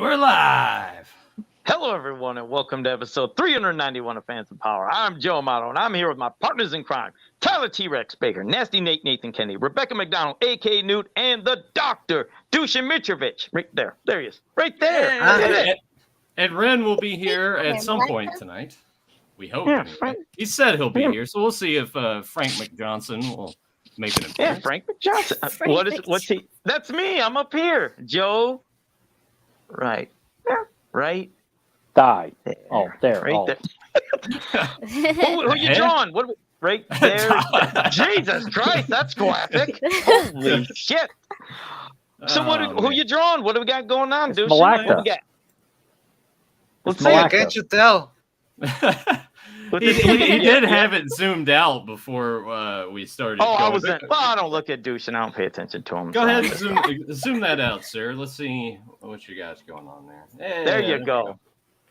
we're live. Hello, everyone, and welcome to episode 391 of Fans of Power. I'm Joe Amato, and I'm here with my partners in crime, Tyler T-Rex Baker, Nasty Nate Nathan Kennedy, Rebecca McDonald, A.K. Newt, and the Doctor, Dusan Mitrovic. Right there. There he is. Right there. And Ren will be here at some point tonight. We hope. Yeah, anyway. Frank. He said he'll be here, so we'll see if Frank McJohnson will make an appearance. Yeah, Frank McJohnson. What's he? That's me. I'm up here. Joe. Right. Yeah. Right. Die. Oh, there. Right oh. there. who you drawing? What? Right there. Jesus Christ, that's graphic. Holy shit. So who you drawing? What do we got going on, dude? Malacca. What we got? Let's see. Malacca. Can't you tell? he did have it zoomed out before we started. Oh, going. I wasn't. Well, I don't look at Douche and I don't pay attention to him. Go ahead and zoom that out, sir. Let's see what you guys going on there. Yeah, there you go.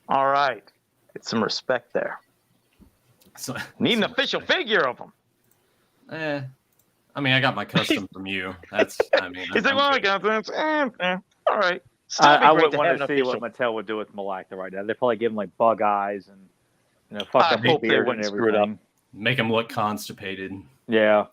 All right. Get some respect there. So, Need an official figure of him. I mean, I got my custom from you. That's, I mean. He's like, well, I got this. All right. I would want to see what Mattel would do with Malacca right now. They'd probably give him like bug eyes and fuck up his beard and everything. Make him look constipated. Yeah.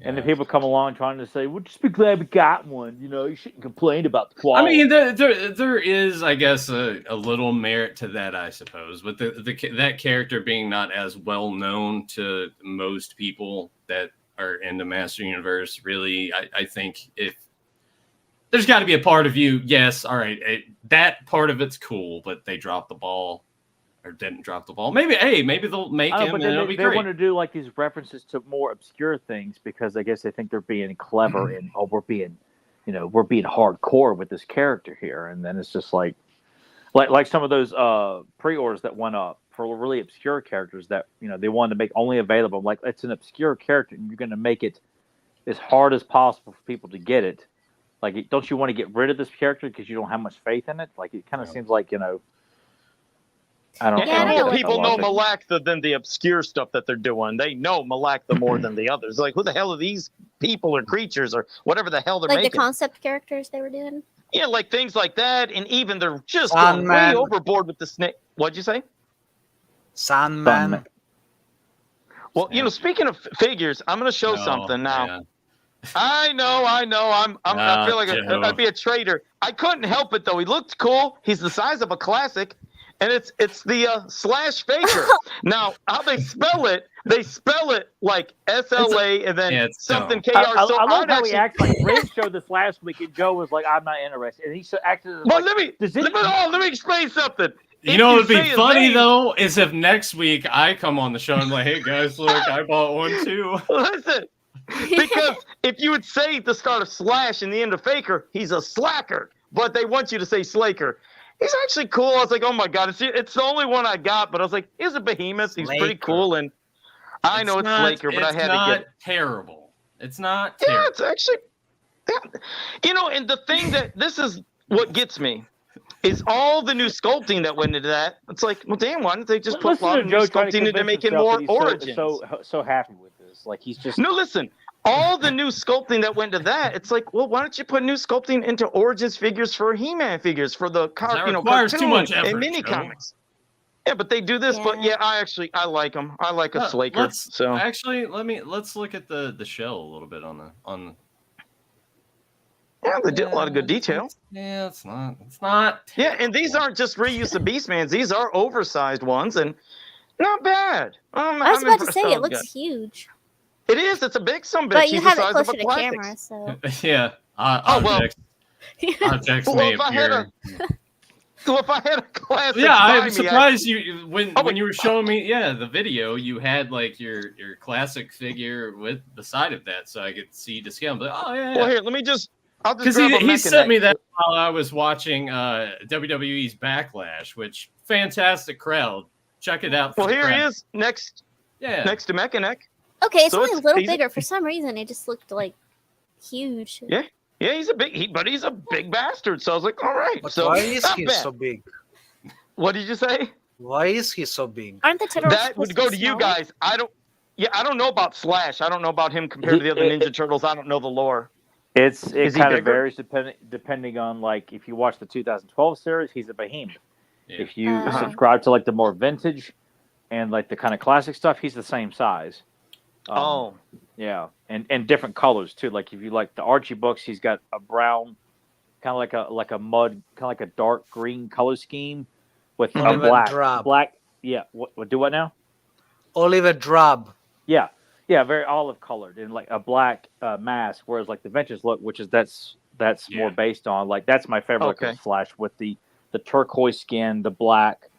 And the people come along trying to say, "We'll just be glad we got one." You shouldn't complain about the quality. I mean, there is, I guess, a little merit to that, I suppose, with that character being not as well known to most people that are in the Master Universe. Really, I think if there's got to be a part of you, yes, all right, that part of it's cool, but they dropped the ball. Or didn't drop the ball. Maybe they'll make him. But and it'll be they great. want to do like these references to more obscure things because I guess they think they're being clever and we're being hardcore with this character here, and then it's just like some of those pre-orders that went up for really obscure characters that they wanted to make only available. Like it's an obscure character, and you're going to make it as hard as possible for people to get it. Like, don't you want to get rid of this character because you don't have much faith in it? Like it kind of seems like I don't know. More people know Malacca than the obscure stuff that they're doing. They know Malacca more than the others. Like, who the hell are these people or creatures or whatever the hell they're making? Like the concept characters they were doing? Yeah, like things like that. And even they're just going way overboard with the snake. What'd you say? Sandman. Well, speaking of figures, I'm going to show something now. Yeah. I know. I feel like I'd be a traitor. I couldn't help it, though. He looked cool. He's the size of a classic. And it's the Slash Faker. Now, how they spell it like SLA and then something KR. I love how he acts like Red showed this last week, and Joe was like, "I'm not interested," and he acted. Well, let me explain something. What would be funny though is if next week I come on the show and I'm like, "Hey guys, look, I bought one too." Listen, because if you would say the start of Slash and the end of Faker, he's a slacker, but they want you to say Slaker. He's actually cool. I was like, oh my god, it's the only one I got. But I was like, he's a behemoth. He's pretty cool, and I know it's Slaker, but I had to get it. Terrible. It's not terrible. Yeah, it's actually, and the thing that this is what gets me is all the new sculpting that went into that. It's like, well, damn, why didn't they just put a lot of new sculpting into making more origins? So happy with this. Like he's just no. Listen. All the new sculpting that went to that, it's like, well, why don't you put new sculpting into Origins figures for He-Man figures for the requires too much effort, and mini comics? Yeah, but they do this. Yeah. But I like them. I like a Slaker. Let's look at the shell a little bit on the. Yeah, they did a lot of good detail. Yeah, it's not. Yeah, and these aren't just reuse of Beastmans. These are oversized ones, and not bad. I was about to say it looks huge. It is. It's a big bitch. But you have it closer to camera, so. Yeah. Objects may appear. If I had a classic. Yeah, I'm surprised when you were showing me the video, you had like your classic figure with the side of that, so I could see to scale. But Well, here, let me just. Because he sent me that while I was watching WWE's Backlash, which fantastic crowd. Check it out. Well, here he is next. Yeah. Next to Mechanic. Okay, it's only a little bigger. For some reason, it just looked like huge. Yeah, he's a big bastard. So I was like, all right. But so why is he so big? What did you say? Why is he so big? Aren't the Turtles that would go to you guys? I don't know about Slash. I don't know about him compared to the other Ninja Turtles. I don't know the lore. Is It he kind of bigger? varies depending on like if you watch the 2012 series, he's a behemoth. Yeah. If you Uh-huh. subscribe to like the more vintage and like the kind of classic stuff, he's the same size. Oh, Yeah, and different colors too. Like if you like the Archie books, he's got a brown, kind of like a mud, kind of like a dark green color scheme with a Oliver Drab. black. Yeah, what do what now? Oliver Drab. Yeah, very olive colored and like a black mask. Whereas like the vintage look, which is that's more Yeah. based on like that's my favorite look Okay. of Flash with the turquoise skin, the black,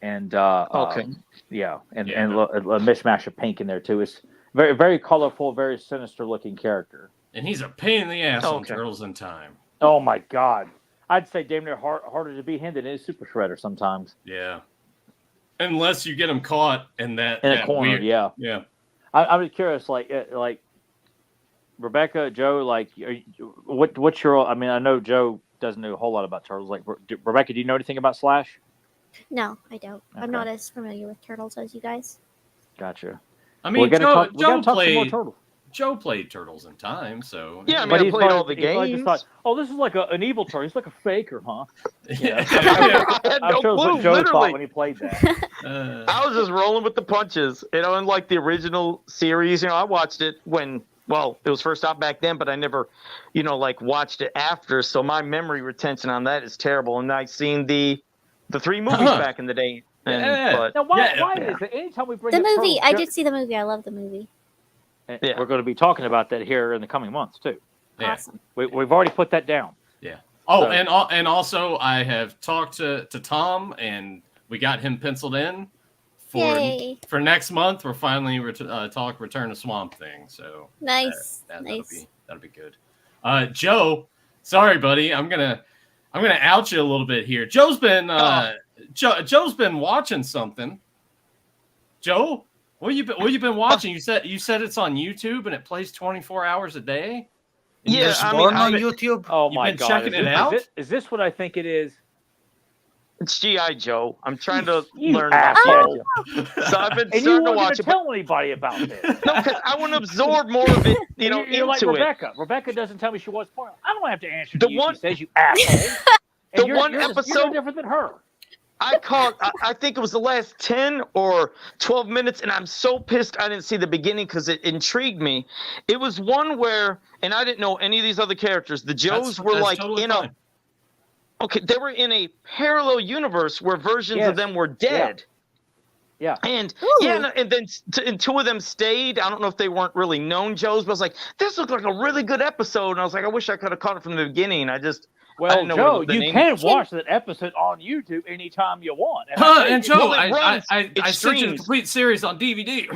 and Okay. yeah, and Yeah. a mishmash of pink in there too. It's very colorful, very sinister looking character. And he's a pain in the ass on Okay. Turtles in Time. Oh my god, I'd say damn near harder to be him than it is Super Shredder sometimes Yeah. Unless you get him caught in that, in a that corner. weird, Yeah, yeah. I'm just curious, like Rebecca, Joe, like what's your? I mean, I know Joe doesn't know a whole lot about turtles. Like Rebecca, do you know anything about Slash? No, I don't. I'm Okay. not as familiar with turtles as you guys. Gotcha. I mean, we gotta talk some more Joe turtles. played Turtles in Time, so Yeah, I mean, But I he's played like- all the he's like games. just like, oh, this is like an evil turtle. He's like a faker, huh? yeah. I had I'm no sure that's clue, what Joe literally. thought when he played that. I was just rolling with the punches, you know, and like the original series, you know, I watched it when, well, it was first out back then, but I never, you know, like watched it after. So my memory retention on that is terrible. And I've seen the 3 movies back in the day. And, Yeah. but Now, why Yeah. is it anytime we bring The up movie, turtles, I Joe- did see the movie. I love the movie. and Yeah. we're going to be talking about that here in the coming months too. Yeah. Awesome. We've already put that down. Oh, So- and also I have talked to Tom, and we got him penciled in Yay. for next month. We're finally talk Return to Swamp Thing. So Nice. that'll Nice. be good. Joe, sorry, buddy. I'm gonna out you a little bit here. Joe's been Joe's been watching something. Joe, what you been watching? You said it's on YouTube and it plays 24 hours a day. And you Yeah, just- I mean, Born on YouTube. Oh You've my been god! checking it Is out? Is this what I think it is? it's G.I. Joe. I'm trying to You learn about asshole. G.I. Joe. So I've been And you starting to weren't watch going it. to but- tell anybody about this. No, because I want to absorb more of it, you know, You're like into it. Rebecca. Rebecca doesn't tell me she wants porn. I don't have to answer The to you. one- She says you asshole. And The one you're episode- no different than her. I think it was the last 10 or 12 minutes, and I'm so pissed I didn't see the beginning because it intrigued me. It was one where, and I didn't know any of these other characters. The Joes were that's like totally in fine. they were in a parallel universe where versions Yes. of them were dead. Yeah. And Ooh. yeah, and then and 2 of them stayed. I don't know if they weren't really known Joes, but I was like, this looked like a really good episode. And I was like, I wish I could have caught it from the beginning. I Well, didn't know Joe, what the you name- can watch that episode on YouTube anytime you want. And Huh, I and think Joe, well, it runs. I It sent you the streams. complete series on DVD.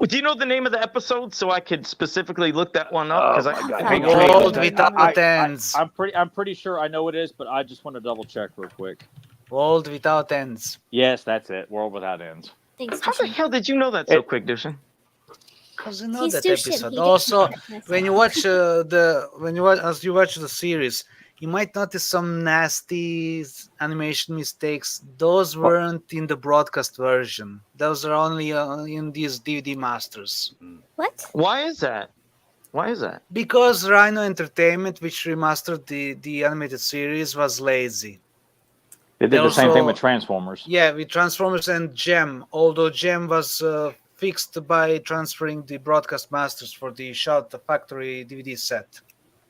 Do you know the name of the episode so I could specifically look that one up? Oh Because my God. I Hey, can't Joe, World I- Without Ends. I'm pretty sure I know what it is, but I just want to double check real quick. World Without Ends. Yes, that's it. World Without Ends. Thanks, How the Dushin. hell did you know that so quick, Dushin? Because you know He's that Dushin. episode. He Also, didn't know that. when you watch as you watch the series, you might notice some nasty animation mistakes. Those weren't in the broadcast version. Those are only in these DVD masters. What? Why is that? Why is that? Because Rhino Entertainment, which remastered the animated series, was lazy. They did They the same thing also- with Transformers. Yeah, with Transformers and Gem, although Gem was fixed by transferring the broadcast masters for the Shout Factory DVD set.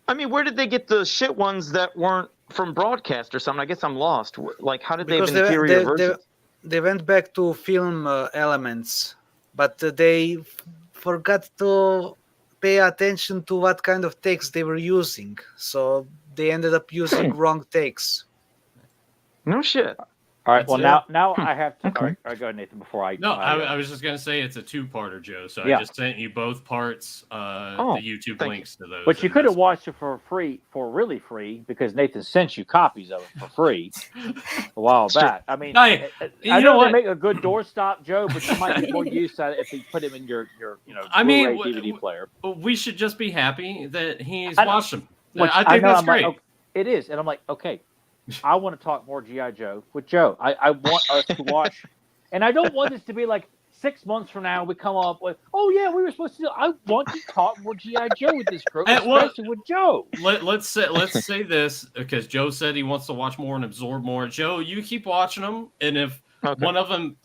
I mean, where did they get the shit ones that weren't from broadcast or something? I guess I'm lost. Like, how did they have Because inferior versions? they went back to film elements, but they forgot to pay attention to what kind of takes they were using. So they ended up using wrong takes. No shit. All right. Well, That's now I have to. Okay. All right, go ahead, Nathan. Before I No, I was just gonna say it's a 2-parter, Joe. So Yeah. I just sent you both parts, Oh, the YouTube thank links to those. But you and could have that's- watched it for free, for really free, because Nathan sent you copies of it for free a while Sure. back. I mean, Hey, you I know know what? they make a good doorstop, Joe, but you might get more use out of it if you put him in your I mean, Blu-ray DVD player. We should just be happy that he's I- watched them. Which I think know, that's I'm like, great. okay, it is, and I'm like, okay, I want to talk more GI Joe with Joe. I want us to watch, and I don't want this to be like 6 months from now we come up with, oh yeah, we were supposed to. I want to talk more GI Joe with this group, especially with Joe. Let's say this because Joe said he wants to watch more and absorb more. Joe, you keep watching them, and if one of them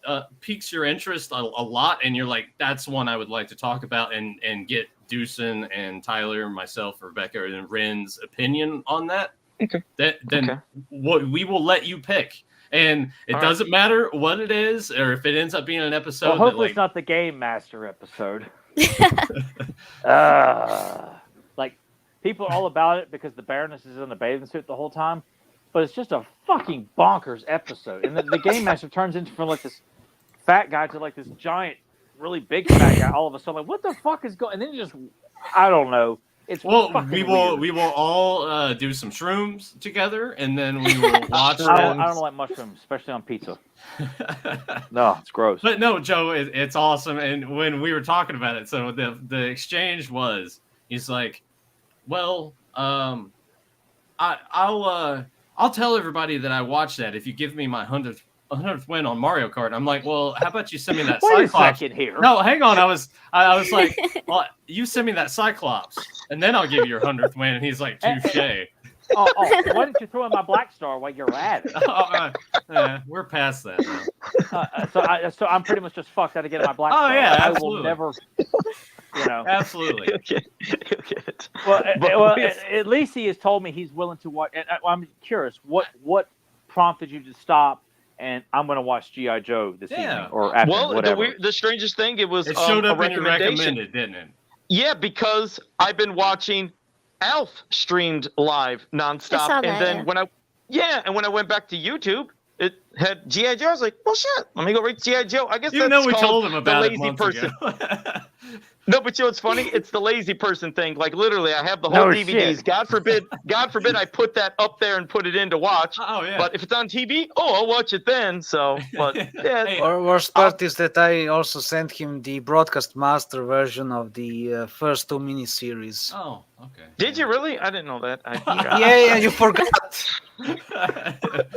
piques your interest a lot, and you're like, that's one I would like to talk about, and get Deucin and Tyler, myself, Rebecca, and Ren's opinion on that. Okay. Then we will let you pick. And it doesn't matter what it is, or if it ends up being an episode. Well, hopefully it's not the Game Master episode. Like, people are all about it because the Baroness is in a bathing suit the whole time, but it's just a fucking bonkers episode. And the Game Master turns into from like this fat guy to like this giant, really big fat guy. All of a sudden, like, what the fuck is going? And then I don't know. It's we weird. will all do some shrooms together, and then we will watch. I don't like mushrooms, especially on pizza. No, it's gross. But no, Joe, it's awesome. And when we were talking about it, so the exchange was, he's like, well, I'll tell everybody that I watched that if you give me my 100th win on Mario Kart. I'm like, well, how about you send me that Wait Cyclops? a second here. No, hang on. I was like, well, you send me that Cyclops, and then I'll give you your 100th win. And he's like, touche. Oh, why didn't you throw in my Black Star while you're at it? We're past that now. So I'm pretty much just fucked out of getting my Black Oh, Star. yeah, I absolutely. will never, Absolutely. Well, at least he has told me he's willing to watch. And I'm curious, what prompted you to stop? And I'm going to watch G.I. Joe this evening or after whatever. The strangest thing, it was it showed up a in your recommended, didn't it? Yeah, because I've been watching Alf streamed live nonstop, and then when I went back to YouTube, it had G.I. Joe. I was like, well, shit, let me go read G.I. Joe. I guess even that's though we called told him about the it lazy months person. ago. No, but you know what's funny? It's the lazy person thing. Like literally, I have the whole DVDs. Shit. God forbid I put that up there and put it in to watch. Oh yeah. But if it's on TV, I'll watch it then. So, but yeah. Hey, Or worst part is that I also sent him the broadcast master version of the first two miniseries. Oh, okay. Did you really? I didn't know that. Yeah, you forgot.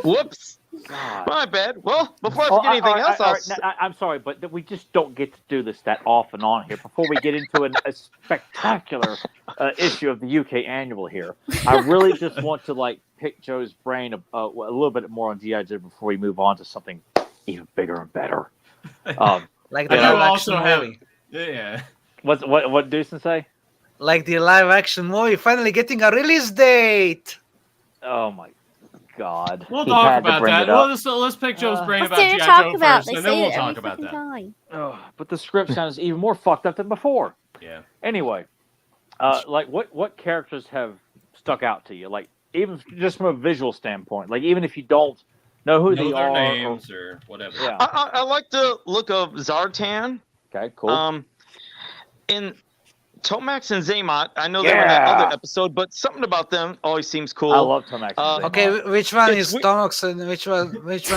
Whoops. God. My bad. Well, before I forget anything else, I'm sorry, but we just don't get to do this that off and on here. Before we get into a spectacular issue of the UK Annual here, I really just want to pick Joe's brain a little bit more on G.I. Joe before we move on to something even bigger and better. Like the live action movie. Yeah. What Deucin say? Like the live action movie finally getting a release date. Oh my God. We'll He talk had to about bring that. it up. Well, let's pick Joe's brain Let's about dare G.I. talk Joe about. first, They and say then we'll it talk every about fucking that. time. But the script sounds even more fucked up than before. Yeah. Anyway, what characters have stuck out to you? Like, even just from a visual standpoint, like even if you don't know who they their are, names or whatever. Yeah. I like the look of Zartan. Okay, cool. In Tomax and Zaymot, I know they were in that other episode, but something about them always seems cool. I love Tomax. Okay, which one It's is Tomox and which one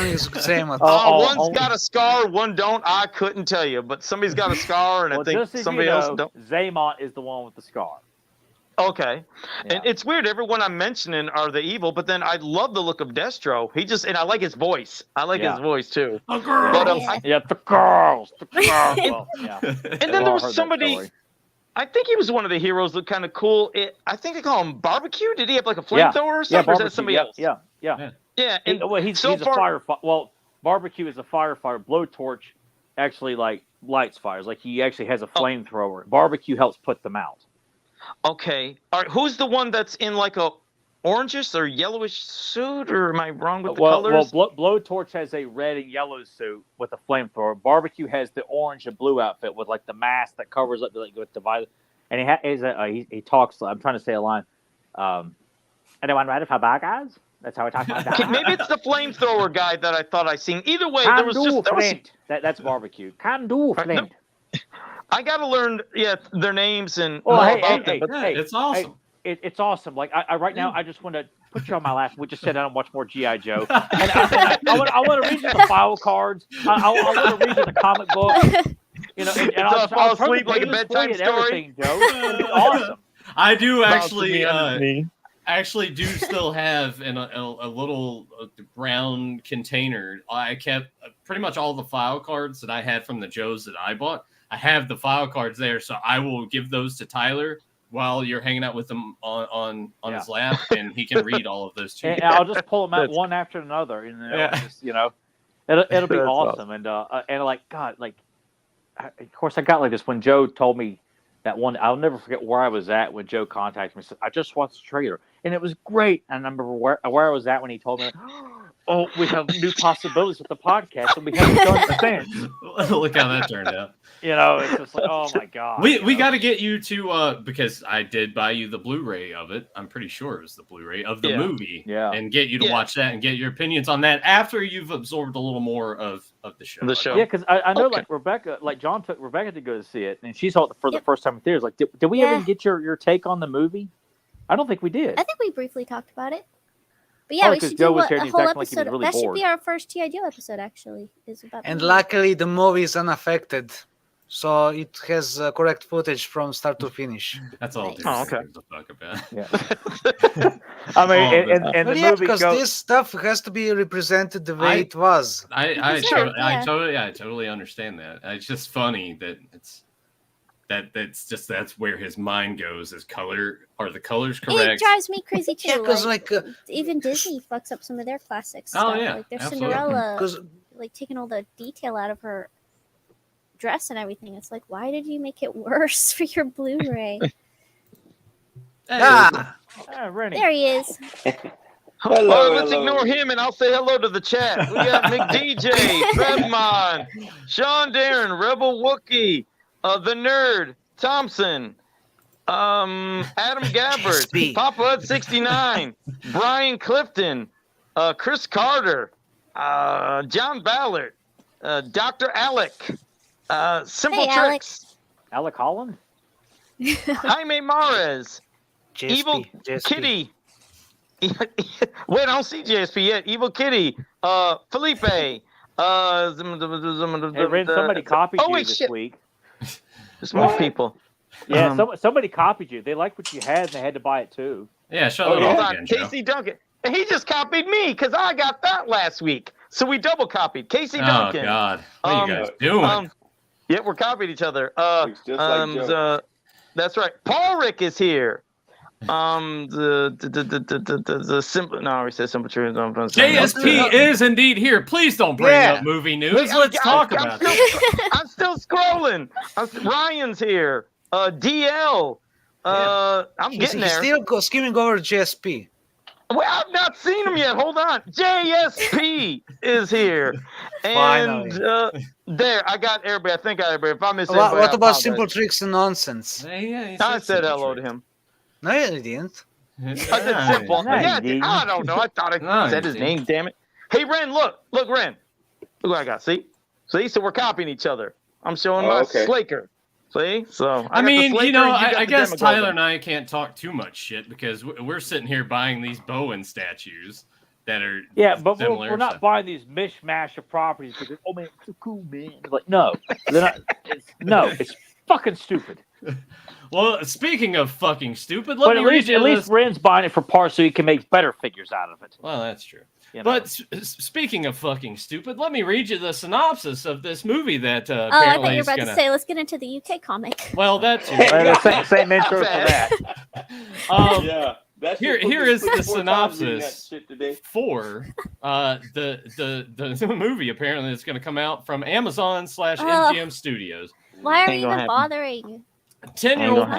is Zaymot? One's got a scar, one don't. I couldn't tell you, but somebody's got a scar, and I think just as somebody you know, else don't. Zaymot is the one with the scar. Okay, Yeah. and it's weird. Everyone I'm mentioning are the evil, but then I love the look of Destro. And I like his voice. I like his voice too. A girl. But Yeah, the girls. Well, yeah. and then there was somebody. I think he was one of the heroes that looked kind of cool. I think they call him Barbecue. Did he have like a flamethrower or something? Or is that somebody else? Yeah. Yeah. And He's so a far, firefighter. Well, Barbecue is a firefighter. Blowtorch actually lights fires. Like he actually has a flamethrower. Barbecue helps put them out. Okay. All right. Who's the one that's in like a orangish or yellowish suit? Or am I wrong with the colors? Well, Blowtorch has a red and yellow suit with a flamethrower. Barbecue has the orange and blue outfit with like the mask that covers up with the violet. And he talks. I'm trying to say a line. Anyone ready for bad guys? That's how he talks. Okay, maybe it's the flamethrower guy that I thought I seen. Either way, Can there was do, just Flint. That's Barbecue. Can do, Flint. I got to learn, their names and Oh, know hey, about hey, them. hey, It's awesome. It's awesome. Like I right now, I just want to put you on my lap. We just sit down and watch more GI Joe. And I want to read you the file cards. I want to read you the comic book. And I'll fall turn the asleep like a pages for bedtime you and story. everything, Joe. It's awesome. I do Bounce actually. me on me. actually do still have in a little brown container. I kept pretty much all the file cards that I had from the Joes that I bought. I have the file cards there, so I will give those to Tyler while you're hanging out with him on his lap, and he can read all of those too. And I'll just pull them out one after another, and just, it'll be That's awesome. And like God, like of course I got like this when Joe told me that one. I'll never forget where I was at when Joe contacted me and said, I just watched the trailer and it was great. And I remember where I was at when he told me, oh, we have new possibilities with the podcast and we haven't done it since. Look how that turned out. It's just like, oh my God. We got to get you to because I did buy you the Blu-ray of it. I'm pretty sure it was the Blu-ray of the movie. Yeah. And get you to watch that and get your opinions on that after you've absorbed a little more of the show. Yeah, because I know like Rebecca, like John took Rebecca to go to see it, and she saw it for the first time in theaters. Like, did we even get your take on the movie? I don't think we did. I think we briefly talked about it. But yeah, we should do a whole episode. That should be our first G.I. Joe episode, actually. And luckily, the movie is unaffected. So it has correct footage from start to finish. That's all. Nice. The fuck about. Yeah. I mean, and the movie because this stuff has to be represented the way it was. I totally understand that. It's just funny that that's where his mind goes. Is color, are the colors correct? It drives me crazy too. Yeah, because even Disney fucks up some of their classics. Oh stuff. yeah, like their absolutely. Cinderella, like taking all the detail out of her dress and everything. It's like, why did you make it worse for your Blu-ray? Rennie. There he is. Let's ignore him and I'll say hello to the chat. We got McDJ, Fredmon, Sean Darren, Rebel Wookie, the Nerd, Thompson, Adam Gabbard, Papa 69, Brian Clifton, Chris Carter, John Ballard, Dr. Alec, Simple Tricks, Alec Holland, Jaime Mares, Evil Kitty. Wait, I don't see JSP yet. Evil Kitty, Felipe. Hey, Ren, somebody copied you this week. There's more people. Yeah, somebody copied you. They liked what you had, and they had to buy it too. Yeah, hold on, Casey Duncan. And he just copied me because I got that last week. So we double copied. Casey Duncan. Oh God, what are you guys doing? Yeah, we're copying each other. Looks just like Joe. That's right. Paul Rick is here. The simple. No, we said simple truth. JSP is indeed here. Please don't bring up movie news. Let's talk about it. I'm still scrolling. Ryan's here. DL. I'm getting there. He's still skimming over JSP. Well, I've not seen him yet. Hold on. JSP is here. And there, I got everybody. I think I got everybody. If I miss anybody, what about Simple Tricks and Nonsense? Yeah, I said hello to him. No, you didn't. I said simple. I don't know. I thought I said his name. Damn it. Hey, Ren, look, Ren. Look what I got. See, so we're copying each other. I'm showing my Slaker. See, so I mean, I guess Tyler and I can't talk too much shit because we're sitting here buying these Bowen statues that are but similar, we're not buying these mishmash of properties because man, it's so cool, man. It's like no, they're not. It's fucking stupid. Well, speaking of fucking stupid, at least Ren's buying it for parts so he can make better figures out of it. Well, that's true. But speaking of fucking stupid, let me read you the synopsis of this movie that apparently I thought you were about to say, let's get into the UK comic. Well, that's same intro for that. Here is the synopsis for the movie. Apparently, it's going to come out from Amazon/MGM Studios. Why are you even bothering? 10-year-old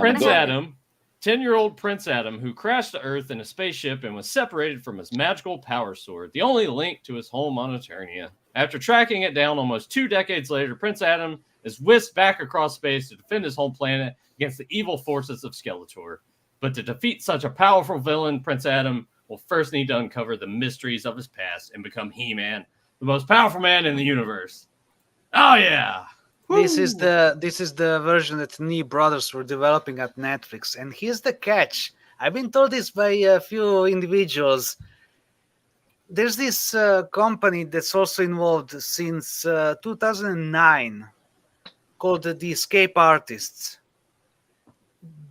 Prince Adam, who crashed to Earth in a spaceship and was separated from his magical power sword, the only link to his home on Eternia. After tracking it down almost 2 decades later, Prince Adam is whisked back across space to defend his home planet against the evil forces of Skeletor. But to defeat such a powerful villain, Prince Adam will first need to uncover the mysteries of his past and become He-Man, the most powerful man in the universe. Oh yeah! This is the version that Nee Brothers were developing at Netflix, and here's the catch. I've been told this by a few individuals. There's this company that's also involved since 2009 called the Escape Artists.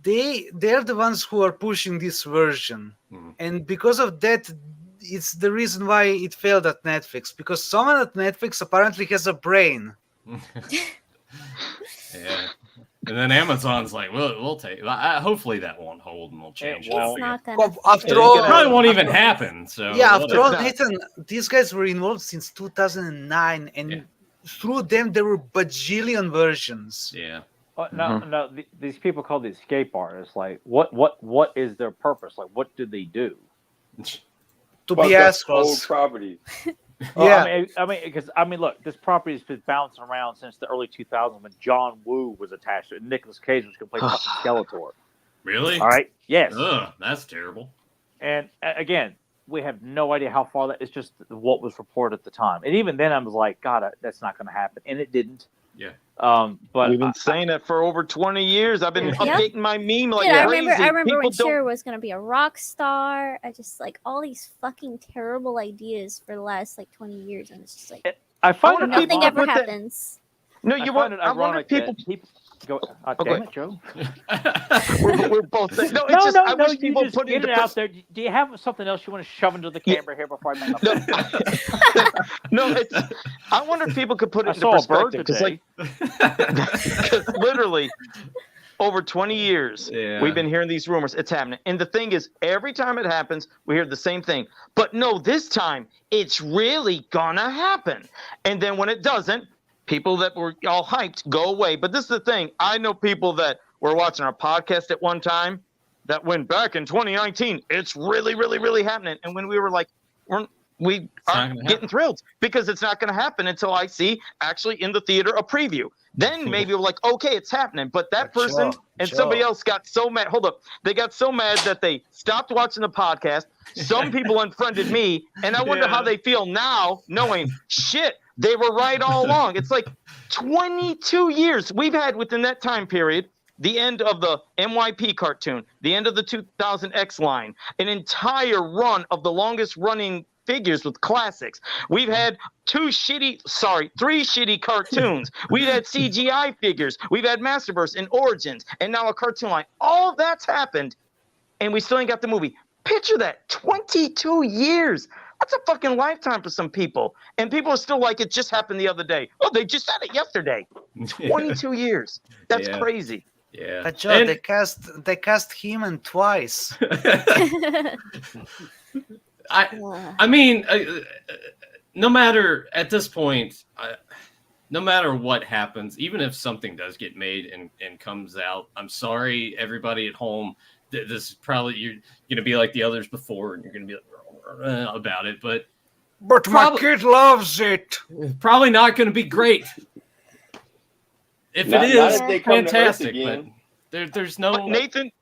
they're the ones who are pushing this version, and because of that, it's the reason why it failed at Netflix. Because someone at Netflix apparently has a brain. Yeah. And then Amazon's like, we'll take. Hopefully that won't hold, and we'll change it. It's not gonna. After all, It probably won't even happen. So yeah, after all, whatever. Nathan, these guys were involved since 2009, and through them there were bajillion versions. Yeah. No, these people called the escape artists. Like, what is their purpose? Like, what do they do? To Fuck be up assholes. old property. Yeah. Because look, this property has been bouncing around since the early 2000s when John Woo was attached to it. And Nicolas Cage was going to play fucking Skeletor. Really? All right. Yes. Ugh, that's terrible. And again, we have no idea how far that is. Just what was reported at the time. And even then, I was like, God, that's not going to happen, and it didn't. Yeah. But We've been saying that for over 20 years. I've been updating my meme like Dude, I crazy. remember People when don't- Cher was gonna be a rock star. I just like all these fucking terrible ideas for the last like 20 years, and it's just like I find it nothing ironic- ever put that- happens. No, I you find want. it I wonder ironic if people. that people go. Okay. Damn it, Joe. We're both saying. No, it's No, just. I no, wish you people just put get into it out there. Do you have something else you want to shove into the camera here before I make my No, it's. I wonder if people could put it I into saw a bird perspective today. because literally over 20 years Yeah. we've been hearing these rumors. It's happening, and the thing is, every time it happens, we hear the same thing. But no, this time it's really gonna happen. And then when it doesn't, people that were all hyped go away. But this is the thing: I know people that were watching our podcast at one time that went back in 2019. It's really, really, really happening. And when we were like, we not aren't gonna getting thrilled because it's not going to happen until I see actually in the theater a preview. Then maybe we're like, okay, it's happening. But that But person Joe, and Joe. somebody else got so mad. Hold up. They got so mad that they stopped watching the podcast. Some people unfriended me. And I wonder how they feel now knowing, shit, they were right all along. It's like 22 years we've had within that time period. The end of the MYP cartoon, the end of the 2000 X line, an entire run of the longest running figures with classics. We've had three shitty cartoons. We've had CGI figures. We've had Masterverse and Origins, and now a cartoon line. All that's happened, and we still ain't got the movie. Picture that, 22 years. That's a fucking lifetime for some people. And people are still like, it just happened the other day. Oh, they just said it yesterday. 22 years. That's Yeah. crazy. Yeah. But Joe, And- they cast He-Man twice. I mean, no matter at this point, no matter what happens, even if something does get made and comes out, I'm sorry, everybody at home. This is probably you're gonna be like the others before, and you're gonna be like about it, but But my kid loves it. probably not gonna be great. If Not it if is, they come to Earth fantastic, but again. there's no.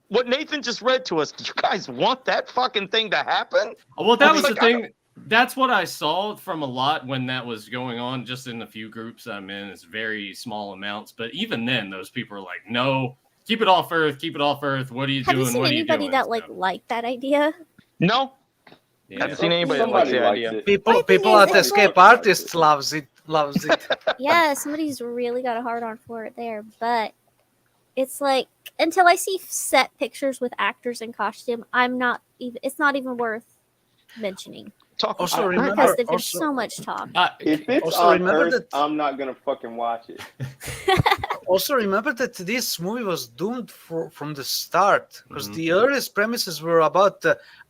What Nathan just read to us, you guys want that fucking thing to happen? Well, that I was mean, the like, thing. That's what I saw from a lot when that was going on, just in the few groups I'm in. It's very small amounts. But even then, those people are like, no, keep it off Earth. Keep it off Earth. What are you Have doing? you seen What are you anybody doing? that like So, liked that idea? No, yeah. haven't seen anybody that likes Somebody the likes idea. it. People But the thing at is, it's Escape like- Artists loves it. Yeah, somebody's really got a hard on for it there, but it's like until I see set pictures with actors in costume, it's not even worth mentioning Talk Also, about it. remember- because there's also- so much talk. If it's Also, on remember Earth, that- I'm not gonna fucking watch it. Also, remember that this movie was doomed from the start because Mhm. the earliest premises were about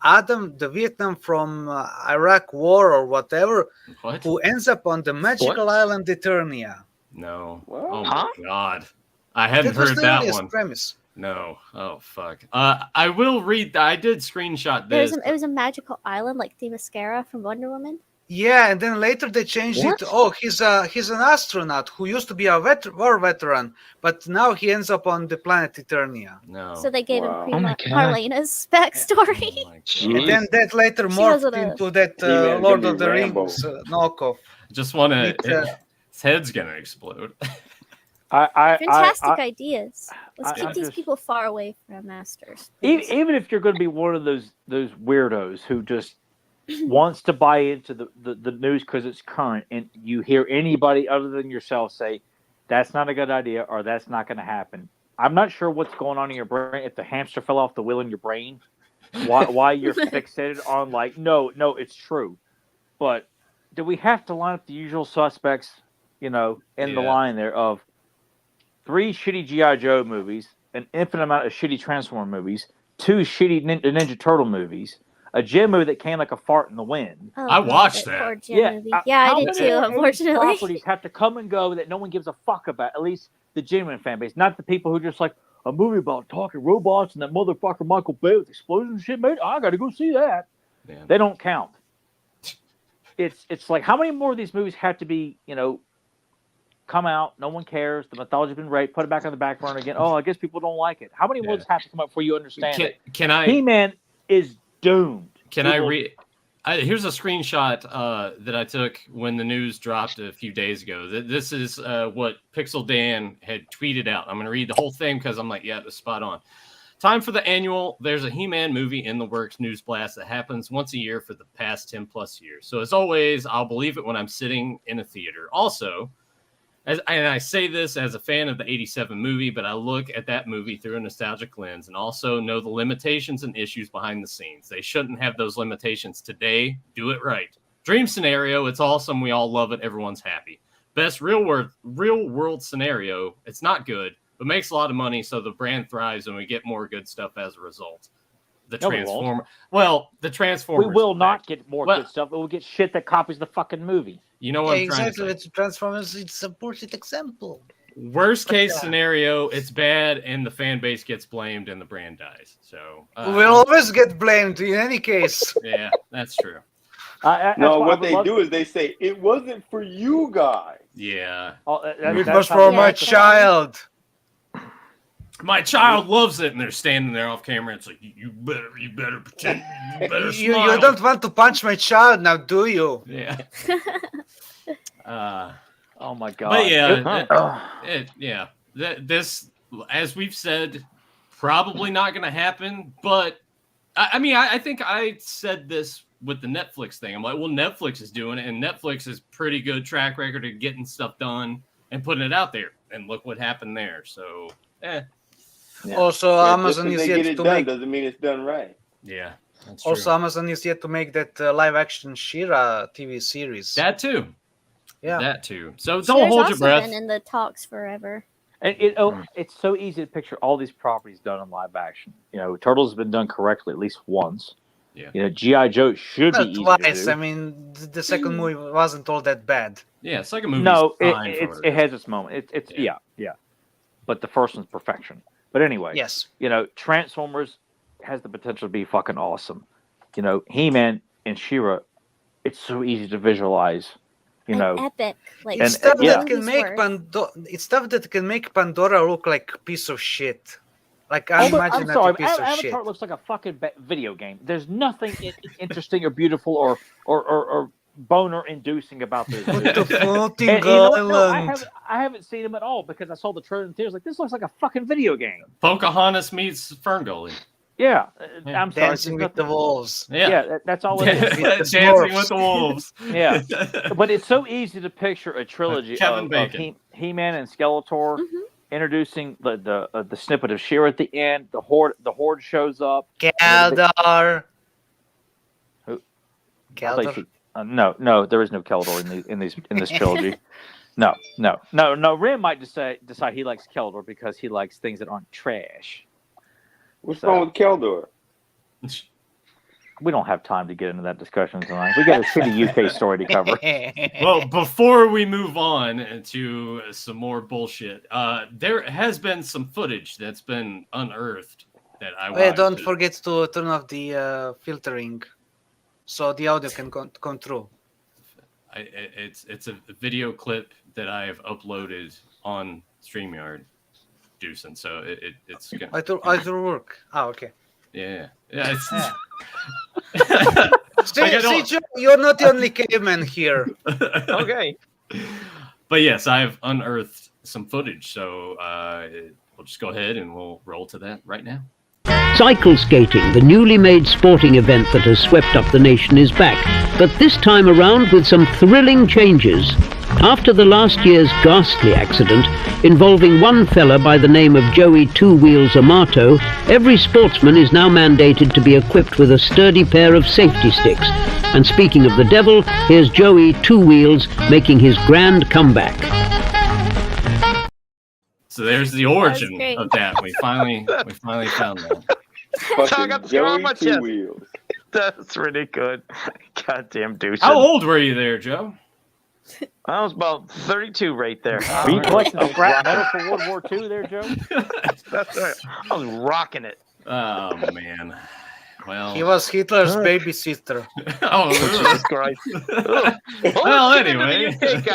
Adam, the Vietnam from Iraq War or whatever, What? who ends up on the magical island Eternia. No. What? Oh Huh? my god. I hadn't That was heard the that earliest one. premise. No. Oh fuck. I will read. I did screenshot It this. was a magical island like Themyscira from Wonder Woman. Yeah, and then later they changed What? it. Oh, he's an astronaut who used to be a war veteran, but now he ends up on the planet Eternia. No. So they gave Wow. him Oh my Prima God. Marlena's backstory. Oh my God. Jeez. And then that later She morphed wasn't a- into that He-Man's Lord gonna of be the Rambo. Rings knockoff. Just want With, to. His head's gonna explode. Fantastic ideas. Let's I'm keep these just- people far away from masters. please. Even if you're going to be one of those weirdos who just wants to buy into the news because it's current, and you hear anybody other than yourself say that's not a good idea or that's not going to happen, I'm not sure what's going on in your brain. If the hamster fell off the wheel in your brain, why you're fixated on like, no, it's true. But do we have to line up the usual suspects, in the line there of 3 shitty G.I. Joe movies, an infinite amount of shitty Transformer movies, 2 shitty Ninja Turtle movies, a Jim movie that came like a fart in the wind. Oh, I God, watched that that. poor Jim movie. Yeah, I how did many too, more 80s unfortunately. properties have to come and go that no one gives a fuck about, at least the genuine fan base, not the people who just like, a movie about talking robots and that motherfucker Michael Bay with explosions and shit, mate. I got to go see that. Yeah. They don't count. It's like, how many more of these movies have to be, come out, no one cares, the mythology's been raped, put it back on the back burner again. Oh, I guess people don't like it. How many more have to come up before you understand it? Can I? He-Man is doomed. Can I read? Here's a screenshot that I took when the news dropped a few days ago. This is what Pixel Dan had tweeted out. I'm going to read the whole thing because I'm like, yeah, it's spot on. Time for the annual There's a He-Man movie in the works news blast that happens once a year for the past 10 plus years. So as always, I'll believe it when I'm sitting in a theater. Also, and I say this as a fan of the 87 movie, but I look at that movie through a nostalgic lens and also know the limitations and issues behind the scenes. They shouldn't have those limitations today. Do it right. Dream scenario, it's awesome. We all love it. Everyone's happy. Best real world scenario, it's not good, but makes a lot of money, so the brand thrives and we get more good stuff as a result. The Transformer. Well, the Transformers. We will not get more good stuff, but we'll get shit that copies the fucking movie. You know what I'm exactly. trying to say? It's Transformers. It's a bullshit example. Worst case scenario, it's bad and the fan base gets blamed and the brand dies. So we'll always get blamed in any case. Yeah, that's true. No, what they do is they say it wasn't for you guys. Yeah. It was for my child. My child loves it, and they're standing there off camera. It's like you better pretend, you better smile. You don't want to punch my child now, do you? Yeah. Oh my god. But yeah, this, as we've said, probably not going to happen. But I think I said this with the Netflix thing. I'm like, well, Netflix is doing it, and Netflix is pretty good track record of getting stuff done and putting it out there. And look what happened there. So, Yeah. Also, Amazon is yet to make. Doesn't mean it's done right. Yeah. That's also, Amazon is yet to make that live-action She-Ra TV series. That too. Yeah. That too. So don't hold your breath. Been in the talks forever. And it's so easy to picture all these properties done in live action. Turtles has been done correctly at least once. Yeah. G.I. Joe should be easy twice. to do. I mean, the second movie wasn't all that bad. Yeah, second movie. No, it has its moment. It's yeah. But the first one's perfection. But anyway, yes. Transformers has the potential to be fucking awesome. He-Man and She-Ra, it's so easy to visualize. Epic. Like it's stuff that can make it's stuff that can make Pandora look like a piece of shit. Like unimaginative piece of shit. Avatar looks like a fucking video game. There's nothing interesting or beautiful or boner-inducing about this. What the floating island? I haven't seen them at all because I saw the trailer in theaters. Like, this looks like a fucking video game. Pocahontas meets Fern Gully. Yeah, I'm sorry. Dancing with the Wolves. Yeah, that's all it is. Dancing with the Wolves. Yeah, but it's so easy to picture a trilogy of He-Man and Skeletor. Introducing the snippet of She-Ra at the end. The horde shows up. Keldor. Who? Keldor. No, there is no Keldor in this trilogy. No. Rim might decide he likes Keldor because he likes things that aren't trash. What's wrong with Keldor? We don't have time to get into that discussion tonight. We got a shitty UK story to cover. Well, before we move on to some more bullshit, there has been some footage that's been unearthed that I watched. Don't forget to turn off the filtering so the audio can come through. It's a video clip that I have uploaded on StreamYard, Deucin. So it's gonna. I do work. Okay. Yeah. It's. See, Joe, you're not the only caveman here. Okay. But yes, I've unearthed some footage, so we'll just go ahead and we'll roll to that right now. Cycle skating, the newly made sporting event that has swept up the nation, is back, but this time around with some thrilling changes. After the last year's ghastly accident involving one fella by the name of Joey Two Wheels Amato, every sportsman is now mandated to be equipped with a sturdy pair of safety sticks. And speaking of the devil, here's Joey Two Wheels making his grand comeback. So there's the origin great. of that. We finally found that. I got Fucking the scar on Joey my Two chest. Wheels. That's really good. Goddamn douche. How old were you there, Joe? I was about 32 right there. Are you collecting scrap metal for World War II there, Joe? That's right. I was rocking it. Oh man. Well. He was Hitler's babysitter. Oh, Jesus Christ. Ugh. Well, Let's get anyway. into the UK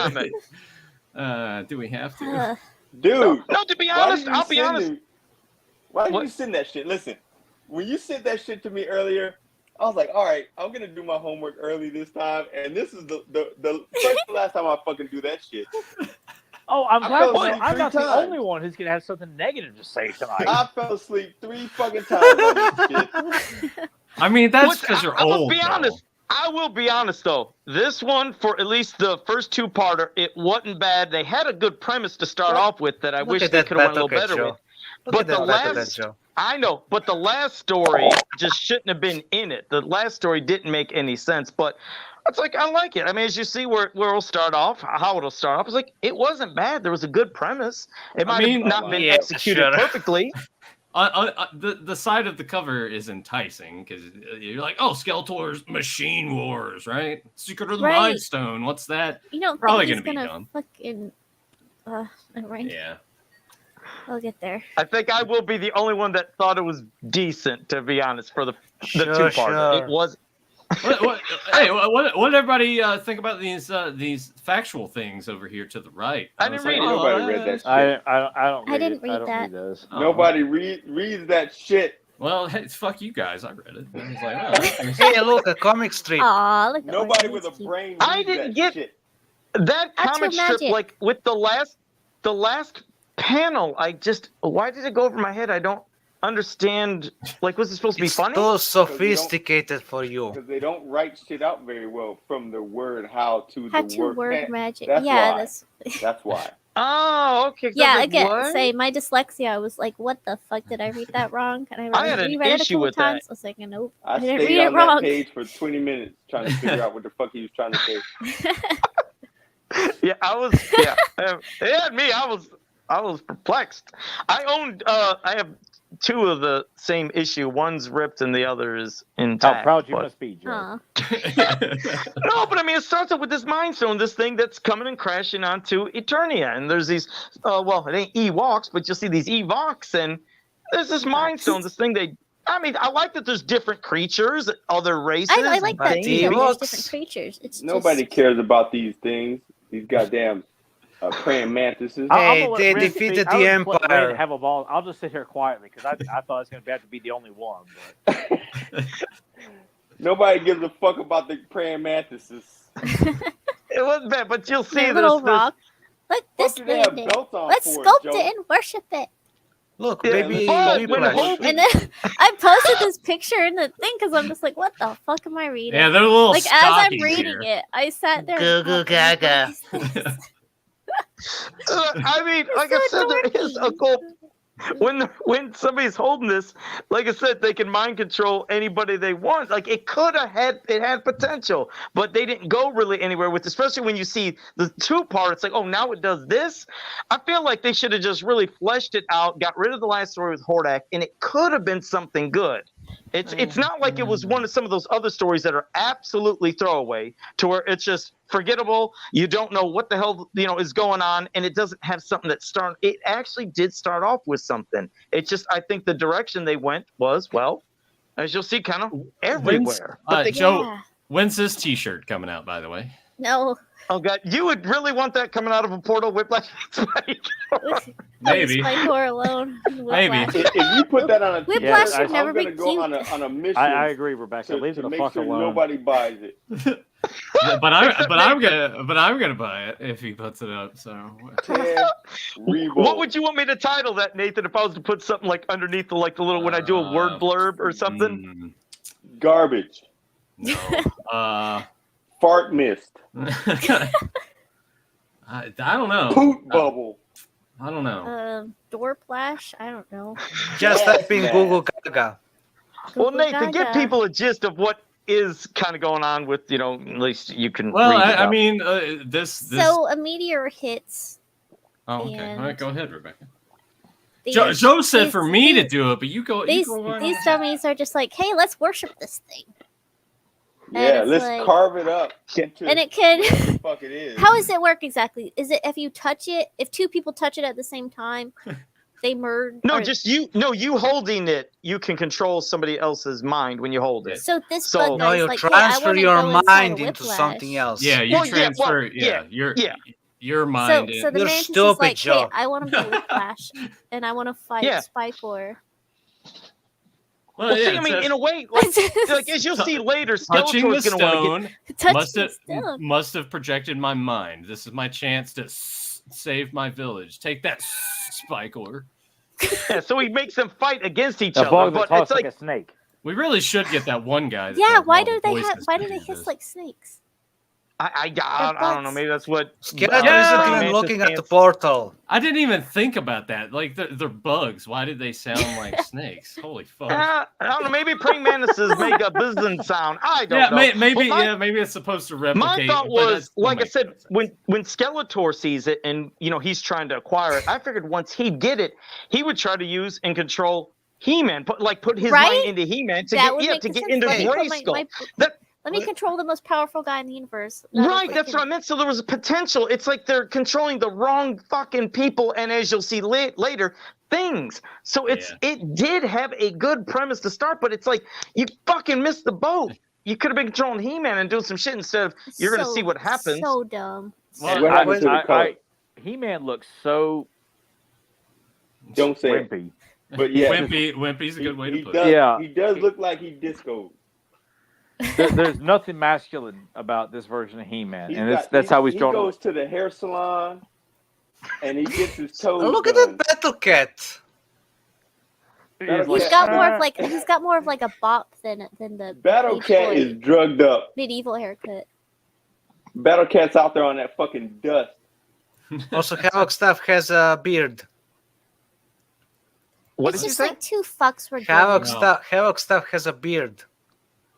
comment. Do we have to? Dude. No, to be why honest, did you I'll be send honest. me- Why did What? you send that shit? Listen, when you sent that shit to me earlier, I was like, all right, I'm gonna do my homework early this time, and this is the first and last time I fucking do that shit. Oh, I'm I glad fell to know asleep I'm 3 not the times. only one who's going to have something negative to say tonight. I fell asleep 3 fucking times on this shit. I mean, that's Which, because you're I will old. be though. honest. I will be honest though. This one, for at least the first two-parter, it wasn't bad. They had a good premise to start off with that I Look wish at they that could have went a little battle better Joe. with. Look But at that the battle last- Joe. I know, but the last story just shouldn't have been in it. The last story didn't make any sense, but it's like I like it. I mean, as you see where it'll start off, how it'll start off, it's like it wasn't bad. There was a good premise. It might mean, have not been yeah, executed sure. perfectly. The side of the cover is enticing because you're like, oh, Skeletor's Machine Wars, right? Secret of the Right. Mind Stone. What's that? You don't Probably think he's gonna be gonna dumb. fucking never mind. Yeah. I'll get there. I think I will be the only one that thought it was decent, to be honest, for the Sure, two-part. sure. It was. Hey, what did everybody think about these factual things over here to the right? I was didn't read like, it. Nobody read that shit. I don't read I didn't it. read I don't that. read those. Oh. Nobody reads that shit. Well, hey, fuck you guys. I read it. I was like, oh, okay. Hey, look, a comic strip. Aw, look at Nobody Orange with a Cube. brain I reads didn't that get- shit. That That's comic your strip, magic. like with the last panel, why did it go over my head? I don't understand. Like, was it supposed to be It's funny? too sophisticated for you. Because they don't write shit out very well from the word how to How the to word. word magic. that's Yeah, why. that's That's why. Oh, okay. 'cause I yeah. was like, Again, what? say my dyslexia. I was like, what the fuck did I read that wrong? And I had an reread it a issue couple with that. times. I was like, nope, I I didn't stayed read it on that wrong. page for 20 minutes trying to figure out what the fuck he was trying to say. Yeah, I was. Yeah, it had me. I was perplexed. I have 2 of the same issue. One's ripped and the other is intact. How proud you but- must be, Joe. Aw. No, but I mean, it starts up with this Mind Stone, this thing that's coming and crashing onto Eternia, and there's these, well, it ain't Ewoks, but you'll see these Evox, and there's this Mind Stone, this thing I like that there's different creatures, other races. I like that things. too. That there's Ewoks. different creatures. It's Nobody just, cares about these things. These goddamn praying mantises. Hey, I'm gonna let they Ren defeated speak. the I'll just let Ren Empire. have a ball. I'll just sit here quietly because I thought I was going to have to be the only one. But Nobody gives a fuck about the praying mantises. It wasn't bad, but you'll see their this. little rock. Look, Fuck this do they have thing. belts on Let's for sculpt Joe? it and worship it. Look, Yeah, baby but when Whiplash. Hope- And then I posted this picture in the thing because I'm just like, what the fuck am I reading? Yeah, they're a little like as I'm stockings reading here. it, I sat there. Goo and goo thought, like, gaga. what is this? I mean, like I said, there is a cool. When somebody's holding this, like I said, they can mind control anybody they want. Like it had potential, but they didn't go really anywhere with it, especially when you see the 2-part. It's like, oh, now it does this. I feel like they should have just really fleshed it out, got rid of the last story with Hordak, and it could have been something good. It's not like it was one of some of those other stories that are absolutely throwaway to where it's just forgettable. You don't know what the hell is going on, and it doesn't have something that started. It actually did start off with something. It's just I think the direction they went was, well, as you'll see, kind of everywhere. But they, Joe, Yeah. when's this T-shirt coming out? By the way, No. oh god, you would really want that coming out of a portal Whiplash? Maybe. My door alone. Maybe. Whiplash. If you put that on a Whiplash t-shirt, should never I'm be gonna go cute. on a mission I agree, Rebecca. Leave it to the make fuck sure alone. nobody buys it. but I'm gonna buy it if he puts it up. So Ted Rebo. What would you want me to title that, Nathan? If I was to put something like underneath the little when I do a word blurb or something. Garbage. No. Fart mist. I don't know. Poot bubble. I don't know. Door plash. I don't know. Just Yes, type in man. Google Gaga. Well, Google Nathan, give Gaga. people a gist of what is kind of going on with, at least you can. Well, read I about. mean, this. So a meteor hits. Oh, okay. All right, and- go ahead, Rebecca. These, Joe said these- for me to these- do it, but you go. These you go on. these dummies are just like, hey, let's worship this thing, Yeah, it's let's like- carve it up. Into and it could. what the fuck it is. How does it work exactly? Is it if you touch it? If two people touch it at the same time, they merge? No, or- just you. No, you holding it. You can control somebody else's mind when you hold it. So this So- bug No, guy's you like, hey, I transfer wanna your go inside mind a into Whiplash. something else. Yeah, you Well, yeah, transfer. well, yeah, yeah. your So, mind. so the You're mantis is stupid, like, Joe. hey, I want to be Whiplash, and I want to fight Yeah. Spikor. well, Well, yeah, see, I mean, it's in a way, like as you'll see later, touching the Skeletor's going to want to get. stone Touch the stone. must have projected my mind. This is my chance to save my village. Take that, Spikor. Yeah, so he makes them fight against each A other, bug that but talks it's like like a snake. We really should get that one guy. That Yeah, does why all do the they voices have? Why do to they do hiss this. like snakes? I don't know. Maybe that's what. Skeletor Yeah. isn't even looking at the portal. I didn't even think about that. Like they're bugs. Why did they sound like snakes? Holy fuck. I don't know. Maybe praying mantises make a buzzing sound. I don't Yeah, know. maybe Well, my- yeah, maybe it's supposed to replicate. My thought but was, that still like I makes said, no sense. when Skeletor sees it and he's trying to acquire it, I figured once he'd get it, he would try to use and control He-Man, put his Right? mind into He-Man to That would get make to the get sense. into Let me put Grayskull. let me control the most powerful guy in the universe. That'll Right, that's freaking- what I meant. So there was a potential. It's like they're controlling the wrong fucking people, and as you'll see later, things. So it did have a good premise to start, but it's like you fucking missed the boat. You could have been controlling He-Man and doing some shit instead of you're going to see what happens. So dumb. Well, What happened to the color? He-Man looks so Don't say it. wimpy. But yeah, Wimpy's a good way to put does, it. Yeah. He does look like he discoed. There's nothing masculine about this version of He-Man, He's and got- that's how he's he drawn. goes to the hair salon and he gets his toes Look at done. that Battle Cat. Battle He's Cat- got more of like a bop than the Battle Beach Cat Boy is drugged up. medieval haircut. Battle Cat's out there on that fucking dust. Also, Havoc Staff has a beard. What It's did you just say? like two fucks were Havoc doing. No. Staff has a beard.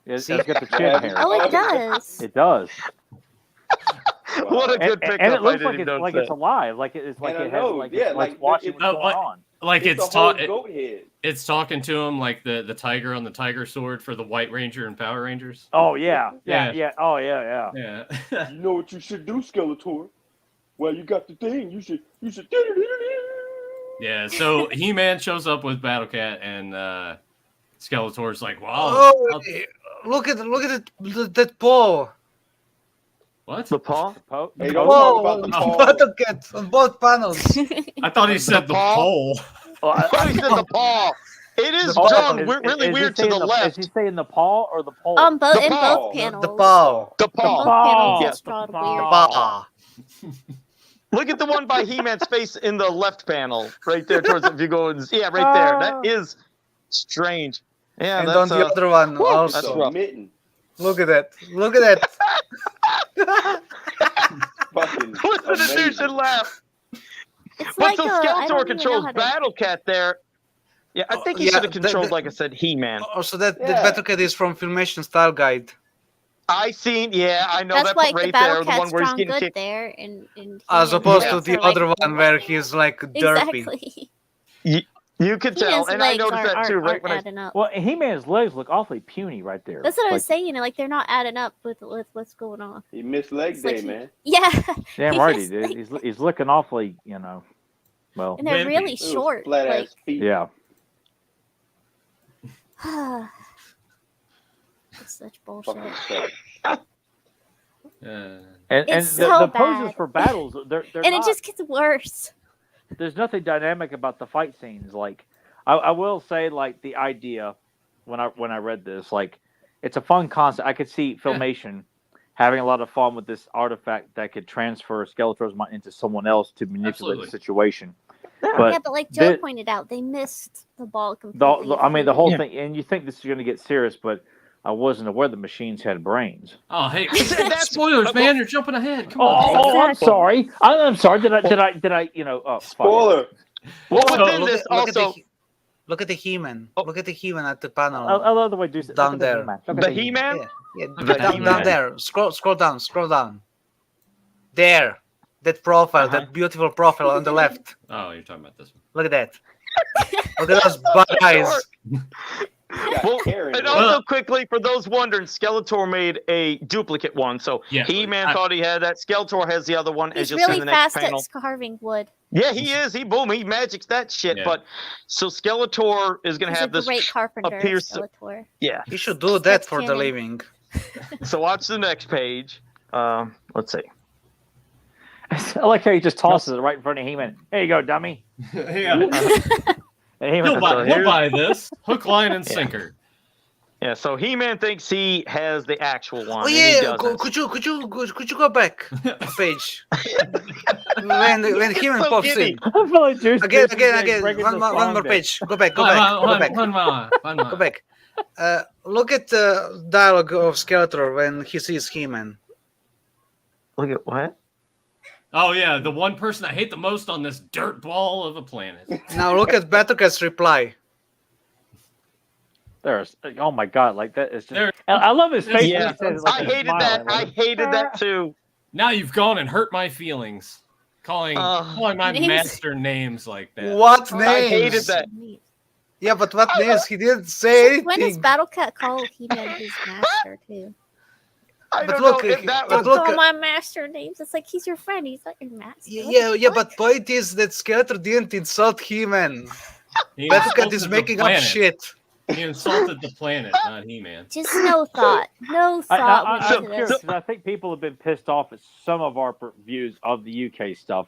It's See? got the chin hair. Oh, it does. It does, What a and, good pickup. and it I looks didn't like even it's like notice it's that. alive. Like it's like And I it has know, like yeah, it's like, watching it's- what's going on. Like It's it's a whole talking. goat head. It's talking to him like the tiger on the tiger sword for the White Ranger and Power Rangers. Oh yeah, Yeah. yeah. Oh yeah, yeah. Yeah. You know what you should do, Skeletor? Well, you got the thing. You should. Yeah, so He-Man shows up with Battle Cat, and Skeletor's like, "Wow, Oh, look at that paw. what?" The paw? Hey, don't talk about the Whoa, paw. Battle Cat on both panels. I thought he said the paw? pole. Oh, I said the paw. It is Oh, drawn is- really is he weird to saying the left. Is he saying the paw or the pole? Both The in paw. both panels. The paw. The Both paw. panels Yes, is drawn the weird. paw. Paw. Look at the one by He-Man's face in the left panel, right there towards if you go and yeah, right there. That is strange. Yeah, And that's on the other one that's also. rough. Mitten. Look at that. Look at that. Fucking Listen to amazing. douche and laugh. It's But like so I don't Skeletor even know controls how to- Battle Cat there. Yeah, I think he Yeah, should have that- controlled, that- like I said, He-Man. Also, that Yeah. Battle Cat is from Filmation Style Guide. I seen, yeah, I know That's that why right the battle there, the one cat's where he's drawn getting good kicked. there, and As He-Man opposed Yeah. to are the like- other one where he's like derpy. Exactly. You could tell, He-Man's and I legs noticed that too, right aren't when I adding up. Well, He-Man's legs look awfully puny right there. That's what I was Like, saying. Like they're not adding up with what's going on. He missed leg It's like day, he- man. Yeah, Damn He right he is did. like- He's looking awfully, well, and they're Wimpy. really Those short. flat Like, ass feet. yeah. it's such bullshit. Fucking stuff. And It's the so poses bad. for battles, they're And not, it just gets worse. there's nothing dynamic about the fight scenes. Like, I will say, like the idea when I read this, like, it's a fun concept. I could see Filmation having a lot of fun with this artifact that could transfer Skeletor's mind into someone else to manipulate Absolutely. the situation. But Yeah, but like Joe the- pointed out, they missed the ball completely. the whole Yeah. thing, and you think this is going to get serious, but I wasn't aware the machines had brains. Oh, hey, That's- spoilers, man! You're jumping ahead. Come Oh, on. I'm sorry. I'm sorry. Did I? You know, fuck it. Spoiler. Well, So, within this also, Look at the He-Man. Oh. Look at the He-Man at the panel. I love the way Deuce Down there. the He-Man. Yeah, The down He-Man. there. Scroll down. There. That profile, that beautiful profile on the left. Oh, you're talking about this one. Look at that. Look at those bug eyes. Well, Karen. and also quickly, for those wondering, Skeletor made a duplicate one. So Yeah, He-Man I- thought he had that. Skeletor has the other one, as He's you'll see really in the next fast panel. at carving wood. Yeah, he is. He magics that shit. Yeah. But so Skeletor is gonna He's have a this. great carpenter, appears to- Skeletor. Yeah. You should do that That's for the canon. living. So watch the next page. Let's see. I like how he just tosses it right in front of He-Man. Here you go, dummy. Yeah, And He-Man he'll buy this. Hook, line, and sinker. Yeah. So He-Man thinks he has the actual one. Oh and he yeah, doesn't. could you go back a page? when He-Man so pops giddy. in. I feel like Deuce Again. bringing One the more song back. page. Go back. One more. Go back. Look at the dialogue of Skeletor when he sees He-Man. Look at what? Oh yeah, the one person I hate the most on this dirt ball of a planet. Now look at Battlecat's reply. There's, oh my god, like that is just. There- And I love his face. Yeah. When he says it, like I he's hated smiling, that. I like, hated that too. Now you've gone and hurt my feelings, calling my Names. master names like that. What Oh, names? I hated that. Yeah, but what names? He didn't say When does anything. Battlecat call He-Man his master too? I But don't look, know if that but was. look- Call my master names. It's like he's your friend. He's not your master. Yeah, but point is that Skeletor didn't insult He-Man. He Battlecat insulted is the making up planet. shit. He insulted the planet, not He-Man. Just no thought. No thought went I'm into curious, this. 'cause I think people have been pissed off at some of our views of the UK stuff.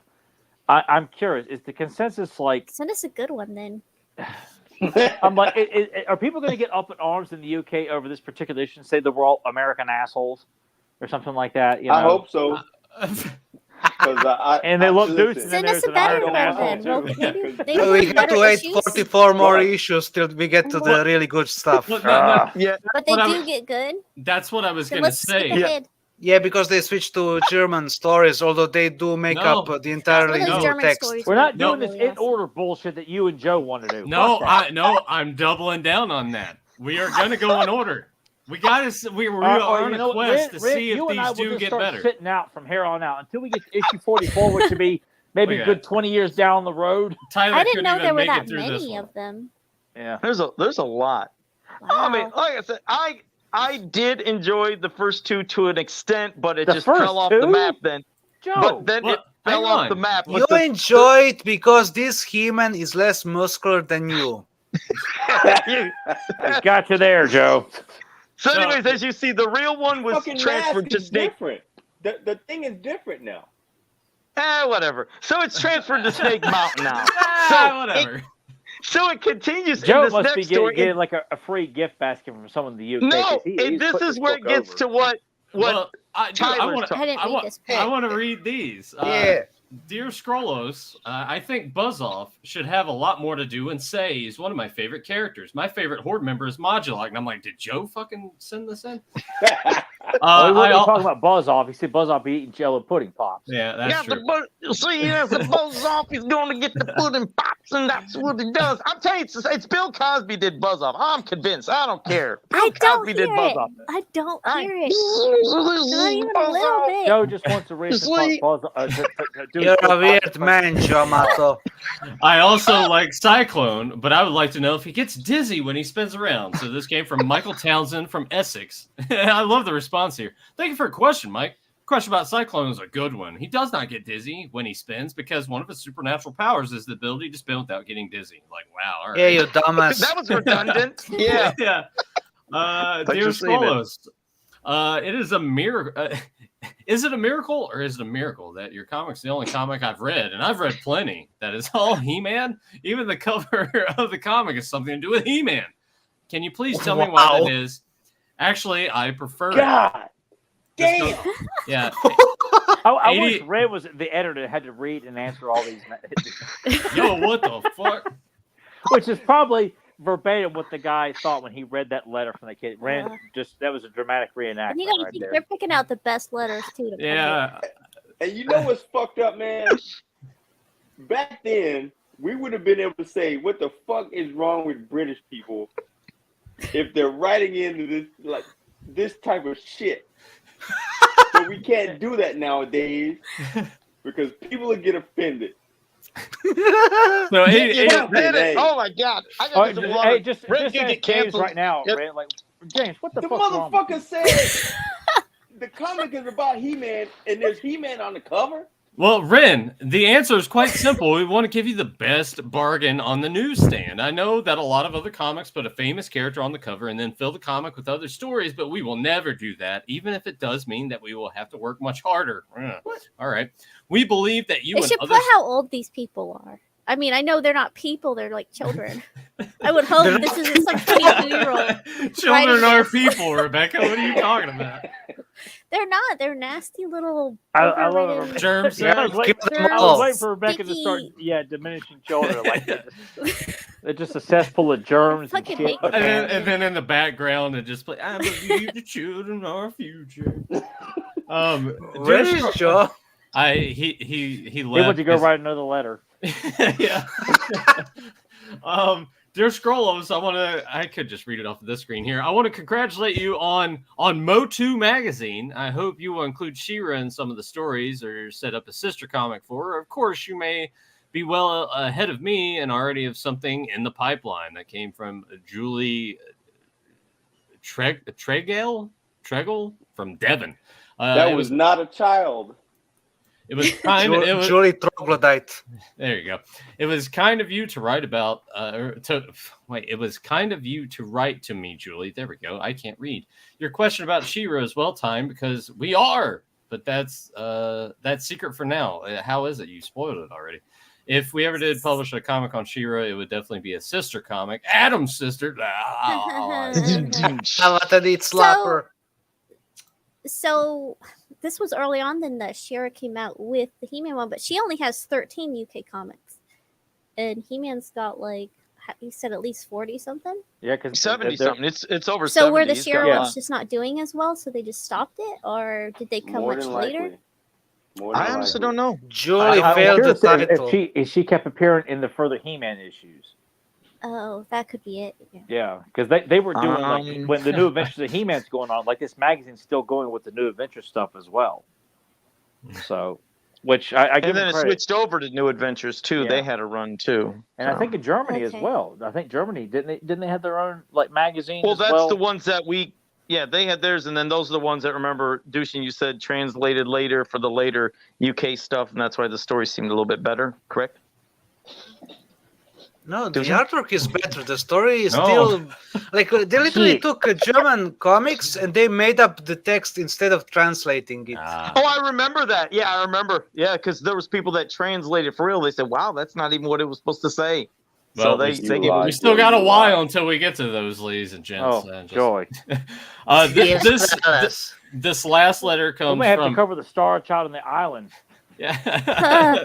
I'm curious, is the consensus like? Send us a good one then. I'm like, are people going to get up in arms in the UK over this particular issue and say that we're all American assholes or something like that? You know? I hope so. 'Cause And they look listen, Deuce. Send there's us a an better American one asshole, then. Well, too. maybe We have better to wait issues, 44 more Right. issues till we get to the really good stuff. Well, no, Yeah. but they What I do was- get good. that's what I was So going to let's skip say. ahead. Yeah, because they switched to German stories, although they do make No. up the entirely Some of no. those new German text. stories We're not No. doing this in order bullshit that you and Joe want to do. No, Fuck that. I'm doubling down on that. We are going to go in order. We got to. We Or are on you a know what, quest Rick, to see you if and I these will do just get start better. sitting out from here on out until we get to issue 44, which would be maybe Look at good that. 20 years down the road. Tyler I didn't couldn't know even there were make that it through this many one. of them. Yeah. There's a lot. I mean, Wow. like I said, I did enjoy the first two to an extent, but it The just first fell off the two? map then. Joe. But then Well, it fell hang off on. the map. You enjoy it because this He-Man is less muscular than you. It got you there, Joe. So, So- anyways, as you see, the real one was fucking transferred mask to is Snake. different. The thing is different now. Whatever. So it's transferred to Snake Mountain now. Whatever. So it continues Joe in this must next be story. getting like a free gift basket from someone in the UK. No, 'cause he's this putting is his where it book gets over. to what Well, I Tyler's want I didn't read this I want to read these. Yeah. Dear Scrollos, I think Buzzoff should have a lot more to do and say. He's one of my favorite characters. My favorite Horde member is Modulok. And I'm like, did Joe fucking send this in? Oh, he wasn't I- talking about Buzz Off. He said Buzz Off be eating Jello pudding pops. yeah, that's true. See, as the buzz off, he's going to get the pudding pops, and that's what he does. I'm telling you, it's Bill Cosby did buzz off. I'm convinced. I don't care. Bill I don't Cosby hear did buzz it. off. I don't I- hear it. Not even a little bit. Joe just wants a reason to Sleep. talk Buzz. To do You're his a weird man, Joe Mato. I also like Cyclone, but I would like to know if he gets dizzy when he spins around. So this came from Michael Townsend from Essex. I love the response here. Thank you for a question, Mike. Question about Cyclone is a good one. He does not get dizzy when he spins because one of his supernatural powers is the ability to spin without getting dizzy. Like, wow. All right. Yeah, you dumbass. That was redundant. Yeah. yeah. Thought Dear you seen it. Scrollos, it is a miracle. Is it a miracle or is it a miracle that your comic's the only comic I've read? And I've read plenty. That is all He-Man. Even the cover of the comic is something to do with He-Man. Can you please tell me why Wow. that is? Actually, I prefer it. God. Damn. Yeah. I 80 wish Red was the editor that had to read and answer all these, Yo, what the fuck? which is probably verbatim what the guy thought when he read that letter from the kid. Ren just that was a dramatic reenactment And you gotta right think there. they're picking out the best letters too. To Yeah. And you know what's fucked up, man? Back then, we would have been able to say, what the fuck is wrong with British people if they're writing into this type of shit. But we can't do that nowadays because people will get offended. So You 80, just did it. Hey. Oh my god! I Oh, got some water. hey, just Red ask can get James canceled right now, Yep. Red. Like, James, what the The fuck's wrong? motherfucker said the comic is about He-Man and there's He-Man on the cover. well, Ren, the answer is quite simple. We want to give you the best bargain on the newsstand. I know that a lot of other comics put a famous character on the cover and then fill the comic with other stories, but we will never do that, even if it does mean that we will have to work much harder. All right. We believe that you They and should others. put how old these people are. I mean, I know they're not people; they're like children. I would hope this isn't some 22-year-old. Children are people, Rebecca. What are you talking about? They're not. They're nasty little. I love overrated- it. Germ I was sex. waiting, Keep them I was all. waiting for Rebecca to start, Sticky. diminishing children. Like they're just a cesspool of germs and Fucking shit. hate And then in the background, it just play. I believe the children are our future. Where is Joe? He He left. went to go his- write another letter. Yeah. Dear Scrollos, I could just read it off of this screen here. I want to congratulate you on Motu magazine. I hope you will include She-Ra in some of the stories or set up a sister comic for her. Of course, you may be well ahead of me and already have something in the pipeline. That came from Julie Tregel from Devon. That it was not a child. It was kind of. It was, Julie Troglodyte. There you go. It was kind of you to write about. It was kind of you to write to me, Julie. There we go. I can't read. Your question about She-Ra is well timed because we are, but that's secret for now. How is it? You spoiled it already. If we ever did publish a comic on She-Ra, it would definitely be a sister comic. Adam's sister. Slapper. So this was early on. Then the She-Ra came out with the He-Man one, but she only has 13 UK comics, and He-Man's got like you said at least 40 something. Yeah, because 70 something. It's over. So 70. were the It's got She-Ra a lot. ones just not doing as well, so they just stopped it, or did they come More much than later? likely. More than I honestly likely. don't know. Julie I'm failed the curious title. if she kept appearing in the further He-Man issues. Oh, that could be it. Yeah. Yeah, because they were doing like when the new adventures of He-Man's going on, like this magazine's still going with the new adventure stuff as well. So, which I give And then them it credit. switched over to New Adventures too. Yeah. They had a run too. And I So. think in Germany as Okay. well. I think Germany didn't they have their own like magazine? Well, as that's well? the ones that we. Yeah, they had theirs, and then those are the ones that remember. Dushin, you said translated later for the later UK stuff, and that's why the story seemed a little bit better. Correct? No, the Does it? artwork is better. The story is No. still like they literally See. took German comics and they made up the text instead of translating it. Oh, I remember that. Yeah, I remember. Yeah, because there was people that translated for real. They said, "Wow, that's not even what it was supposed to say." Well, so they you gave lied. we still got a while until we get to those, ladies and gents. Oh, joy. This last letter We comes may have to from cover the Star Child on the island. yeah.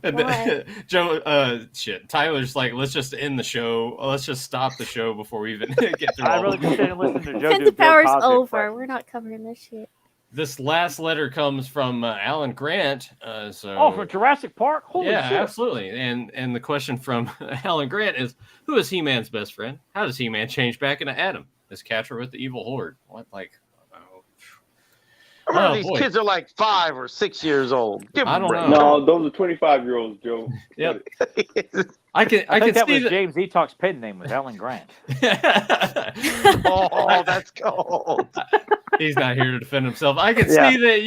What? Joe, shit. Tyler's like, let's just end the show. Let's just stop the show before we even get through I'd all rather of just sit it. and listen to Joe Defense do of Power's Bill Cosby over. impressions. We're not covering this shit. This last letter comes from Alan Grant. So Oh, from Jurassic Park? Holy yeah, shit. absolutely. And the question from Alan Grant is, who is He-Man's best friend? How does He-Man change back into Adam? Is Catcher with the evil horde? What, like, Remember, Oh, these boy. kids are like 5 or 6 years old. Give I them a don't break. know. No, those are 25-year-olds, Joe. Yep. No. I can think that see was that. James Etalk's pen name was Alan Grant. Oh, that's cold. He's not here to defend himself. I can Yeah. see that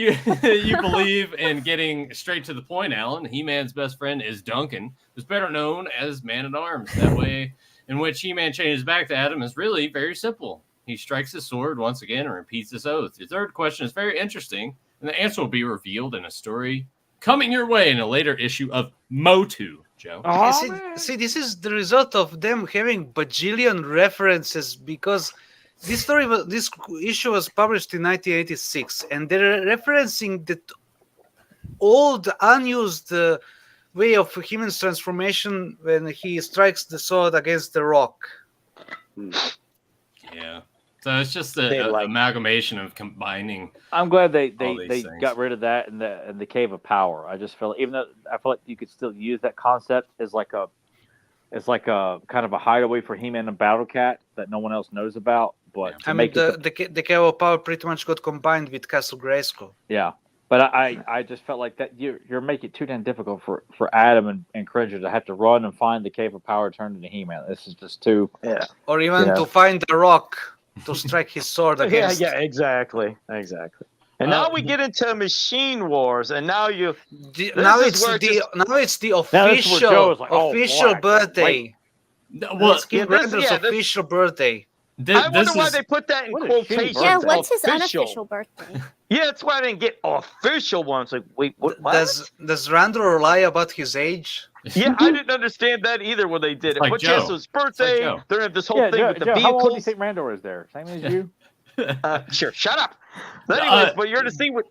you believe in getting straight to the point, Alan. He-Man's best friend is Duncan, who's better known as Man-at-Arms. That way in which He-Man changes back to Adam is really very simple. He strikes his sword once again and repeats his oath. Your third question is very interesting, and the answer will be revealed in a story coming your way in a later issue of Motu, Joe. Oh, see, man. see, this is the result of them having bajillion references because this issue was published in 1986, and they're referencing the old unused way of He-Man's transformation when he strikes the sword against the rock. Yeah. So it's just They an like- amalgamation of combining. I'm glad they All these things. got rid of that in the Cave of Power. I just feel, even though I feel like you could still use that concept as like a kind of a hideaway for He-Man and Battle Cat that no one else knows about. But to I mean, make it the Cave of Power pretty much got combined with Castle Grayskull. yeah. But I just felt like that you're making it too damn difficult for Adam and Cringer to have to run and find the Cave of Power turned into He-Man. This is just too. Yeah. Or even Yeah. to find the rock to strike his sword Yeah, against. yeah, exactly. And now we get into Machine Wars, and now you. Now is it's where it the just- now it's the Now this is where Joe is like, oh, official boy, I can't birthday. wait. Well, It's King yeah, this- Grander's yeah, this- official birthday. I wonder why they put that in What a shitty quotations. Yeah, birthday. what's his Official. unofficial birthday? Yeah, that's why I didn't get official ones. Like, wait, what? Does Randor lie about his age? Yeah, I didn't understand that either when they did it. Like but Joe. yes, it was birthday. Joe. They're gonna have this whole Yeah, thing Joe, with the Joe, how old do you vehicles. think Randor is there? Same as you? Sure, shut up. But anyways, but you're to see what.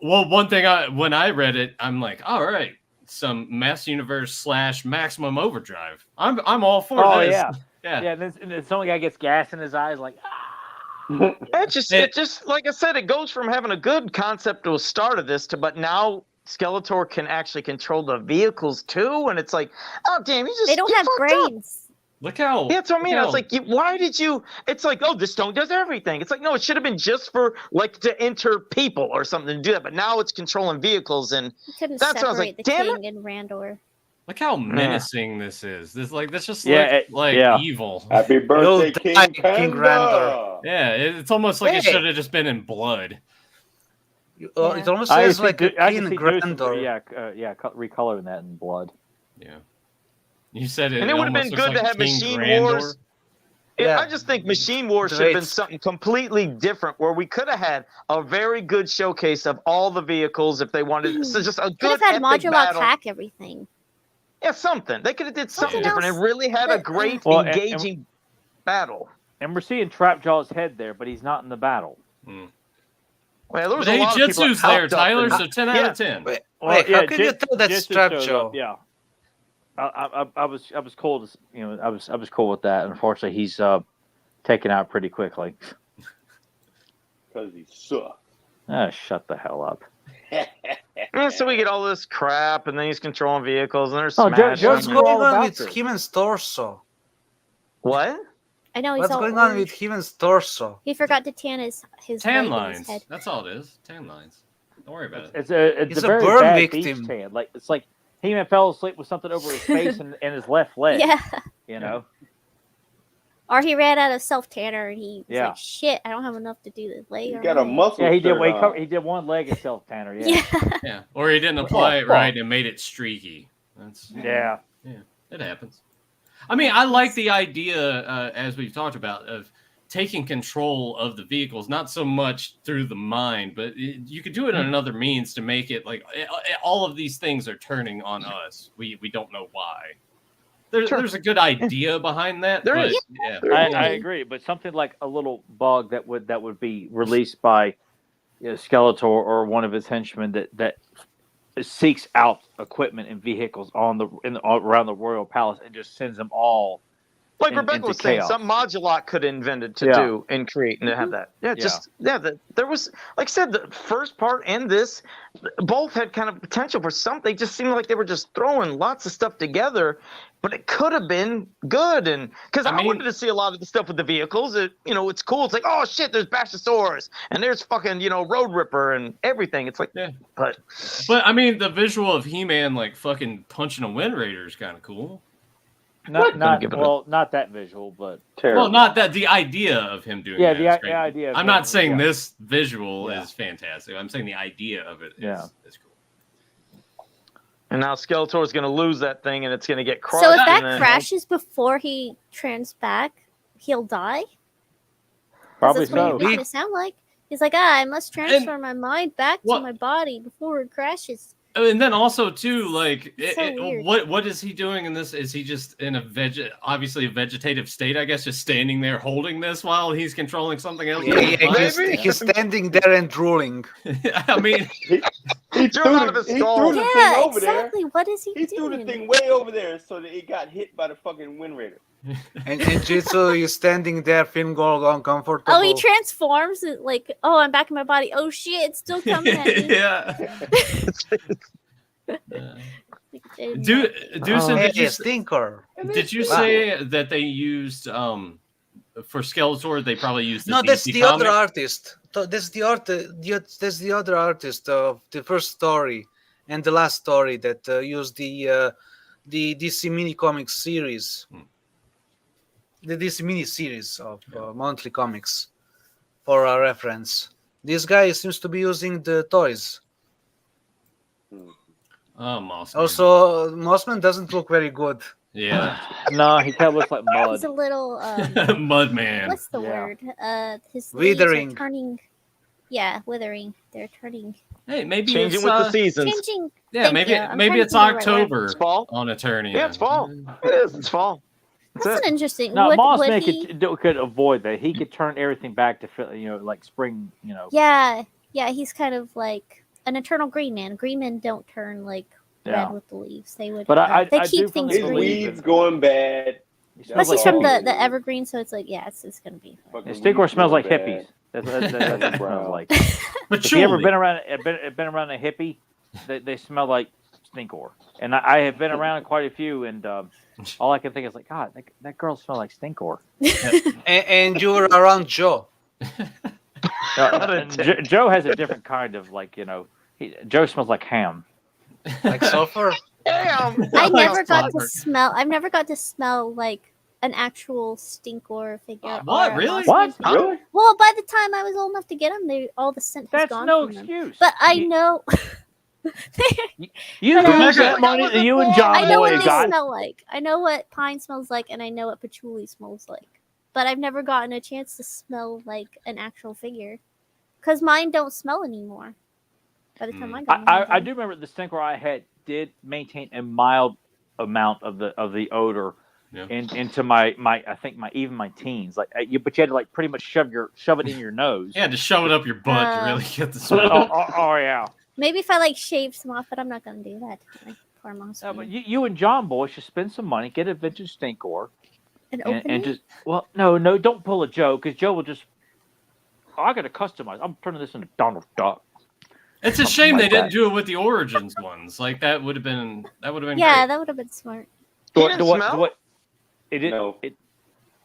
Well, one thing when I read it, I'm like, all right, some Master Universe / Maximum Overdrive. I'm all for Oh this. yeah, Yeah. yeah. And then some guy gets gas in his eyes, like It just like I said, it goes from having a good concept to a start of this to, but now Skeletor can actually control the vehicles too, and it's like, oh damn, They don't have fucked up. brains. Look how. Yeah, that's what I mean. look I was like, why did you? It's like, oh, this stone does everything. It's like, no, it should have been just for like to enter people or something to do that. But now it's controlling vehicles, and You couldn't That's what I was separate like, the damn king and Randor. Look how menacing this is. This just Yeah, like yeah. evil. Happy birthday, You'll die, King King Panda. Randor. Yeah, it's almost like it Hey. should have just been in blood. Yeah. It almost I says can like see, a I King can see Joseph, Grandor. recoloring that in blood. Yeah. You said it. and it would have been almost looks good to like have King Machine Grandor. Wars. Yeah. I just think Machine Wars The should have been rates. something completely different, where we could have had a very good showcase of all the vehicles if they wanted. So just a Could good have had epic Modulok battle. hack everything. Yeah, something. They could have did something Something different else and really had a that- great, Well, and- engaging battle. And we're seeing Trapjaw's head there, but he's not in the battle. Well, there was But a lot of people Jitsu's that there, popped up Tyler. and- So 10 out of 10. Wait, Well, how can you tell that's Jitsu shows Trapjaw? up, yeah. I was cool to, I was cool with that. Unfortunately, he's taken out pretty quickly. Because he sucks. Shut the hell up. Yeah, so we get all this crap, and then he's controlling vehicles, and there's Oh, smashing. What's Joe- them. going all on about with this. Heeman's torso? What? I know he's What's all going on orange. with Heeman's torso? He forgot to tan his Tan leg and his lines. head. That's all it is. Tan lines. Don't worry about it. It's He's a a very burn bad victim. beach tan. Like it's like he fell asleep with something over his face and his left leg. Yeah. You know. Or he ran out of self tanner and he was Yeah. like, "Shit, I don't have enough to do the leg." You or got a my leg." muscle Yeah, he did. shirt Well, on. he did one leg of self tanner. Yeah. Yeah. Yeah. Or he didn't apply it well. right and made it streaky. That's Yeah. it happens. I mean, I like the idea, as we've talked about, of taking control of the vehicles, not so much through the mind, but you could do it in another means to make it like all of these things are turning on us. We don't know why. There's a good idea behind that. There but, is. Yeah. I agree, but something like a little bug that would be released by Skeletor or one of his henchmen that seeks out equipment and vehicles around the royal palace and just sends them all. Like in- Rebecca into was saying, chaos. something Modulok could have invented to Yeah. do and create and to have that. There was, like I said, the first part and this both had kind of potential for something. They just seemed like they were just throwing lots of stuff together, but it could have been good. And because I mean- wanted to see a lot of the stuff with the vehicles. It's cool. It's like, oh shit, there's Bashosaurus and there's fucking Road Ripper and everything. It's like, Yeah. but But I mean, the visual of He-Man like fucking punching a Wind Raider is kind of cool. Not give it a- not that visual, but Terrible. Well, not that the idea of him doing yeah, that the is great. idea. Of I'm him- not saying yeah. this visual Yeah. is fantastic. I'm saying the idea of it is cool. and now Skeletor is going to lose that thing and it's going to get crushed. So if that and then- crashes before he trans back, he'll die. 'Cause Probably that's what so. you're making it sound like. He's like, I must transfer my mind back Well- to my body before it crashes. And then also too, like, So weird. what is he doing in this? Is he just in obviously a vegetative state? I guess just standing there holding this while he's controlling something else. He's standing there and drooling. I mean, He Drew out of his skull. threw the thing Yeah, over there. exactly. What is he He threw doing? the thing way over there so that it got hit by the fucking Wind Raider. And Jitsu is standing there, feeling all uncomfortable. Oh, he transforms it like, oh, I'm back in my body. Oh shit, it's still coming at me. yeah. Like, Deucin, Hey, did you Stinker. did you say that they used for Skeletor? They probably used No, DC that's the comic? other artist. That's the That's the other artist of the first story and the last story that used the DC mini comics series, the DC mini series of monthly comics for a reference. This guy seems to be using the toys. Oh, Mossman. Also, Mossman doesn't look very good. Yeah, No, he kind of looks like he's mud. a little Mud Man. what's the Yeah. word? His leaves Withering. are turning. Yeah, withering. They're turning. Hey, maybe Changing it's, with the seasons. Changing. yeah, Thank maybe you. I'm maybe trying to it's think of the right word. October It's fall. on Eternia. Yeah, it's fall. It is. It's fall. That's That's it. an interesting. No, would Mossman he? could avoid that. He could turn everything back to like spring. Yeah, he's kind of like an eternal green man. Green men don't turn like Yeah. red with the leaves. They would. But I they do keep firmly things His believe green. weeds going bad. He smells Especially like from hippies. the evergreen, so it's like it's gonna be. Fine. Fucking Stinkor weeds smells going like bad. hippies. That's what it smells like. But If you ever surely, been around a hippie, they smell like Stinkor. And I have been around quite a few, and all I can think is like, God, that girl smells like Stinkor. And you were around Joe. Joe has a different kind of Joe smells like ham. Like sulfur? Damn. I never got to Robert. smell. I've never got to smell like an actual Stinkor figure. What? or a Really? Mossman What? figure. Really? Well, by the time I was old enough to get them, all the scent was That's gone no from them. excuse. But I You- know. You But, lose uh, that money that you and John I know Boy what they got. smell like. I know what pine smells like, and I know what patchouli smells like. But I've never gotten a chance to smell like an actual figure, because mine don't smell anymore. By the time I got them, I do remember the Stinkor I had did maintain a mild amount of the odor Yeah. into my I think even my teens. But you had to like pretty much shove it in your nose. yeah, to shove it up your butt to really get the Oh, smell. oh, yeah. maybe if I like shaved some off, but I'm not gonna do that. To my poor mom's No, but you and John Boy should spend some money, get a vintage Stinkor, and open and it? just no, don't pull a Joe because Joe will just. Oh, I got to customize. I'm turning this into Donald Duck. It's a shame they like didn't that. do it with the Origins ones. Like that would have been Yeah, great. that would have been smart. He didn't smell? It did. No. It,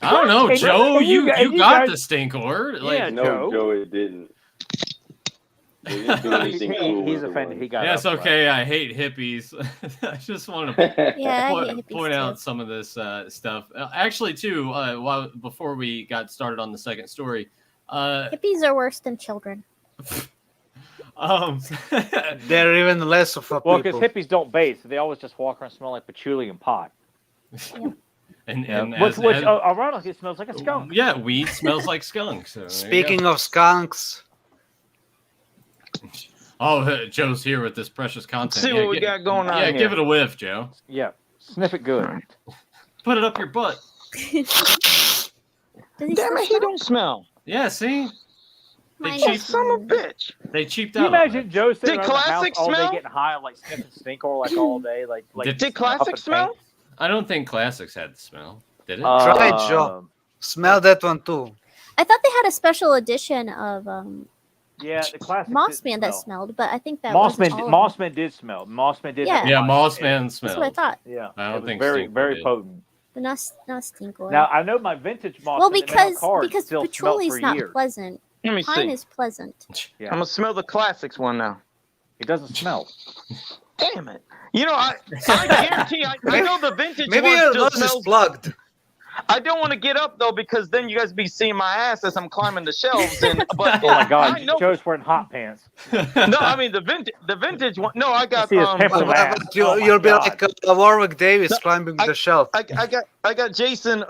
I don't know, Hey, Joe. you You guys- you you got guys- the Stinkor. Like, Yeah, No, Joe. Joe, it didn't. They didn't do anything cool he's with the offended. He one. got. yeah, it's upset. okay. I hate hippies. I just want to Yeah, I hate point, hippies point too. out some of this stuff. Actually, too, before we got started on the second story, Hippies are worse than children. um, They're even less of a Well, because people. hippies don't bathe, so they always just walk around smelling like patchouli and pot. and Which as- ironically, it smells like a skunk. yeah, weed smells like skunk. So there you go. Speaking of skunks, oh, Joe's here with this precious content. See Yeah, what we got going on Yeah, here. give it a whiff, Joe. Yeah, sniff it good. Put it up your butt. Does he Damn still it, he smell? don't smell. Yeah, see, Mine cheap- does Son of a smell. bitch. they cheaped Can you out. on imagine Joe sitting Did around the house Classic all day smell? getting high, like sniffing Stinkor like all day, like Did Classic up in smell? paint? I don't think Classics had the smell. Did it? Try it, Joe. smell that one too. I thought they had a special edition of Yeah, the classic. Mossman that smelled, but I think that wasn't all of them. Mossman did smell. Mossman did. Yeah. have a yeah, nice- Mossman That's what I smelled. thought. Yeah, I don't it was think very Stinkor very did. potent. But not Stinkor. Now I know my vintage Mossman. well, that made on because cards because still smelled patchouli's for not years. pleasant. Let me Pine see. is pleasant. Yeah. I'm gonna smell the classics one now. It doesn't smell. Damn it! You know, I guarantee I know the vintage Maybe one your still nose is smells. plugged. I don't want to get up though because then you guys be seeing my ass as I'm climbing the shelves. And but Oh my God, I know. Joe's wearing hot pants. No, I mean the vintage one. No, I got see his pimple But ass. you'll Oh my be God. like Warwick Davis climbing I- the shelf. I got I got Jason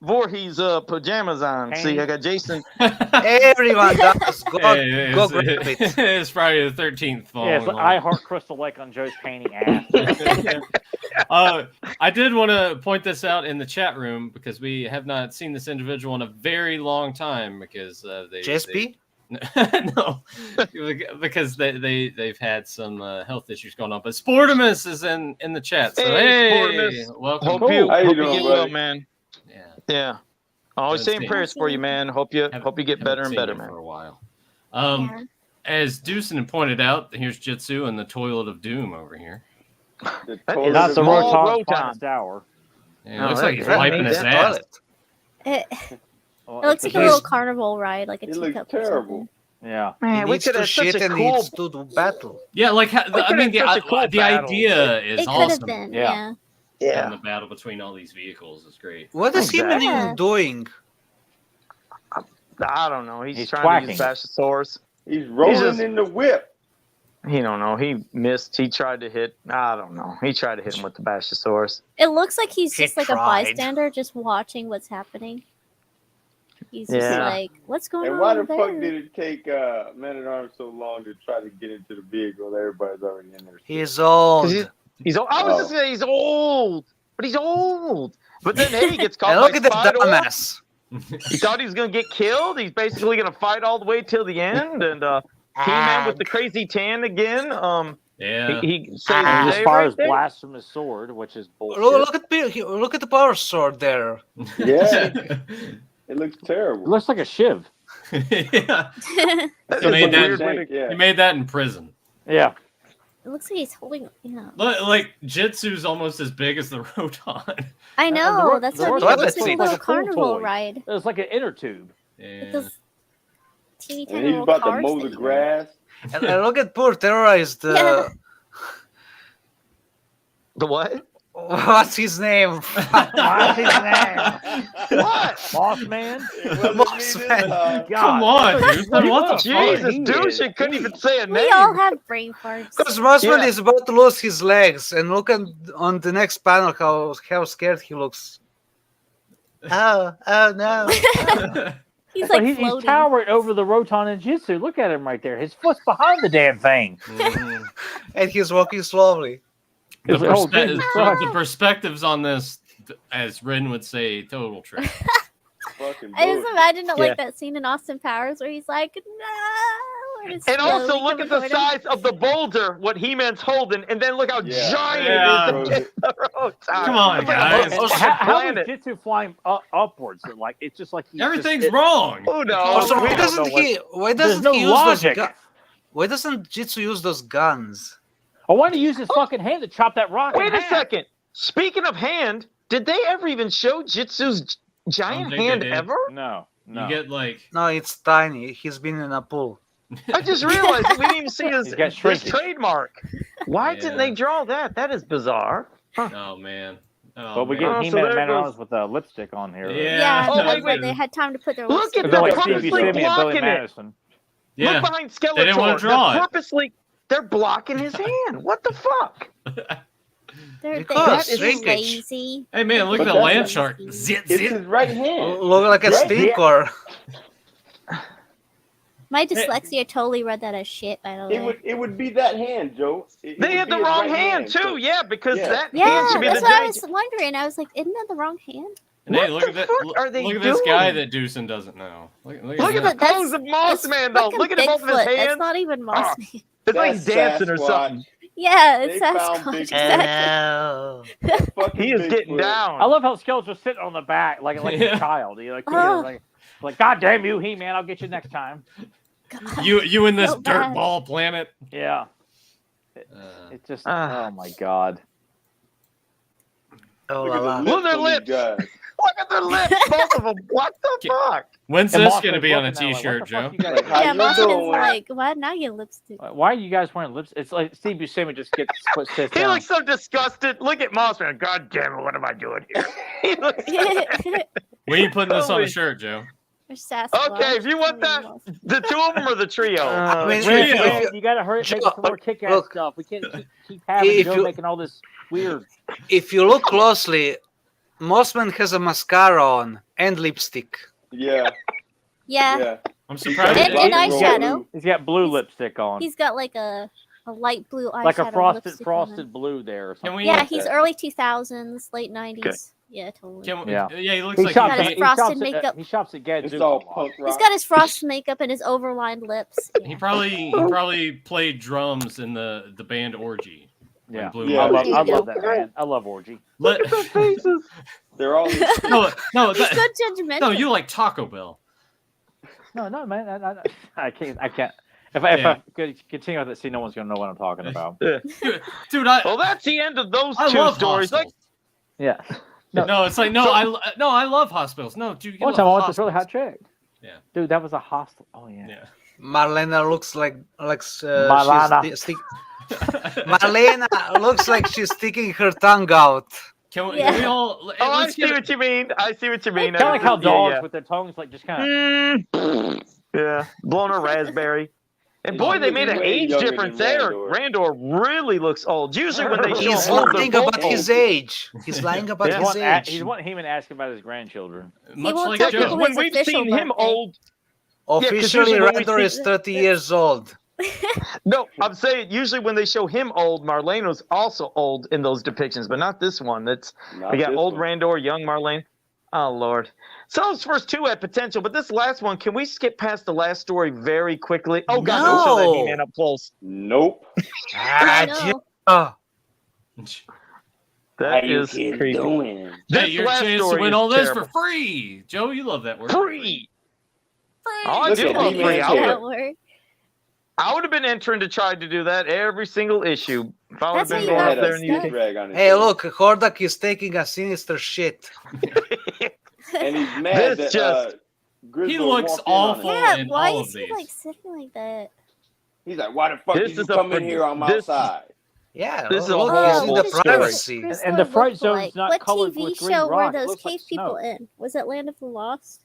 Voorhees pajamas on. See, I got Jason. Everyone does. Go, Hey, go it's, grab it. it's Friday the 13th fall. Yeah, it's like I Heart Crystal Lake on Joe's painting ass. I did want to point this out in the chat room because we have not seen this individual in a very long time because JSP? no, because they've had some health issues going on. But Sportimus is in the chat. So Hey, hey, Sportimus. welcome. Hope you How you get doing, well, buddy? man. Yeah, Yeah. Always Haven't saying seen prayers for you, man. Hope you get haven't better and seen better, you man. for a while. Yeah. As Deucin pointed out, here's Jitsu and the Toilet of Doom over here. The That toilet is Not is the small Roton's Roton. finest hour. Yeah, it Oh, looks that like he's guy wiping made his that ass. toilet. It Well, looks like it's a little carnival ride, like a It looks teacup. or terrible. something. Yeah. Man, He we needs could to have such shit a and cool. needs to do battle. Yeah, like I mean, could have such a cool the battle. idea is It could awesome. have been, Yeah. yeah. And the battle between all these vehicles is great. What is Exactly. he Yeah. even doing? I don't know. He's He's trying to use twacking. Bashosaurus. He's rolling just- in the whip. He don't know. He missed. He tried to hit. I don't know. He tried to hit him with the Bashosaurus. It looks like he's He just like tried. a bystander, just watching what's happening. He's just Yeah. like, what's going And on why the over fuck there? did it take Man at Arms so long to try to get into the vehicle? Everybody's already in there. He's old. He's old. I was just Oh. saying he's old, but he's old. But then hey, he gets caught And by look at the Spider. dumbass. He thought he was gonna get killed. He's basically gonna fight all the way till the end. And He-Man with the crazy tan again. Yeah. He saves And the he day just fires right there. blasts from his sword, which is bullshit. Look at the power sword there. Yeah. It looks It terrible. looks like a shiv. yeah. That's He made a that- weird way to- Yeah. He made that in prison. Yeah. It looks like he's holding, yeah. Like Jitsu's almost as big as the Roton. I the know, Ro- that's the what Roton it looks looks like a like little a cool carnival toy. ride. It was like an inner tube. With Yeah. those teeny And tiny he's little about to cars mow that the you- grass. And look at poor terrorized. Yeah. The what? What's his name? What's his name? What? Boss man? It wasn't Boss me man. this time. Come on, dude. What the fuck? Jesus, douche! He couldn't even say a name. We all have brain farts. Because Mossman Yeah. is about to lose his legs, and look at on the next panel how scared he looks. Oh no! He's But like he's floating. towering over the Roton and Jitsu. Look at him right there. His foot's behind the damn thing. Mhm. And he's walking slowly. The, It's like, oh, perspe- Jesus the Christ. perspectives on this, as Ren would say, total trick. Fucking I just bullshit. imagine it Yeah. like that scene in Austin Powers where he's like, no. it's And also slowly look at coming the toward him. size of the boulder, what He-Man's holding, and then look how Yeah. giant Yeah. it is against the road. Come on, It's like a guys. whole And how is planet. Jitsu flying upwards? Like it's just like he's Everything's just, wrong. Who knows? Also, We why don't doesn't know what- he? Why There's doesn't no he use logic. those? Why doesn't Jitsu use those guns? I want to use his fucking hand to chop that rock. Wait in a half. second. Speaking of hand, did they ever even show Jitsu's giant think they hand did. ever? No. You get like No, it's tiny. He's been in a pool. I just realized that we didn't even see his, He's got his shrinkage. trademark. Why Yeah. didn't they draw that? That is bizarre. oh man. Oh, But we man. get Oh, He-Man so and there Man at goes- Arms with lipstick on here. Yeah. Yeah, Oh, no, wait, but wait. they had time to put their Look lipstick at It's the like on. Stevie purposely Simeon and Billy blocking it. Madison. Yeah. Look behind Skeletor. didn't wanna draw They're it. purposely, they're blocking his hand. What the fuck? They're Because just shrinkage. lazy. Hey man, look But at the that's- land shark. Zit It's zit. his right hand. Look like a Right? stinker. My dyslexia totally read that as shit, by the way. It would be that hand, Joe. It They would had be the his wrong right hand, too. so- Yeah, because Yeah. that hand Yeah, should be that's the what I giant. was wondering. I was like, isn't that the wrong hand? And hey, What look the at that. fuck are they Look at this guy doing? that Deucin doesn't know. Look Look at at that. the pose of Moss That's Man, though. fucking Look at both of his Bigfoot. That's hands. not even Moss Ah. Man. It's like he's That's dancing or Sasquatch. something. Yeah, it's They found Sasquatch. Bigfoot. Exactly. Hello. Fucking He is getting Bigfoot. down. I love how Skeletor's sitting on the back like Yeah. a child. He like, Oh. like, God damn you, He-Man, I'll get you next time. God. You in this So dirt bad. ball planet. Yeah. Uh, It's just Ah. oh my god. Oh Look la at la. the Look at their on these lips. guys. Look at their lips, both of them. What the fuck? when's And this Moss going to Man's be on a looking at it like, T-shirt, what the fuck Joe? you guys Like, how Yeah, you Moss doing? Man's like, why now you lipstick? Why are you guys wearing lips? It's like Steve Buscemi just gets sits He down. looks so disgusted. Look at Moss Man. God damn it, what am I doing here? He looks When are you putting this on Holy- a shirt, Joe? Or Sasquatch. Okay, if you want that- the two of them or the trio? I mean, Ray, Trio. Ray, you gotta hurry, make Joe, some more kick-ass look. stuff. We can't keep having If Joe you- making all this weird. If you look closely, Mossman has a mascara on and lipstick. Yeah. Yeah. Yeah. I'm surprised. And that- eyeshadow. He's got blue lipstick on, He's got like a light blue eyeshadow. like a lipstick on frosted blue there or Can something. we? Yeah, he's early 2000s, late 90s. Okay. Yeah, totally. Can we, Yeah. yeah. He looks He like shops, got his he, he, frosted shops makeup. at, he shops at It's Gadzooks. all a lot. punk rock. He's got his frost makeup and his overlined lips. he Yeah. probably played drums in the band Orgy. when Yeah, Blue Yeah. I Marble- love that band. I love Orgy. Let, They're all. no, He's so judgmental. no, you like Taco Bell. No, man, I can't. If I could continue with it, see, no one's gonna know what I'm talking about. Dude, I Well, that's the end of those I two love stories. hospitals. Yeah. No, it's like no, I love hospitals. No, dude, you One love time I went to this really hospitals. hot chick. Yeah. Dude, that was a hostel. Oh yeah. Yeah. Marlena looks like Marlena. Marlena looks like she's sticking her tongue out. Can we, Yeah. can we all? Oh, I let's see get- what you mean. I see what you mean. Kind of like how dogs Yeah, with their tongues like just kind of. yeah. Blowing a raspberry. And He's boy, they looking made an way age younger difference than there. Randor. Randor really looks old. Usually when they show He's him old, they're lying both about his old. age. He's lying about Yeah. his age. He's wanting him to ask about his grandchildren. much won't like tell Yeah, people because Joe. when his we've official seen him birthday. old, Officially, usually when we Randor is see- 30 years old. no, I'm saying usually when they show him old, Marlene was also old in those depictions, but not this one. That's Not we got this old one. Randor, young Marlene. Oh Lord. So those first two had potential, but this last one, can we skip past the last story very quickly? Oh God, don't show that No. He-Man up close. Nope. I Ah, know. oh. That How you is kids creepy. doing? Hey, This your last chance to story win is all this terrible. for free, Joe. You love that word. Free. Oh, I Look do at love He-Man free. chair. That word. I would have been entering to try to do that every single issue if I would have That's been how going you up got there in this the stuff. UK. Drag on his Hey, head. look, Hordak is taking a sinister shit. And he's mad This that just- Griswold He looks walked in on awful. him. Yeah, in why all is of he these. like sitting like that? He's like, why the fuck This did you is a come in pretty- here on my this- side? Yeah, This is a look, horrible he's in the story. privacy. Chris And the Lloyd Fright looked Zone's like. not What colored TV with green show were rock. It those looks like cave people snow. in? Was it Land of the Lost?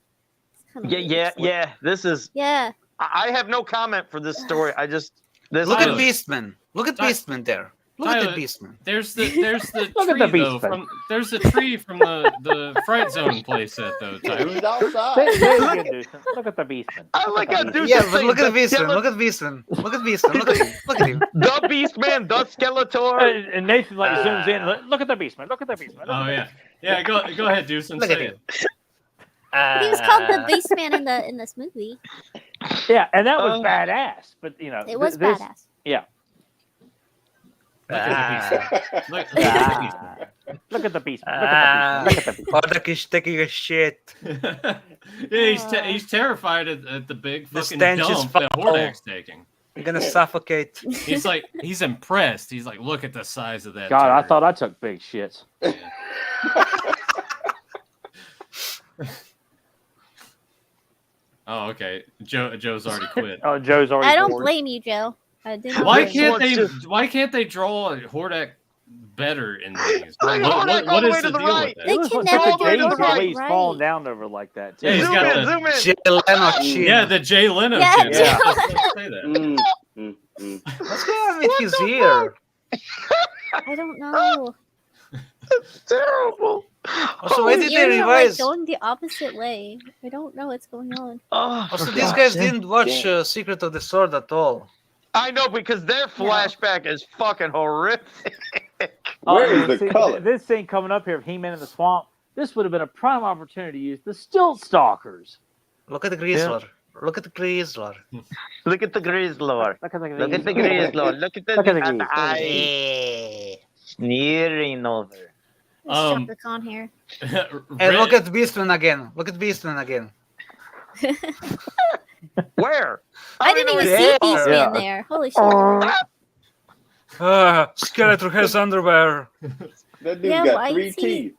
It's kinda Yeah, weird. yeah. This is. Yeah. I have no comment for this story. I just. This Look at Tyler. Beastman. Look at Tyler. Beastman there. Look at Tyler. the Beastman. There's the Look at tree the though. beast, From there's the tree from the Fright Zone playset though, Yeah, Tyler. he's outside. Say it again, Deucin. Look at the beastman. I like how Deuce Yeah, is but saying look at the Beastman. skele- Look at Beastman. Look at Beastman. Look at him. Look at him. The Beastman, the Skeletor. And Nathan like zooms in. Look at the beastman. Look at the beastman. Look Oh at yeah, yeah. Go ahead, Deuce, and Look at say him. it. But he was called the Beastman in this movie. Yeah, and that was Oh. badass. But you know, It was this, badass. Yeah. Look at the beast. Look at the Ah. Look at the beastman. Look at the beastman. Look at the beastman. Hordak is taking a shit. yeah, he's terrified at the big The fucking stench is dump that foul. Hordak's taking. I'm gonna suffocate. He's like, he's impressed. He's like, look at the size of that. God, I turd." thought I took big shits. Oh, okay. Joe's already quit. Oh, Joe's already. I don't bored. blame you, Joe. I did not Why blame can't one's they? just- Why can't they draw Hordak better in these? Look at Hordak all the way to the right. They It was can like never such a do it daze to the the way right. he's falling down over like that. Too. Yeah, he's Zoom got in, the- zoom in. Jay Leno chin. Yeah, the Jay Leno Yeah, chin. Jay I was gonna say that. What's going on with his ear? I don't know. Terrible. Also, why His did ears they are, like, revise? going the opposite way. I don't know what's going on. Oh, Also, for these God's guys sake. didn't watch Secret of the Sword at all. I know because their flashback is fucking horrific. Where is the see, color? This scene coming up here of He-Man in the swamp. This would have been a prime opportunity to use the Stilt Stalkers. Look at the Grizzler. Look at the Grizzler. Look at the Grizzlord. Look at the Look at the Grizzlord. Look at the, Look at the at the Grizzlord. eye sneering over. There's Um, Chaka Khan here. And look at Beastman again. Look at Beastman again. Where? I didn't even know see where- Beastman yeah. there. Holy shit. Skeletor has underwear. That dude Yeah, got why 3 is he? teeth.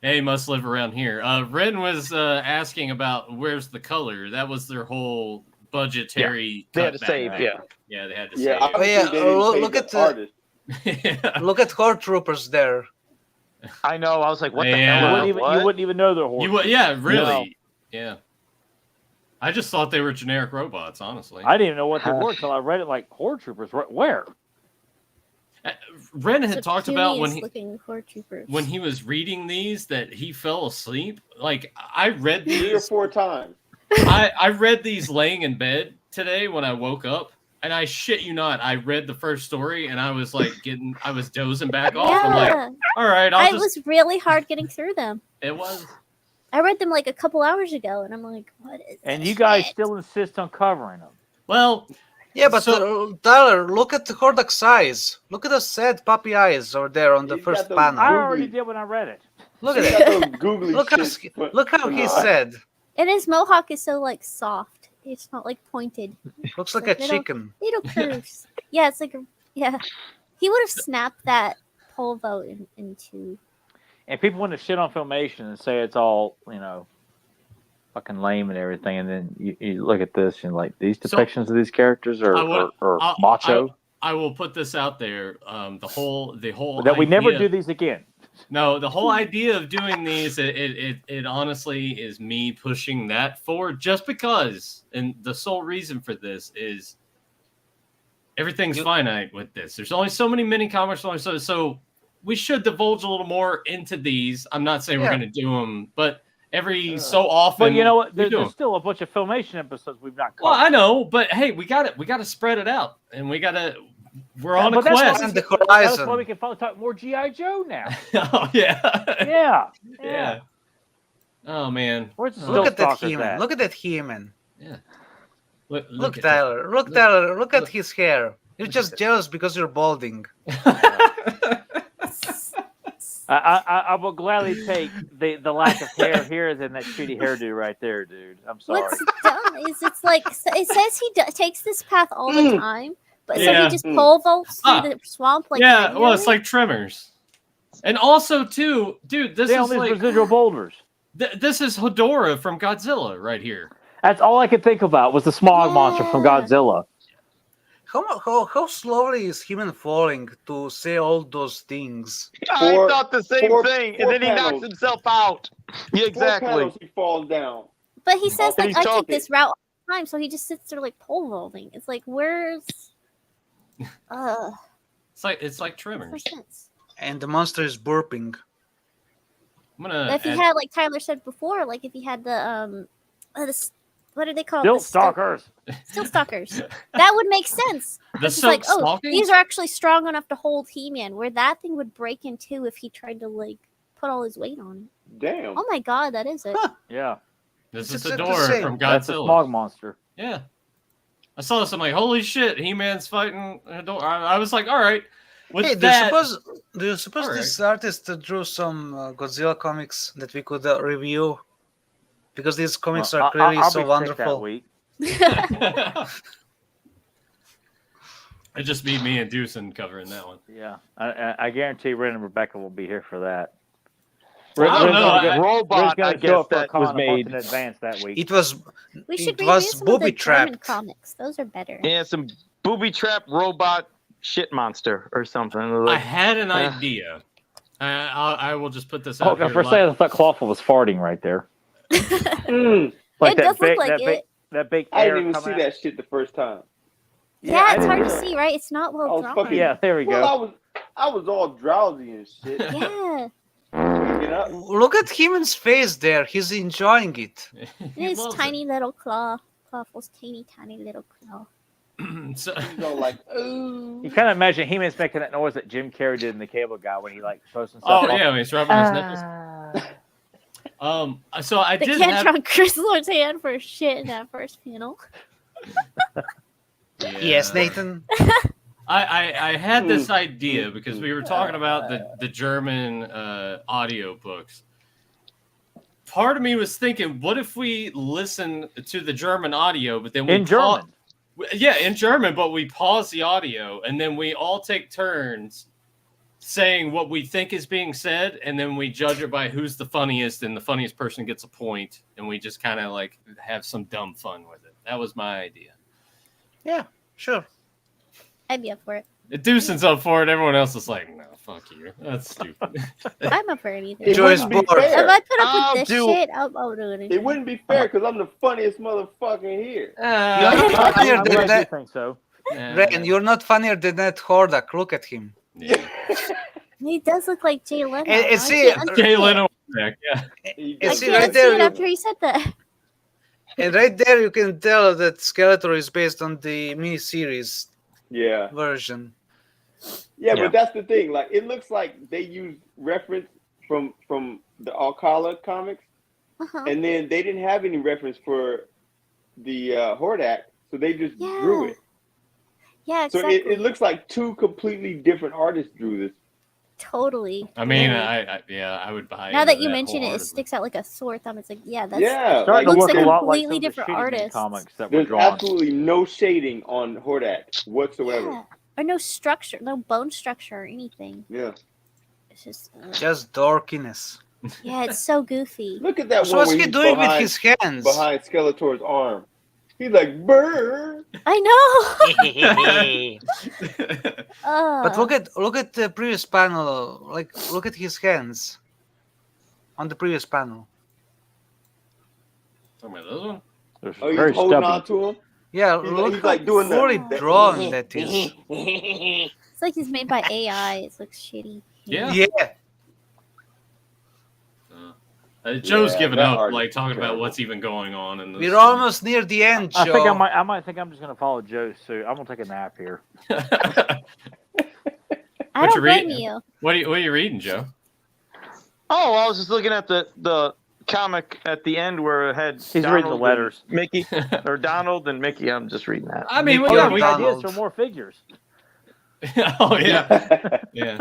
Yeah, he must live around here. Ren was asking about where's the color. That was their whole budgetary. They had to cutback, save, right? yeah. Yeah, they had to Yeah, save. Oh, yeah, obviously they didn't look- pay look the at the- artist. Yeah. Look at Horde Troopers there. I know. I was like, what the Yeah. hell? You What? wouldn't even know they're horses. You would, yeah, really, No. yeah. I just thought they were generic robots, honestly. I didn't even know what they were until I read it like Horde Troopers. Where? Ren had So talked Puny about is looking for troopers. when he was reading these that he fell asleep. Like I read 3 or these, 4 times. I read these laying in bed today when I woke up, and I shit you not, I read the first story and I was like I was dozing back off. I'm like, Yeah, all right, it was really hard getting through them. It was. I read them like a couple hours ago, and I'm like, what is And this you guys shit? still insist on covering them. Well, Yeah, but Tyler, look at the Hordak's eyes. Look at the sad puppy eyes over there on the He's first got those I panel. already did when I read it. Look He's at got it. those googly Look how shits for- look how for he's the- sad. And his mohawk is so like soft. It's not like pointed. Looks like a Like little- chicken. Little curves. Yeah, it's like yeah. He would have snapped that pole vote into. And people want to shit on Filmation and say it's all, fucking lame and everything. And then you look at this and like these So, depictions of these characters are macho. I will put this out there. The whole that we never idea- do these again. No, the whole idea of doing these, it honestly is me pushing that forward just because, and the sole reason for this is everything's finite with this. There's only so many mini comics, so we should divulge a little more into these. I'm not saying we're Yeah. going to do them, but every so often. But you know what? we do 'em. There's still a bunch of Filmation episodes we've not covered. Well, I know, but hey, we got to spread it out, and we're on a But that's why quest. And the That's horizon. why we can finally talk more G.I. Joe now. Oh yeah. Yeah. Yeah. Oh man. Where's the Look Still at that Stalkers He-Man. at? Look at that He-Man. Yeah. Look, at Tyler. Look, Look- Tyler. Look at look- his hair. You're look just at jealous because you're balding. that. I will gladly take the lack of hair here than that shitty hairdo right there, dude. I'm sorry. What's dumb is it's like it says he takes this path all the time, but so Yeah. he just pole vaults through the swamp like Yeah, well, it's regularly? like Tremors. And also, too, dude, this Down is these like residual boulders. this is Hedorah from Godzilla right here. That's all I could think about was the smog monster from Yeah. Godzilla. How slowly is He-Man falling to say all those things? I Four- thought the same four- thing, four and then he knocks panels. himself out. Yeah, 4 exactly. panels, he falls down. But he says And like he's I take talking. this route all the time, so he just sits there like pole vaulting. It's like where's It's like no Tremors. sense. And the monster is burping. I'm gonna. If he add- had like Tyler said before, like if he had what do they call Still it? stalkers. Still stalkers. That would make sense. the It's just like, silk oh, stalking? these are actually strong enough to hold He-Man, where that thing would break in two if he tried to like put all his weight on it. Damn. Oh my god, that is it. Yeah. This It's is the Hedorah same. from That's a Godzilla. smog monster. Yeah. I saw this. I'm like, holy shit, He-Man's fighting Hedorah. I was like, all right. With Hey, that, do you suppose Alright. this artist drew some Godzilla comics that we could review? Because these comics Well, are clearly I'll so be sick that wonderful. week. it just be me and Deucin covering that one. Yeah. I guarantee Ren and Rebecca will be here for that. I don't know, I- Robot, I show guess, up for a that con was a month made. in advance that week. It was We should it review was some of the booby German trapped. comics. Those are better. Yeah, some booby trap robot shit monster or something. I Like, had an idea. I will just put this Oh, out here. for a second, I thought Clawful was farting right there. Mm, It does look like that it. That big I air didn't even coming see out. that shit the first time. Yeah, I it's hard to didn't see, right? It's not I well was drawn. fucking- Yeah, there we Well, go. I was all drowsy and shit. Yeah, Waking up. Look at He-Man's face there. He's enjoying it. his tiny little claw. Clawful's tiny little claw. So, You know, like, ooh. You kind of imagine He-Man's making that noise that Jim Carrey did in The Cable Guy when he like throws himself. oh off. yeah, when he's rubbing his nipples. So I The did Cantron have. Chris Lord's hand for shit in that first panel. Yes, Nathan. I had this idea because we were talking about the German audio books. Part of me was thinking, what if we listen to the German audio, but then we In German. Yeah, in German, but we pause the audio and then we all take turns saying what we think is being said, and then we judge it by who's the funniest, and the funniest person gets a point, and we just kind of like have some dumb fun with it. That was my idea. Yeah, sure. I'd be up for it. Deucin's up for it. Everyone else is like, no, fuck you. That's stupid. I'm up for anything. It Joy's wouldn't be bored. If fair. I put up I'll with this do- shit, I'll do it. It wouldn't be fair because I'm the funniest motherfucker here. You're not funnier I'm than glad you that. think so. Ren, you're not funnier than that Hordak. Look at him. Yeah. He does look like Jay Leno. And I see, can't Jay unsee it. Leno. Yeah. He And I does. see, can't right unsee there, it after he said that. and right there you can tell that Skeletor is based on the miniseries Yeah. version. Yeah, Yeah. but that's the thing. Like, it looks like they use reference from the Alcala comics, Uh-huh. and then they didn't have any reference for the Hordak, so they just drew Yeah. it. Yeah, So exactly. it looks like two completely different artists drew this. Totally. I mean, Totally. I would buy. Now into that you mention it, it wholeheartedly. sticks out like a sore thumb. It's like, yeah, that's Yeah, Starting to looks look like a lot like completely some of the different Shitty Man artists. comics that were there's drawn. absolutely no shading on Hordak whatsoever. Yeah. Or no structure, no bone structure or anything. Yeah. It's just, Just dorkiness. yeah, it's so goofy. Look at that So one what's where he he's doing with behind, his hands? behind Skeletor's arm. He's like, brr. I know. But look at the previous panel. Like, look at his hands on the previous panel. Talking about this one? They're Oh, he's very holding stubby. on to him. Yeah, He's look like how doing the- fully the- drawn that is. It's like he's made by AI. It looks shitty. Yeah. Yeah, Joe's Yeah, giving that up, art like is talking about terrible. what's even going on in this. we're almost near the end, I think Joe. I might think I'm just gonna follow Joe suit. I'm gonna take a nap here. I What don't you blame reading? you. what are you reading, Joe? Oh, I was just looking at the comic at the end where it had He's reading the Donald letters. and Mickey or Donald and Mickey. I'm just reading that. I mean, Mickey yeah, or we, Donald. ideas for more figures. oh yeah, yeah.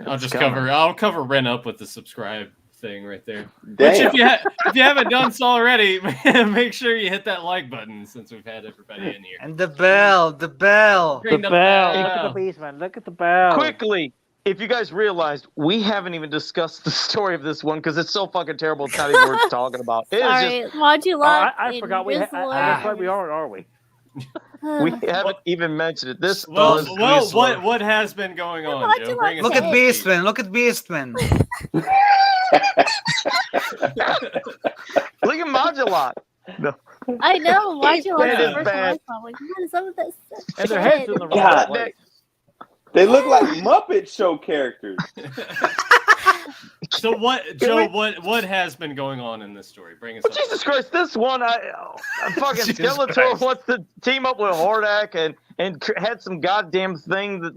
I'll It's just coming. I'll cover Ren up with the subscribe thing right there. Which Damn. if you haven't done so already, make sure you hit that like button since we've had everybody in here. And the bell. Ring The bell. bell. Look at the basement. Look at the bell. Quickly, if you guys realized, we haven't even discussed the story of this one because it's so fucking terrible. It's not even worth talking about. It is Sorry, Modular. Oh, I forgot we. That's right. We are we? just, we haven't even mentioned it. This Well, was well, what has been going on, Why'd Joe? you Bring us Look up at to speed. Beastman. Look at Beastman. look at Modulot. I know. Modular That is the is first bad. one I saw. I'm like, what is up with this? And their heads in the wrong God, place. They look like Muppet Show characters. So what, Joe? What has been going on in this story? Bring us But up. Jesus Christ, this one, fucking Jesus Skeletor Christ. wants to team up with Hordak and had some goddamn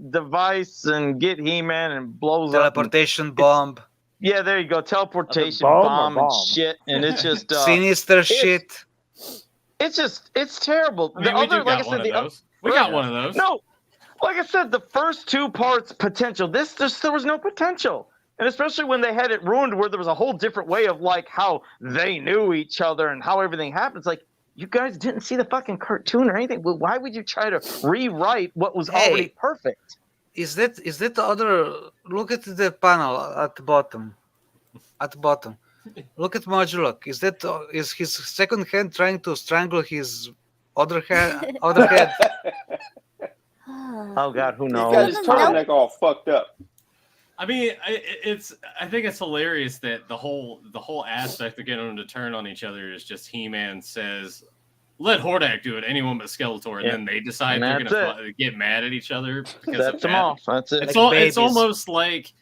device and get He-Man and blows up. and- Teleportation bomb. Yeah, there you go. Teleportation bomb or bomb and bomb? shit, and it's just Sinister shit. it's terrible. I mean, we do got one of those. We got one of those. No, like I said, the first two parts potential. There was no potential, and especially when they had it ruined, where there was a whole different way of like how they knew each other and how everything happens. Like you guys didn't see the fucking cartoon or anything. Well, why would you try to rewrite what was already perfect? Is that the other? Look at the panel at the bottom. At the bottom. Look at Modulok. Is his second hand trying to strangle his other hand? Other head. Oh God, who He's knows? got his turtleneck all fucked up. I mean, I think it's hilarious that the whole aspect of getting them to turn on each other is just He-Man says, "Let Hordak do it, anyone but Skeletor," and Yeah. then they decide And they're that's gonna get mad at each other because That's of them that. off. That's it. It's Like it's babies. almost like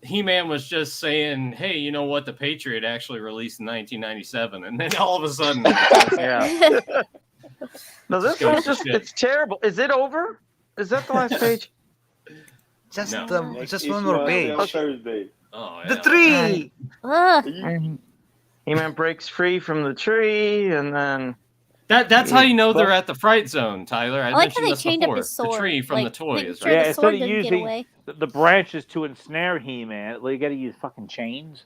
He-Man was just saying, "Hey, you know what? The Patriot actually released in 1997," and then all of a sudden, Yeah. No, this Go one's to just, shit. it's terrible. Is it over? Is that the last page? Just No. Next just issue one more on page. Thursday. oh, The yeah. tree. Ugh. You- He-Man breaks free from the tree, and then That's how you know they're at the fright zone, Tyler. I I like how mentioned they this chained up before. his sword. The tree from like, the toys, making right? sure Yeah, the instead sword of doesn't get using- away. The branches to ensnare He-Man. You got to use fucking chains.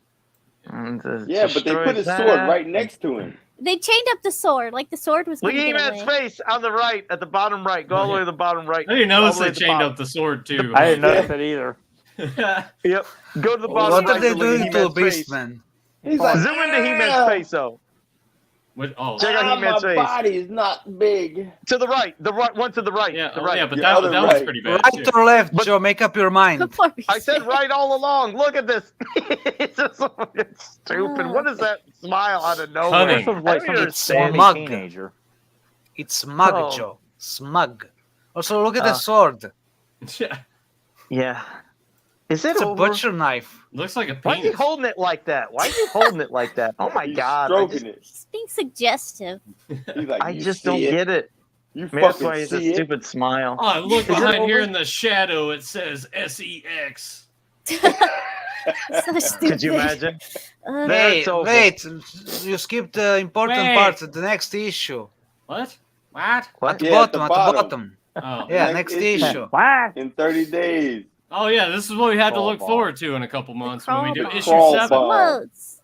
and, Yeah, but they put his destroys sword that. right next to him. They chained up the sword. Like the sword was Look going at to get He-Man's away. face on the right, at the bottom right. Go all the way to the bottom right. I didn't notice All the way they to the chained bottom. up the sword too. I didn't notice that either. Yep. Go to the What bottom What right. are they to look at doing to He-Man's face. Beastman? He's like, Zoom into He-Man's face, though. Oh, Check out "Ah, He-Man's my face. body is not big. To the right, one to the right. yeah, the oh, right. yeah, but The that other was right. pretty bad. Right too. or left, But- Joe? Make up your mind. Poor I said Beastman. right all along. Look at this. It's just so fucking stupid. What is that smile out of nowhere? Cunning. This was like some It's stormy smug. teenager. It's smug, Oh. Joe. Smug. Also, look at the sword. Yeah. Yeah. Is it It's a over? butcher knife. Looks like a Why are you penis. holding it like that? Why are you holding it like that? Oh my He's God! stroking it. He's being suggestive. He's like, I you just see don't it? get it. You Maybe that's fucking why it's a see it? stupid smile. Oh, look Is it behind here over? in the shadow. It says SEX. So stupid. Could you imagine? Uh, There Hey, it's over. wait! You skipped the important Wait. part. The next issue. What? What? What? At the Yeah, at the bottom. At the bottom. bottom. Oh. Yeah, Next next issue. issue. What? In 30 days. Oh yeah, this is what we have to look Crawl forward to in a couple months when we do crawl issue ball. 7. Crawl ball. Modes.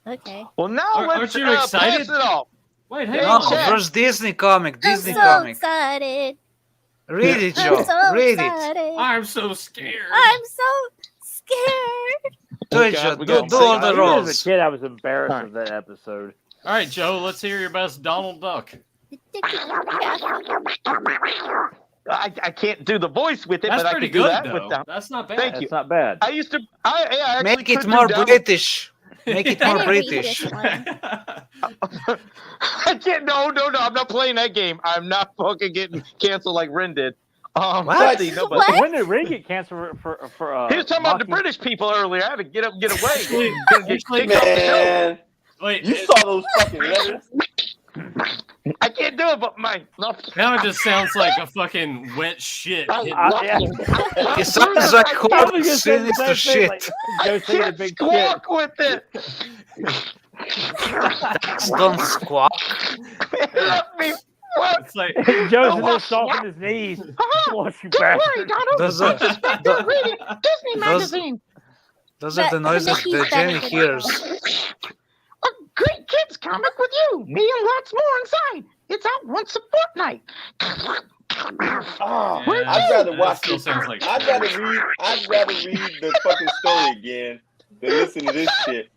Okay. Well, now Aren't let's you excited? pass it off. Wait, hang Hey, on. No, Chad. first Disney comic. I'm Disney so comic. excited. Read it, I'm Joe. so Read it. excited. I'm so scared. I'm so scared. Do it, God, Joe. we Do, got do all sick. the As a roles. kid, I was embarrassed Alright. of that episode. All right, Joe, let's hear your best Donald Duck. I can't do the voice with it, That's but I pretty can do good, that though. with them. That's not bad. Thank you. That's not bad. I used to. I actually Make it could more do Donald. British. Make it I more didn't read British. this one. I can't. No. I'm not playing that game. I'm not fucking getting canceled like Ren did. What? let's see, no, but- What? When did Ray get canceled for He was talking about the mocking- British people earlier. I had to get up and get away. Actually- Couldn't get actually, kicked off the show. Man, Wait, you saw those fucking letters. I can't do it, but my. No. now it just sounds like a fucking wet shit. hitting- yeah. It sounds like I horrible, was gonna say the sinister same thing, shit. like, I Joe saying the can't big shit. squawk with it. Don't squawk. Let me. What? It's like Joe's in there stalking his knees. Flush, you Don't worry, bastard. Donald. Those are, They're reading Disney those- magazine. those are the noises Mickey's that Jenny better than hears. A great kids comic with you. Me and lots more inside. It's out once a fortnight. Oh, Yeah, I'd rather that watch still this. sounds like I'd rather read the fucking story again than listen to this shit.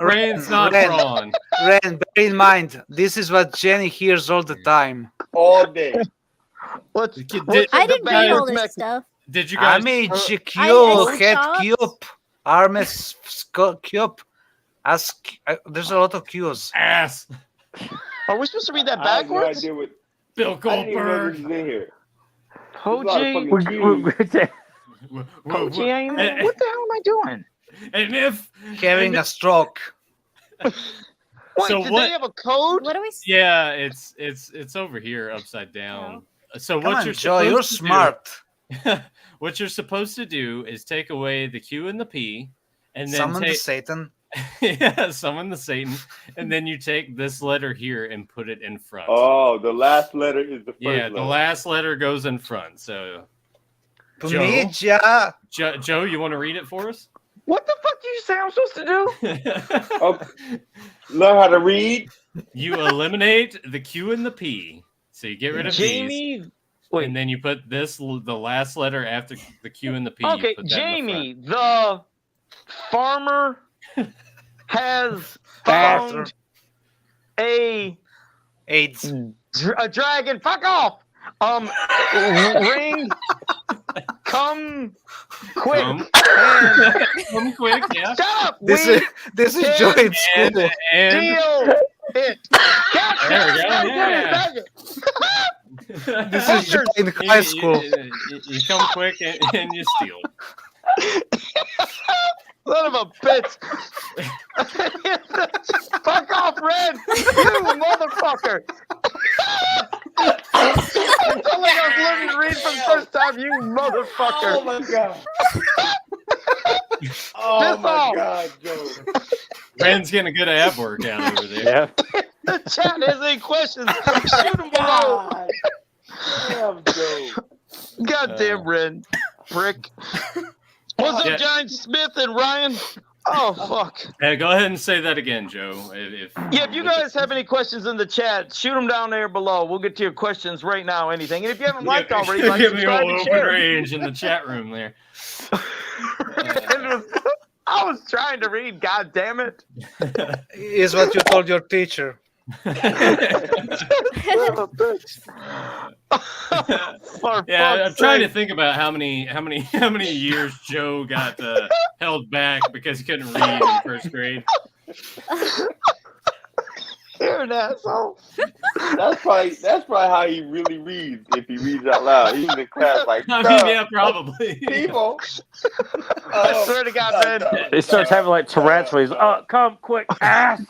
Rain's not Ren. wrong. Ren, bear in mind, this is what Jenny hears all the time. All day. What's, Did- what's I the didn't read all backwards this mech- stuff. Did you guys? Amici I Q, head stopped. cube, armes cube. Ask. There's a lot of Q's. ass. Are we supposed to read that I have no backwards? idea what. Bill I didn't even know this Goldberg. was in here. Poji, Poji, And- what the hell am I doing? And if Having a stroke. Wait, So did what- they have a code? What are we? yeah, it's over here upside down. So Come what on, you're Joe, you're supposed to do- smart. what you're supposed to do is take away the Q and the P, and then Summon the take Satan. yeah, summon the Satan, and then you take this letter here and put it in front. Oh, the last letter is the first yeah, letter. the last letter goes in front. So, Pumija. Joe, you want to read it for us? What the fuck did you say I'm supposed to do? Oh, learn how to read. You eliminate the Q and the P, so you get rid of these, Jamie. Wait. and then you put this the last letter after the Q and the P. you Okay, put that in the front. Jamie, the farmer has Bastard. found a AIDS. a dragon. Fuck off. Ring. Come quick. Come. And Come quick, yeah. shut up. This we is this is can Joe in school. And deal it. God, There we go, God, yeah. God, This is Joe in high school. You come quick and you steal. Son of a bitch. Fuck off, Red. You motherfucker. I felt like I was learning to read for the first time. You motherfucker. Oh my god. Oh Piss my off. god, Joe. Ben's getting a good ab workout over there. Yeah. The chat has any questions. Shoot them below. God. Damn, Joe. Goddamn, Red. Frick. What's up, Yeah. John Smith and Ryan? Oh, fuck. Hey, go ahead and say that again, Joe. Yeah, if you guys have any questions in the chat, shoot them down there below. We'll get to your questions right now, anything. And if you haven't liked already, like, give me subscribe, all and open share. range in the chat room there. I was trying to read, god damn it. Is what you told your teacher. For Yeah, I'm fuck's trying to sake. think about how many years Joe got held back because he couldn't read in first grade. You're an asshole. That's probably how he really reads. If he reads out loud, he's in class like. I mean, yeah, probably. People. I swear to God, man. He starts having like Tourette's where he's, come quick, ass.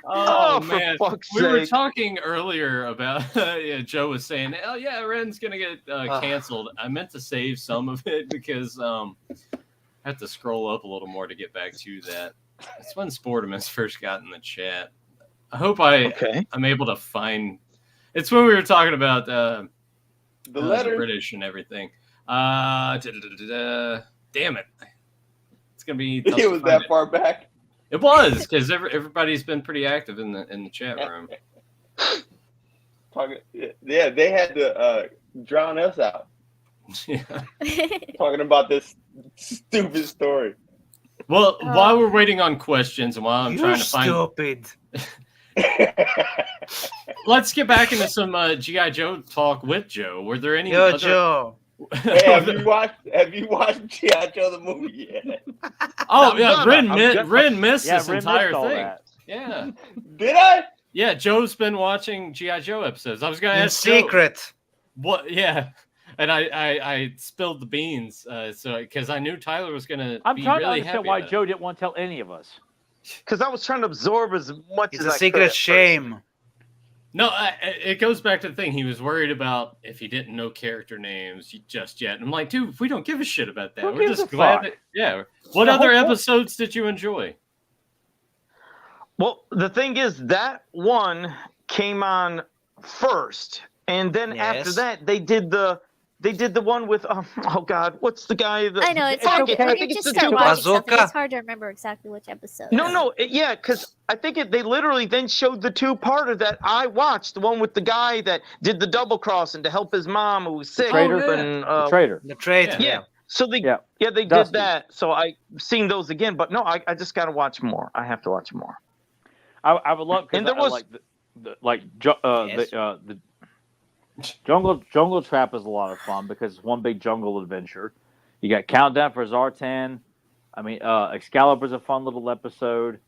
Oh, for man, fuck's we were sake. talking earlier about yeah, Joe was saying, "Oh yeah, Ren's gonna get canceled." I meant to save some of it because I have to scroll up a little more to get back to that. It's when Sportimus first got in the chat. I hope I'm able to find. It's when we were talking about The letter. British and everything. Damn it! It's gonna be. tough It to was find that it. far back. It was because everybody's been pretty active in the chat room. Yeah, they had to drown us out Yeah. talking about this stupid story. Well, while we're waiting on questions and while I'm You're trying to find, stupid. let's get back into some GI Joe talk with Joe. Were there any Yo, other? Joe. Hey, have you watched G.I. Joe the movie yet? Oh I'm yeah, done. Ren missed Yeah, this Ren entire missed all thing. that. Yeah, Did I? yeah. Joe's been watching GI Joe episodes. I was gonna In ask Joe, secret. what? Yeah, and I spilled the beans, so because I knew Tyler was gonna. I'm be trying really to understand happy why about it. Joe didn't want to tell any of us. Because I was trying to absorb as much It's as a I could secret at first. shame. No, it goes back to the thing. He was worried about if he didn't know character names just yet. And I'm like, dude, we don't give a shit about that. Who We're gives just a glad fuck? that, yeah. What The other whole point- episodes did you enjoy? Well, the thing is, that one came on first, and then after Yes. that, they did the one with oh God, what's the guy? I know it's Fuck hard. it, When I you think it's just the start two watching something, Bazooka. it's hard to remember exactly which episode. No, yeah, because I think they literally then showed the two-parter that I watched, the one with the guy that did the double crossing to help his mom who was sick. traitor? And, The traitor. The traitor. yeah. So they Yeah. they Dusty. did that. So I seen those again, but no, I just got to watch more. I have to watch more. I would love because And there was- Yes. the Jungle Trap is a lot of fun because it's one big jungle adventure. You got Countdown for Zartan. I mean, Excalibur's a fun little episode.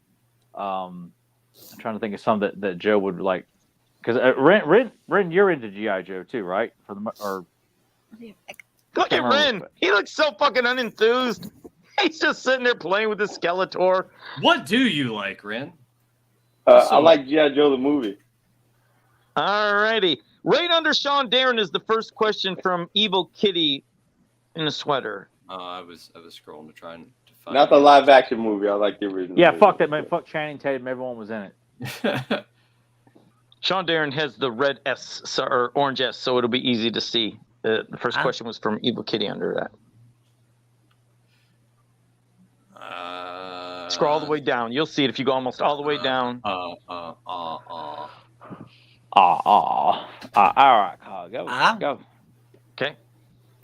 I'm trying to think of some that Joe would like. Because Ren, you're into GI Joe too, right? Look at Can't remember. Ren. He looks so fucking unenthused. He's just sitting there playing with his Skeletor. What do you like, Ren? I like G.I. Joe the movie. Alrighty. Right under Sean Darren is the first question from Evil Kitty in a sweater. I was scrolling to try and to find. Not the live action movie. I like the original. Yeah, movie. fuck that man. Fuck Channing Tatum. Everyone was in it. Sean Darren has the red S or orange S, so it'll be easy to see. The first question was from Evil Kitty under that. Scroll all the way down. You'll see it if you go almost all the way down. All right, Carl, go. Go. Okay.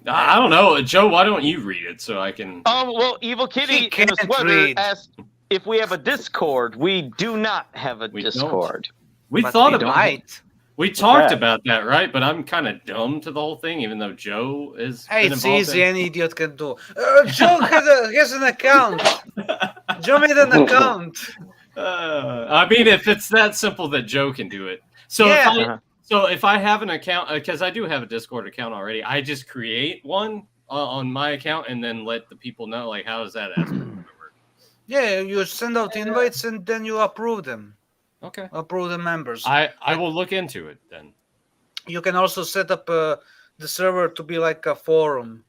I don't know, Joe. Why don't you read it so I can? Well, Evil Kitty He in a can't sweater read. asked if we have a Discord. We do not have a We don't. Discord. We But thought we about might. We talked bad. about that, right? But I'm kind of dumb to the whole thing, even though Joe is. Hey, been it's involved easy. in- Any idiot can do. Joe has an account. Joe made an account. I mean, if it's that simple that Joe can do it. So Yeah. if I have an account, because I do have a Discord account already, I just create one on my account and then let the people know. Like, how does that aspect work? Yeah, you send out invites and then you approve them. Okay. Approve the members. I will look into it then. You can also set up the server to be like a forum.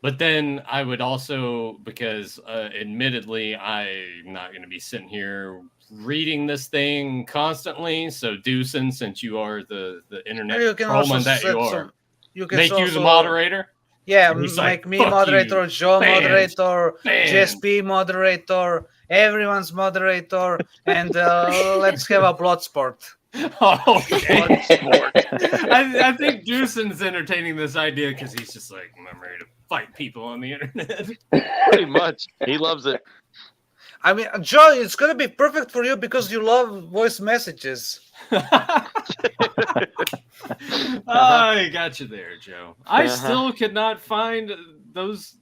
But then I would also, because admittedly, I'm not going to be sitting here reading this thing constantly. So, Deucin, since you are the internet You can also trollman that set you are, some. You can make you the also- moderator. Yeah, And he's make like, me "Fuck moderator, you, Joe fans, moderator, fans." GSP moderator, everyone's moderator, and let's have a blood sport. Oh, okay. I think Deucin's entertaining this idea because he's just like, I'm ready to fight people on the internet. Pretty much. He loves it. I mean, Joe, it's gonna be perfect for you because you love voice messages. I got you there, Joe. I still could not find those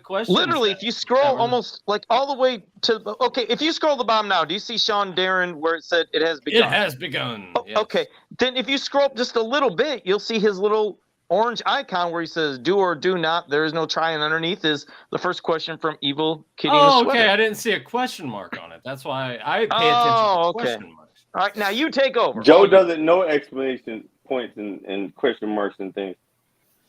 questions. Literally, that- if you scroll that were- almost like all the way to okay, if you scroll the bottom now, do you see Sean Darren where it said it has It begun? has begun. Oh, yes. Okay, then if you scroll up just a little bit, you'll see his little orange icon where he says "Do or do not." There is no try, and underneath is the first question from Evil Kitty in a Oh, sweater. okay. I didn't see a question mark on it. That's why I pay attention Oh, to okay. question marks. All right, now you take over. Joe doesn't know explanation points and question marks and things.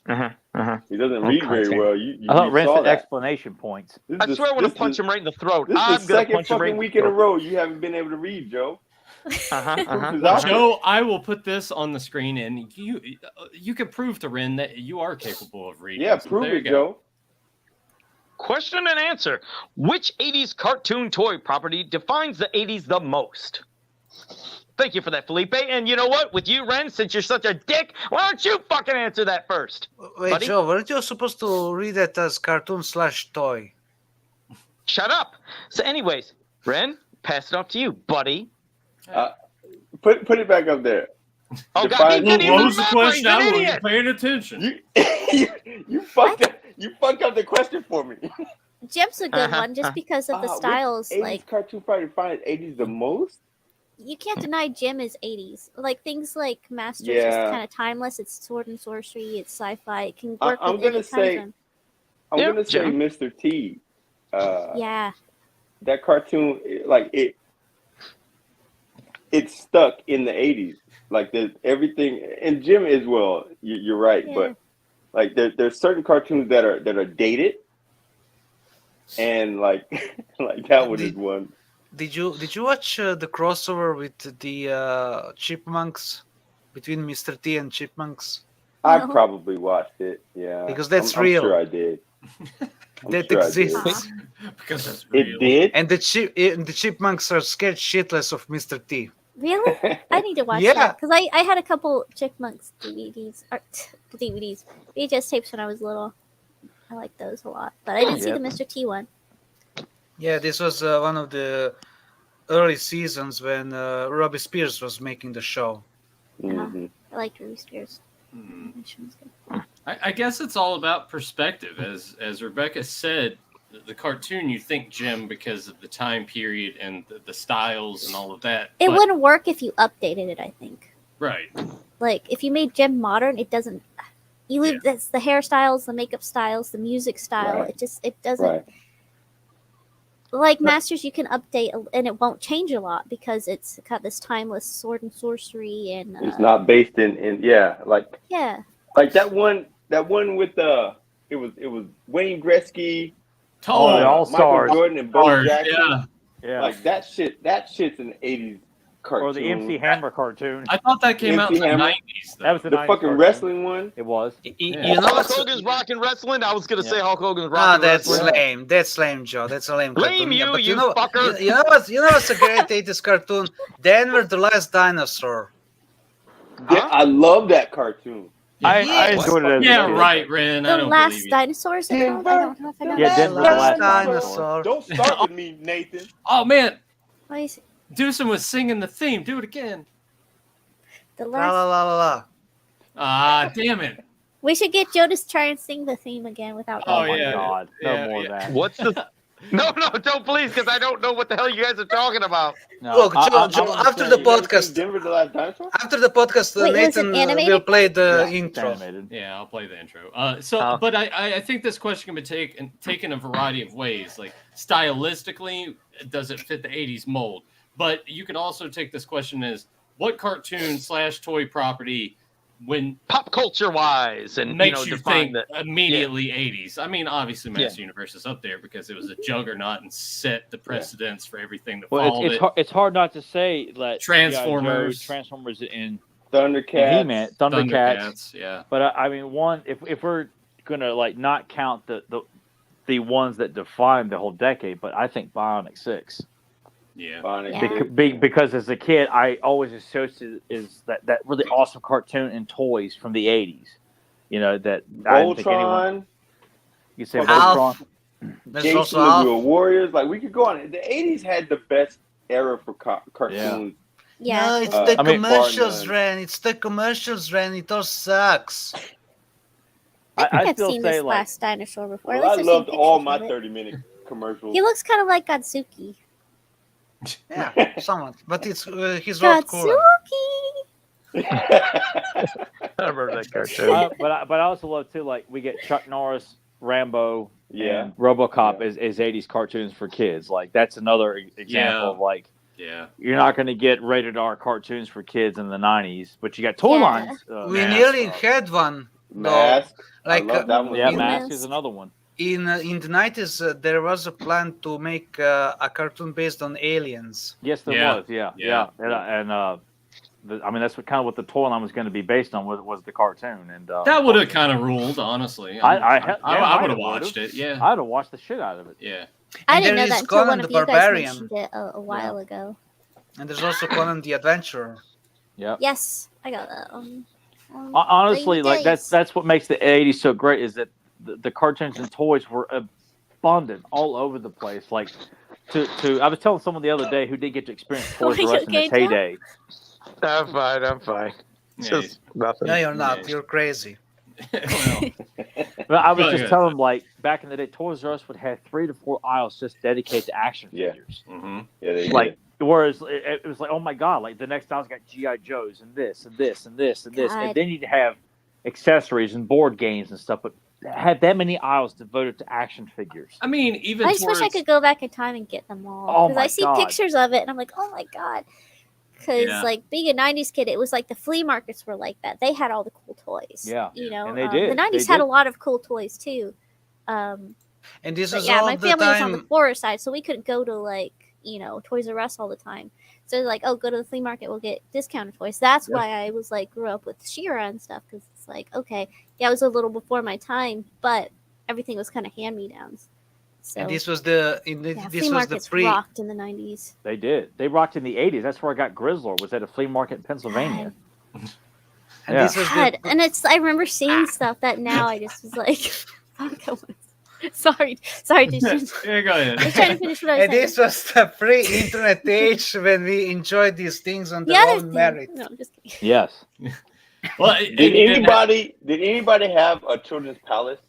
He doesn't read very Okay. well. You I thought Ren saw said that. explanation points. This I is swear I want this to punch is- him right in the throat. This is I'm the gonna second punch him right fucking in week the in a throat. row you haven't been able to read, Joe. Uh-huh. Joe, I will put this on the screen, and you can prove to Ren that you are capable of reading. Yeah, So prove there you it, go. Joe. Question and answer. Which 80s cartoon toy property defines the 80s the most? Thank you for that, Felipe. And you know what? With you, Ren, since you're such a dick, why don't you fucking answer that first? Wait, Buddy? Joe, weren't you supposed to read that as cartoon/toy? Shut up. So, anyways, Ren, pass it off to you, buddy. Put it back up there. Oh, God, Define- he didn't even What was the remember. He's question? an I wasn't idiot. paying attention. You fucked up the question for me. Jim's a good one just because of the Which styles. 80s Like cartoon probably defines 80s the most. you can't deny Jim is 80s. Like things like Masters is Yeah. kind of timeless. It's sword and sorcery. It's sci-fi. It can I- work I'm with gonna any time say- zone. I'm Yeah, gonna say Jim. Mr. T. Yeah. That cartoon, it's stuck in the 80s. Like there's everything, and Jim as well. You're right, Yeah. but like there's certain cartoons that are dated, and like like that one is one. Did you watch the crossover with the Chipmunks between Mr. T and Chipmunks? I No. probably watched it. Yeah, Because that's I'm real. sure I did. I'm That sure I did. exists. Because that's real. It did. And the Chipmunks are scared shitless of Mr. T. Really? I need to watch Yeah. that because I had a couple Chickmunks DVDs or DVDs VHS tapes when I was little. I like those a lot, but I didn't see the Mr. T one. Yeah, this was one of the early seasons when Robbie Spears was making the show. Mhm. I liked Ruby Spears. Hmm. She was good. I guess it's all about perspective. As Rebecca said, the cartoon, you think Jim because of the time period and the styles and all of that. It but- wouldn't work if you updated it. I think. Right. Like if you made Jim modern, it doesn't. You leave that's the hairstyles, the makeup styles, the music style. Right. It doesn't. Right. Like Masters, you can update and it won't change a lot because it's got this timeless sword and sorcery and It's not based in yeah, like that one with it was Wayne Gretzky, Tall. the All Michael Stars. Jordan, and Bo Stars, Jackson. yeah. Yeah. Like that shit's an 80s cartoon. Or the MC Hammer cartoon. I thought that came out in the MC Hammer. 90s. That was the the 90s fucking cartoon. wrestling one. It was. Yeah. You know Hulk what's Hogan's rocking wrestling. I was gonna say Yeah. Hulk Hogan's Ah, rocking that's wrestling. lame. That's lame, Joe. That's a lame cartoon. Lame Yeah, you, but you know, fucker. You know what's a great 80s cartoon? Denver the Last Dinosaur. Yeah, I love that cartoon. I Yes. enjoyed it as a Yeah, kid. right, Ren. I The don't last believe you. dinosaurs. I don't know if I got Yeah, that. Denver the Last Last Dinosaur. Don't start with me, Nathan. Oh man, Why is it- Doosan was singing the theme. Do it again. the La la last. la la la. Ah, damn it. We should get Joe to try and sing the theme again without. Oh, Oh my yeah. God. No Yeah, more yeah. of that. What's the? No, don't please, because I don't know what the hell you guys are talking about. No, Look, I- Joe, I- Joe, I was after saying, the You never seen podcast, Denver the Last Dinosaur? after the podcast, Wait, was it Nathan animated? will play the it's intro. animated. Yeah, I'll play the intro. Oh. But I think this question can be taken a variety of ways. Like stylistically, does it fit the '80s mold? But you can also take this question as what cartoon / toy property when Pop culture wise, and makes you define think the. immediately '80s. I mean, obviously, Yeah. Master Universe is up there because it was a juggernaut and set the precedence for everything that Well, followed it. it's hard not to say that Transformers. Transformers in Thundercats. He-Man, Thundercats. Thundercats, yeah. But I mean, one if we're gonna like not count the ones that defined the whole decade, but I think Bionic 6. Yeah. Bionic Yeah. Six. Because as a kid, I always associated is that really awesome cartoon and toys from the 80s. You know that I didn't think anyone. Voltron, You say Alf. Voltron. There's Jason also the Alf. Real Warriors. Like we could go on. The 80s had the best era for cartoons. Yeah. No, it's Uh, the I mean, commercials, Barnum. Ren. It's the commercials, Ren. It all sucks. I think I I've still seen say this like last dinosaur before. At Well, I least I've seen loved all pictures my of it. 30-minute commercials. He looks kind of like Godzuki. Yeah, somewhat. But it's he's a lot cooler. Godzuki! I remember that cartoon. but I also love too, like we get Chuck Norris, Rambo, Yeah. and RoboCop Yeah. as 80s cartoons for kids. Like that's another example Yeah. of like Yeah. you're not going to get rated R cartoons for kids in the 90s, but you got toy Yeah. lines. We Mask. nearly had one. Mask. Like I love that one. Yeah, in- Mask is another one. in the 90s, there was a plan to make a cartoon based on aliens. Yes, there Yeah. was. Yeah, Yeah. I mean, that's what the toy line was going to be based on was the cartoon, and That would have kind of ruled, honestly. I would have would've. watched it. Yeah. I'd have watched the shit out of it. Yeah. I And didn't know there that is until Conan one the of you guys Barbarian. mentioned it a while ago. And there's also Conan the Adventurer. Yep. Yes, I got that. Honestly, like days. that's what makes the 80s so great is that the cartoons and toys were abundant all over the place. Like to I was telling someone the other day who did get to experience Toys Are you R Us in okay, its Tom? heyday. I'm fine. Yeah. Just nothing. No, you're not. Yeah. You're crazy. Well, But I was Go just ahead. telling them, like, back in the day, Toys R Us would have 3 to 4 aisles just dedicated to action Yeah. figures. mhm. Yeah, they Like, whereas it was like, oh my God, like the next aisle's got G.I. Joes and this and this and this and this. God. And then you'd have accessories and board games and stuff, but had that many aisles devoted to action figures. I mean, even I just wish I towards- could go back in time and get them all. Oh Because my I see God. pictures of it and I'm like, oh my God. Because, Yeah. like, being a 90s kid, it was like the flea markets were like that. They had all the cool toys. Yeah. You know, And they did. The 90s They had did. a lot of cool toys, too. And this But is yeah, all my the family was on the time. poorer side, so we couldn't go to, like, you know, Toys R Us all the time. So, like, oh, go to the flea market, we'll get discounted toys. That's Yeah. why I was, like, grew up with She-Ra and stuff, because it's like, okay, yeah, it was a little before my time, but everything was kind of hand-me-downs. So, And this was the yeah, this flea was the markets pre. rocked in the 90s. They did. They rocked in the 80s. That's where I got Grizzlor, was at a flea market in Pennsylvania. And Yeah. this was God, the and I remember seeing stuff that now I just was like, fuck, I was- sorry, just Yeah, go ahead. trying to finish what I was and saying. this was the pre-internet age when we enjoyed these things on The their other own thing, merit. no, I'm just kidding. Yes. Well, and- Did and that- anybody have a children's palace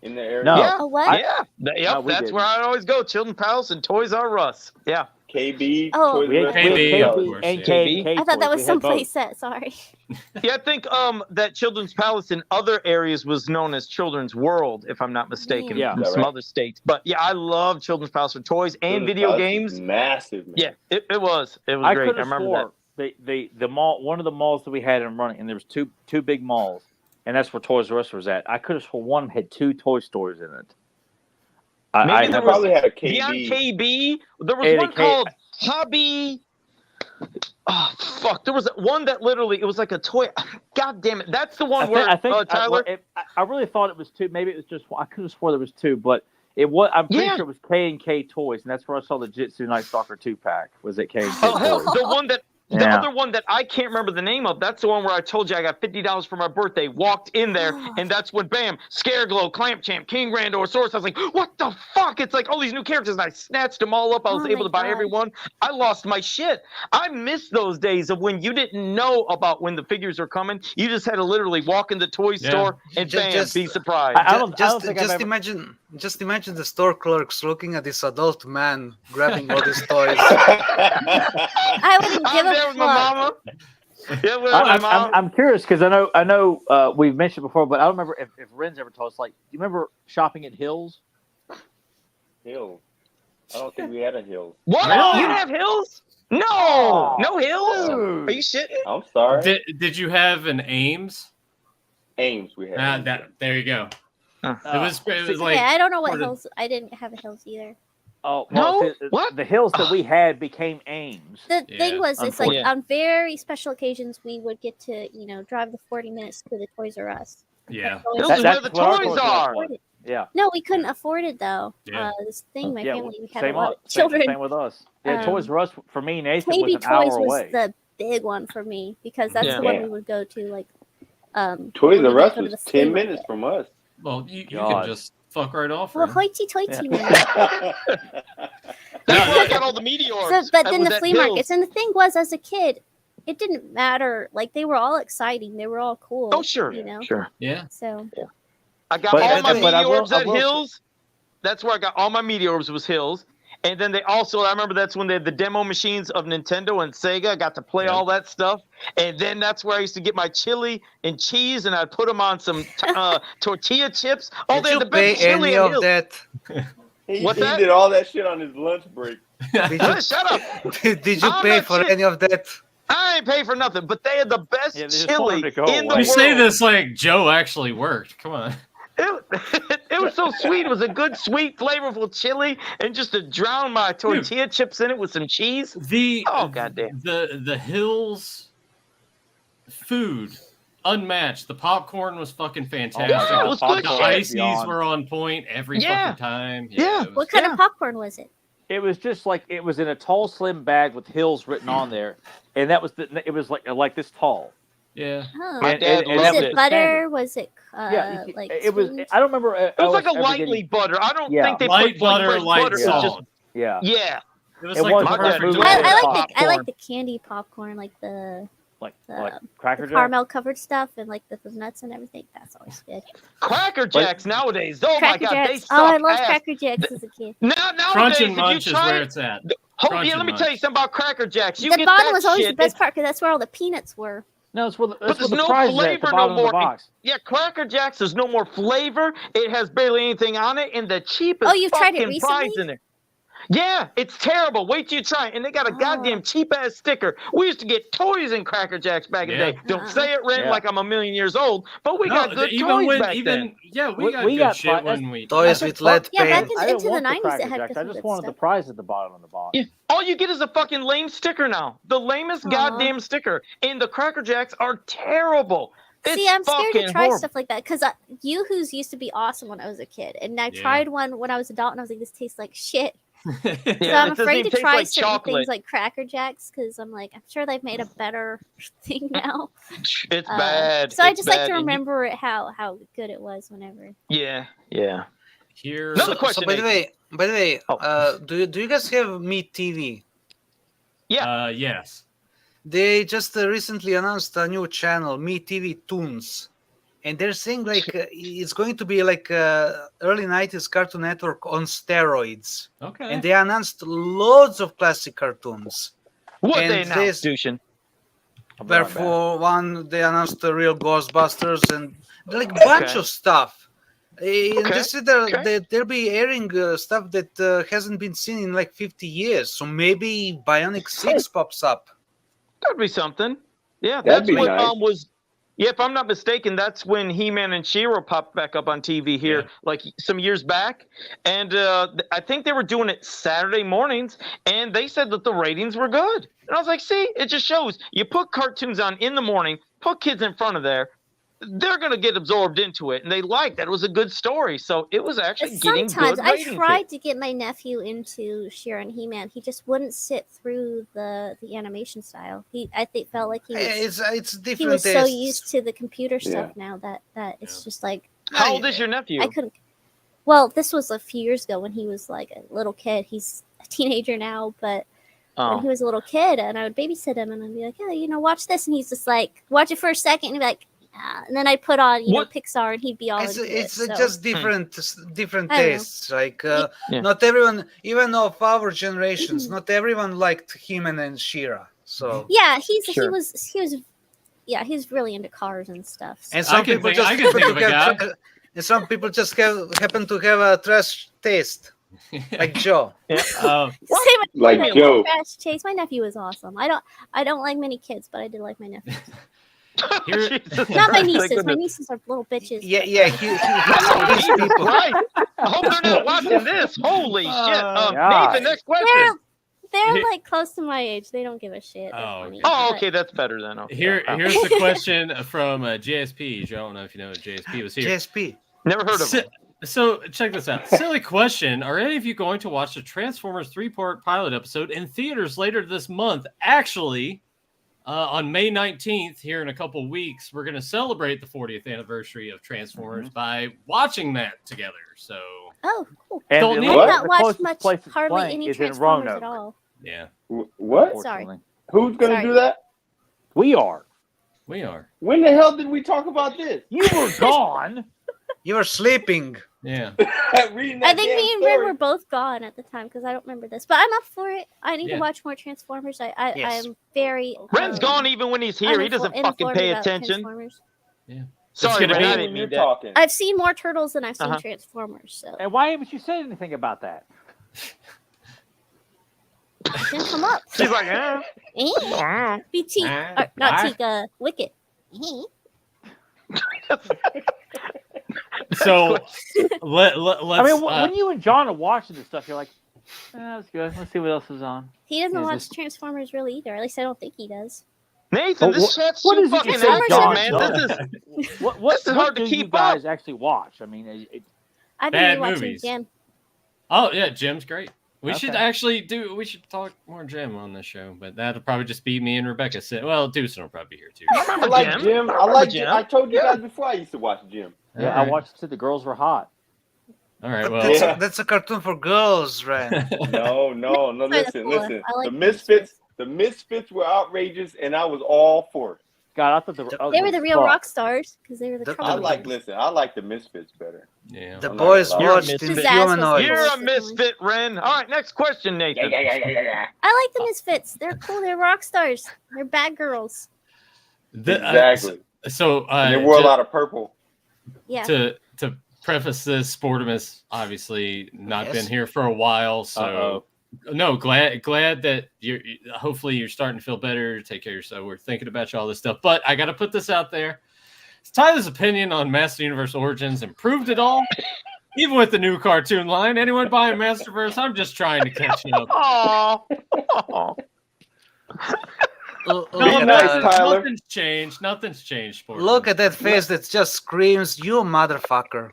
in their area? No. Yeah. A what? Yeah. No, we That's didn't. where I always go. Children's Palace and Toys R Us. Yeah. KB. Oh. Toys We R had Us, KB, Toys of R Us. course, and yeah. K I thought that was toys. We had both. someplace set. Sorry. Yeah, I think that Children's Palace in other areas was known as Children's World, if I'm not mistaken. Yeah. In Is that some right? other states. But yeah, I love Children's Palace for toys and Children's video Palace is games. Massive, man. Yeah, it was. It was I great. could I have remember that. swore the mall, one of the malls that we had in running, and there was two big malls, and that's where Toys R Us was at. I could have sworn one had 2 toy stores in it. Maybe I there probably had a Beyond KB. KB, there was And a one K- called Hobby. Oh fuck! There was one that literally it was like a toy. God damn it! That's the one where Tyler. I really thought it was 2. Maybe it was just one. I could have swore there was 2, but it was. I'm pretty Yeah. sure it was K&K Toys, and that's where I saw the Jitsu Night Stalker 2-pack. Was at K&K Oh hell, Toys. the one that the Yeah. other one that I can't remember the name of. That's the one where I told you I got $50 for my birthday. Walked in there, and that's when bam, Scareglow, Clamp Champ, King Randor, Source. I was like, what the fuck? It's like all these new characters, and I snatched them all up. I was Oh able my to buy God. every one. I lost my shit. I miss those days of when you didn't know about when the figures are coming. You just had to literally walk in the toy Yeah. store and Ju- bam, just- be surprised. I don't Just think I've ever- imagine the store clerks looking at this adult man grabbing all these toys. I wouldn't give I'm there a with my fuck. mama. Yeah, with my mom. I'm curious because I know we've mentioned before, but I don't remember if Ren's ever told us. Like, do you remember shopping at Hills? Hills. I don't think we had a Hills. What? Really? You have hills? No, Oh. no hills. Dude. Are you shitting? I'm sorry. did you have an Ames? Ames we had. There you go. It was Okay, like I don't know what sort of- hills. I didn't have a hills either. Oh No? see, What? The Hills that we had became Ames. The Yeah, thing was, it's like unfortunately. on very special occasions we would get to, you know, drive the 40 minutes to the Toys R Us. yeah. Hills That- is that's where the what our toys Toys R Us are. was. Yeah. No, we couldn't afford it though. Yeah. This thing, my Yeah, family, we had same a lot us. of children. Same with us. Yeah, Um, Toys R Us for me, Nathan, was KB an Toys hour was away. the big one for me because that's Yeah. the one Yeah. we would go to. Like, Toys when we R would Us go to was the flea 10 minutes market. from us. Well, you God. can just fuck right off. Well, Ren. hoity-toity, man. That's where I got all the meteors. So, but That then was the at flea Hills. markets, and the thing was, as a kid, it didn't matter. Like, they were all exciting. They were all cool. Oh sure, You know. sure. Yeah. So, I got But- all my but I meteor will- orbs I at will- Hills. That's where I got all my meteor orbs was Hills. And then they also, I remember that's when they had the demo machines of Nintendo and Sega. I got to play Yep. all that stuff. And then that's where I used to get my chili and cheese, and I'd put them on some tortilla chips. Oh, Did they had you the pay best chili any at of Hills. that? He What's that? did all that shit on his lunch break. Did you, Shut up. did you I'm pay not for shit. any of that? I ain't pay for nothing, but they had the best Yeah, they just chili wanted to go in the away. You world. say this like Joe actually worked. Come on. It was so sweet. It was a good, sweet, flavorful chili, and just to drown my tortilla chips in it with some cheese. The Oh, goddamn. the Hills food unmatched. The popcorn was fucking fantastic. Yeah, it was good The shit. ices Beyond. were on point every Yeah. fucking time. Yeah. it was- What kind Yeah. of popcorn was it? It was just like it was in a tall, slim bag with Hills written on there, and that was it was like this tall. yeah. Oh. My And- dad and Was loved that it it. butter? standard. Was it Yeah, like it was. sweet? I don't remember. It was like a ever lightly getting- butter. I don't Yeah. think they Light put butter, like fresh light butter. It was salt. Yeah, yeah. It was It like wasn't the fresh perfect food. I Yeah. like the Popcorn. candy popcorn, like the like the Cracker Jack. caramel covered stuff and like the nuts and everything. That's always good. Cracker Jacks nowadays. Oh Cracker my God, they Jacks. Oh, I suck love ass. Cracker Jacks as a kid. Nowadays, Crunch and if you Munch is try where it- it's at. Oh, Crunch yeah, and let me Munch. tell you something about Cracker Jacks. You The get bottom that was always shit, the best part because that's where all the peanuts were. No, it's where the, But that's where there's the no prize is at flavor the no bottom of the more. box. Yeah, Cracker Jacks, there's no more flavor. It has barely anything on it, and the cheapest Oh, you've tried it fucking fries recently? in there. Yeah, it's terrible. Wait till you try it. And they got a Oh. goddamn cheap ass sticker. We used to get toys in Cracker Jacks back in the Yeah. day. Don't say it, Ren, Yeah. like I'm a million years old, but we got good even toys when back then. yeah, we We- got we good got shit fun- when we. Toys I with think lead Yeah, back paint. in- I didn't into the want 90s it Cracker had Jacks. I some just good wanted the stuff. prize at the bottom of the box. Yeah. All you get is a fucking lame sticker now. The lamest Aw. goddamn sticker. And the Cracker Jacks are terrible. It's See, I'm scared to fucking try horrible. stuff like that because Yoo-Hoo's used to be awesome when I was a kid, and I Yeah. tried one when I was an adult, and I was like, "This tastes like shit." So Yeah, I'm it doesn't afraid even to taste try like certain chocolate. things like Cracker Jacks because I'm like, I'm sure they've made a better thing now. It's bad. So I It's just like bad. to And you- remember how good it was whenever. Yeah, yeah. Here, Another So question, by the way, Oh. do you guys have Meat TV? yes. They just recently announced a new channel, Meat TV Toons, and they're saying like it's going to be like early '90s Cartoon Network on steroids. Okay. And they announced loads of classic cartoons. What And they announced, this- Dushin? I'll be Where right back. for one, they announced the real Ghostbusters and like bunch Okay. of stuff. And Okay, they said that okay. they'll be airing stuff that hasn't been seen in like 50 years. So maybe Bionic 6 pops up. That'd be something. Yeah, That'd that's be what nice. was. Yeah, if I'm not mistaken, that's when He-Man and She-Ra popped back up on TV here, Yeah. like some years back. And I think they were doing it Saturday mornings, and they said that the ratings were good. And I was like, see, it just shows. You put cartoons on in the morning, put kids in front of there, they're going to get absorbed into it. And they liked that. It was a good story. So it was actually getting Sometimes good I ratings. tried to get my nephew into She-Ra and He-Man. He just wouldn't sit through the animation style. I think felt like he was It's he different was so tastes. used to the computer Yeah. stuff now that it's just like How old is your nephew? I couldn't. Well, this was a few years ago when he was like a little kid. He's a teenager now, but when he Oh. was a little kid, and I would babysit him, and I'd be like, "Yeah, watch this," and he's just like, "Watch it for a second, and he'd be like, "Ah," and then I'd put on, What- Pixar, and he'd be all It's, into it's it. So. just different different I don't know. tastes. Like Yeah. not everyone, even of our generations, not everyone liked He-Man and She-Ra. So Yeah, he Sure. was yeah, he's really into cars and stuff. So. and some can people think- just I can happen think to of a have guy. and some people just happen to have a trash taste, like Joe. Um, Same with Like my Joe. Trash Chase. My nephew is awesome. I don't like many kids, but I did like my nephew. Here- Jesus Not my Christ, nieces. thank My goodness. nieces are little bitches. Yeah, but- yeah. He Oh, these Jesus people. Christ. I hope they're not watching this. Holy shit. God. Nathan, next question. They're like close to my age. They don't give a shit. They're Oh, funny, Oh, but- okay, that's better then. Okay. here's the question from JSP. Joe, I don't know if you know JSP was here. JSP. Never heard of Si- him. So check this out. Silly question. Are any of you going to watch the Transformers 3-part pilot episode in theaters later this month? Actually, on May 19th, here in a couple weeks, we're going to celebrate the 40th anniversary of Transformers by watching that together. So, Oh, cool. And Don't the need- I've What? not the watched closest much, place it's hardly playing any is in Transformers Roanoke. at all. yeah, What? Sorry. Unfortunately. Who's gonna Sorry. do that? We are. we are. When the hell did we talk about this? You were gone. You were sleeping. Yeah. Reading I that think damn me and Red story. were both gone at the time because I don't remember this. But I'm up for it. I need Yeah. to watch more Transformers. I Yes. am very. Ren's gone even when he's here. He doesn't fucking pay about attention. Transformers. Sorry, gonna Ren, be- I When didn't mean you're that. talking. I've seen more Turtles than I've seen Uh-huh. Transformers. So And why haven't you said anything about that? it didn't come up. She's like, eh. BT, Ah, not ah. Tika, Wicket. So let's. I mean, when you and John are watching this stuff, you're like, that's good. Let's see what else is on. He doesn't Yeah, watch just- Transformers really either. At least I don't think he does. Nathan, Well, this chat's what too is it fucking you say, active, John? man. This is What This is hard to do keep you guys up. actually watch? I mean, I've been Bad rewatching movies. Jim. Oh yeah, Jim's great. We should Okay. actually do. We should talk more Jim on this show, but that'll probably just be me and Rebecca. Well, Deucen will probably be here too. I like Jim. I like Jim. I told you guys before I used to watch Jim. yeah, I Alright. watched it. The girls were hot. All right. But Well, that's, Yeah. that's a cartoon for girls, Ren. No. Sorry, Listen. cool. I like The Misfits. The Misfits were outrageous, and I was all for it. God, I thought They were the real rock stars because they were the The- trouble. I like the Misfits better. yeah. The I'm not boys gonna lie. watched You're a in misfit. Pizzazz was humanoid. You're a Definitely. misfit, Ren. All right, next question, Nathan. I like the Misfits. They're cool. They're rock stars. They're bad girls. Exactly. So And they wore a to- lot of purple. Yeah. to preface this, Sportimus obviously not Yes. been here for a while, so Uh-oh. no, glad that hopefully you're starting to feel better, take care of yourself. We're thinking about you, all this stuff, but I got to put this out there. Tyler's opinion on Master Universe Origins improved it all, even with the new cartoon line. Anyone buying Masterverse? I'm just trying to catch you up. Aw. Look nice, at- Tyler. Nothing's changed. Sportimus. Look at that face that just screams, "You motherfucker!"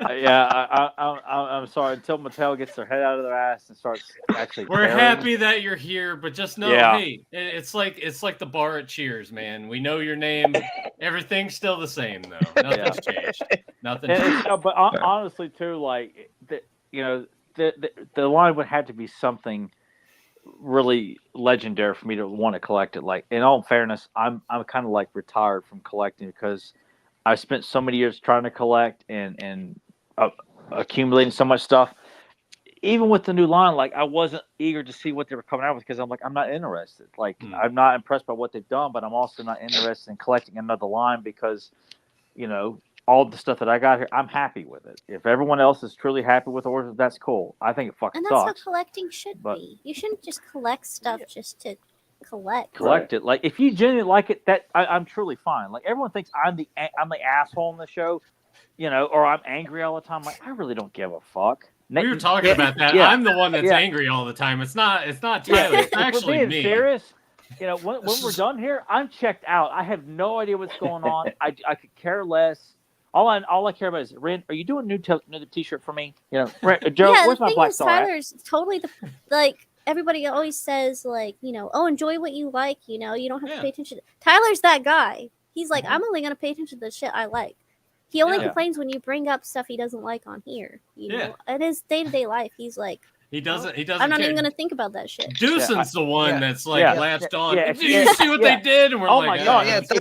I'm sorry. Until Mattel gets their head out of their ass and starts actually. We're caring. happy that you're here, but just know, Yeah. hey, it's like the bar at Cheers, man. We know your name. Everything's still the same, though. Nothing's changed. Nothing. And, but honestly, too, like the line would have to be something really legendary for me to want to collect it. Like, in all fairness, I'm kind of like retired from collecting because I spent so many years trying to collect and accumulating so much stuff. Even with the new line, like, I wasn't eager to see what they were coming out with because I'm like, I'm not interested. Like, I'm not impressed by what they've done, but I'm also not interested in collecting another line because, all the stuff that I got here, I'm happy with it. If everyone else is truly happy with Origins, that's cool. I think it fucking And that's sucks. how collecting should But- be. You shouldn't just collect stuff just to collect. Collect it. Like, if you genuinely like it, I'm truly fine. Like, everyone thinks I'm the asshole in the show, or I'm angry all the time. Like, I really don't give a fuck. We were talking about that. Yeah. I'm the one that's Yeah. angry all the time. It's not Tyler. Yeah, It's if we're actually being me. serious, when we're done here, I'm checked out. I have no idea what's going on. I could care less. All I care about is, Ren, are you doing another T-shirt for me? Joe, Yeah, where's the my thing Black is, Star at? Tyler's totally like everybody always says, like, oh, enjoy what you like. You don't have Yeah. to pay attention. Tyler's that guy. He's like, I'm only gonna pay attention to the shit I like. He only Yeah. complains when you bring up stuff he doesn't like on here. Yeah. In his day-to-day life, he's like, He doesn't. He doesn't. I'm not care. even gonna think about that shit. Deucen's the one Yeah. that's like Yeah. latched on. Yeah. Do you see what Yeah. they did? And we're Oh like, my God. Yeah, If you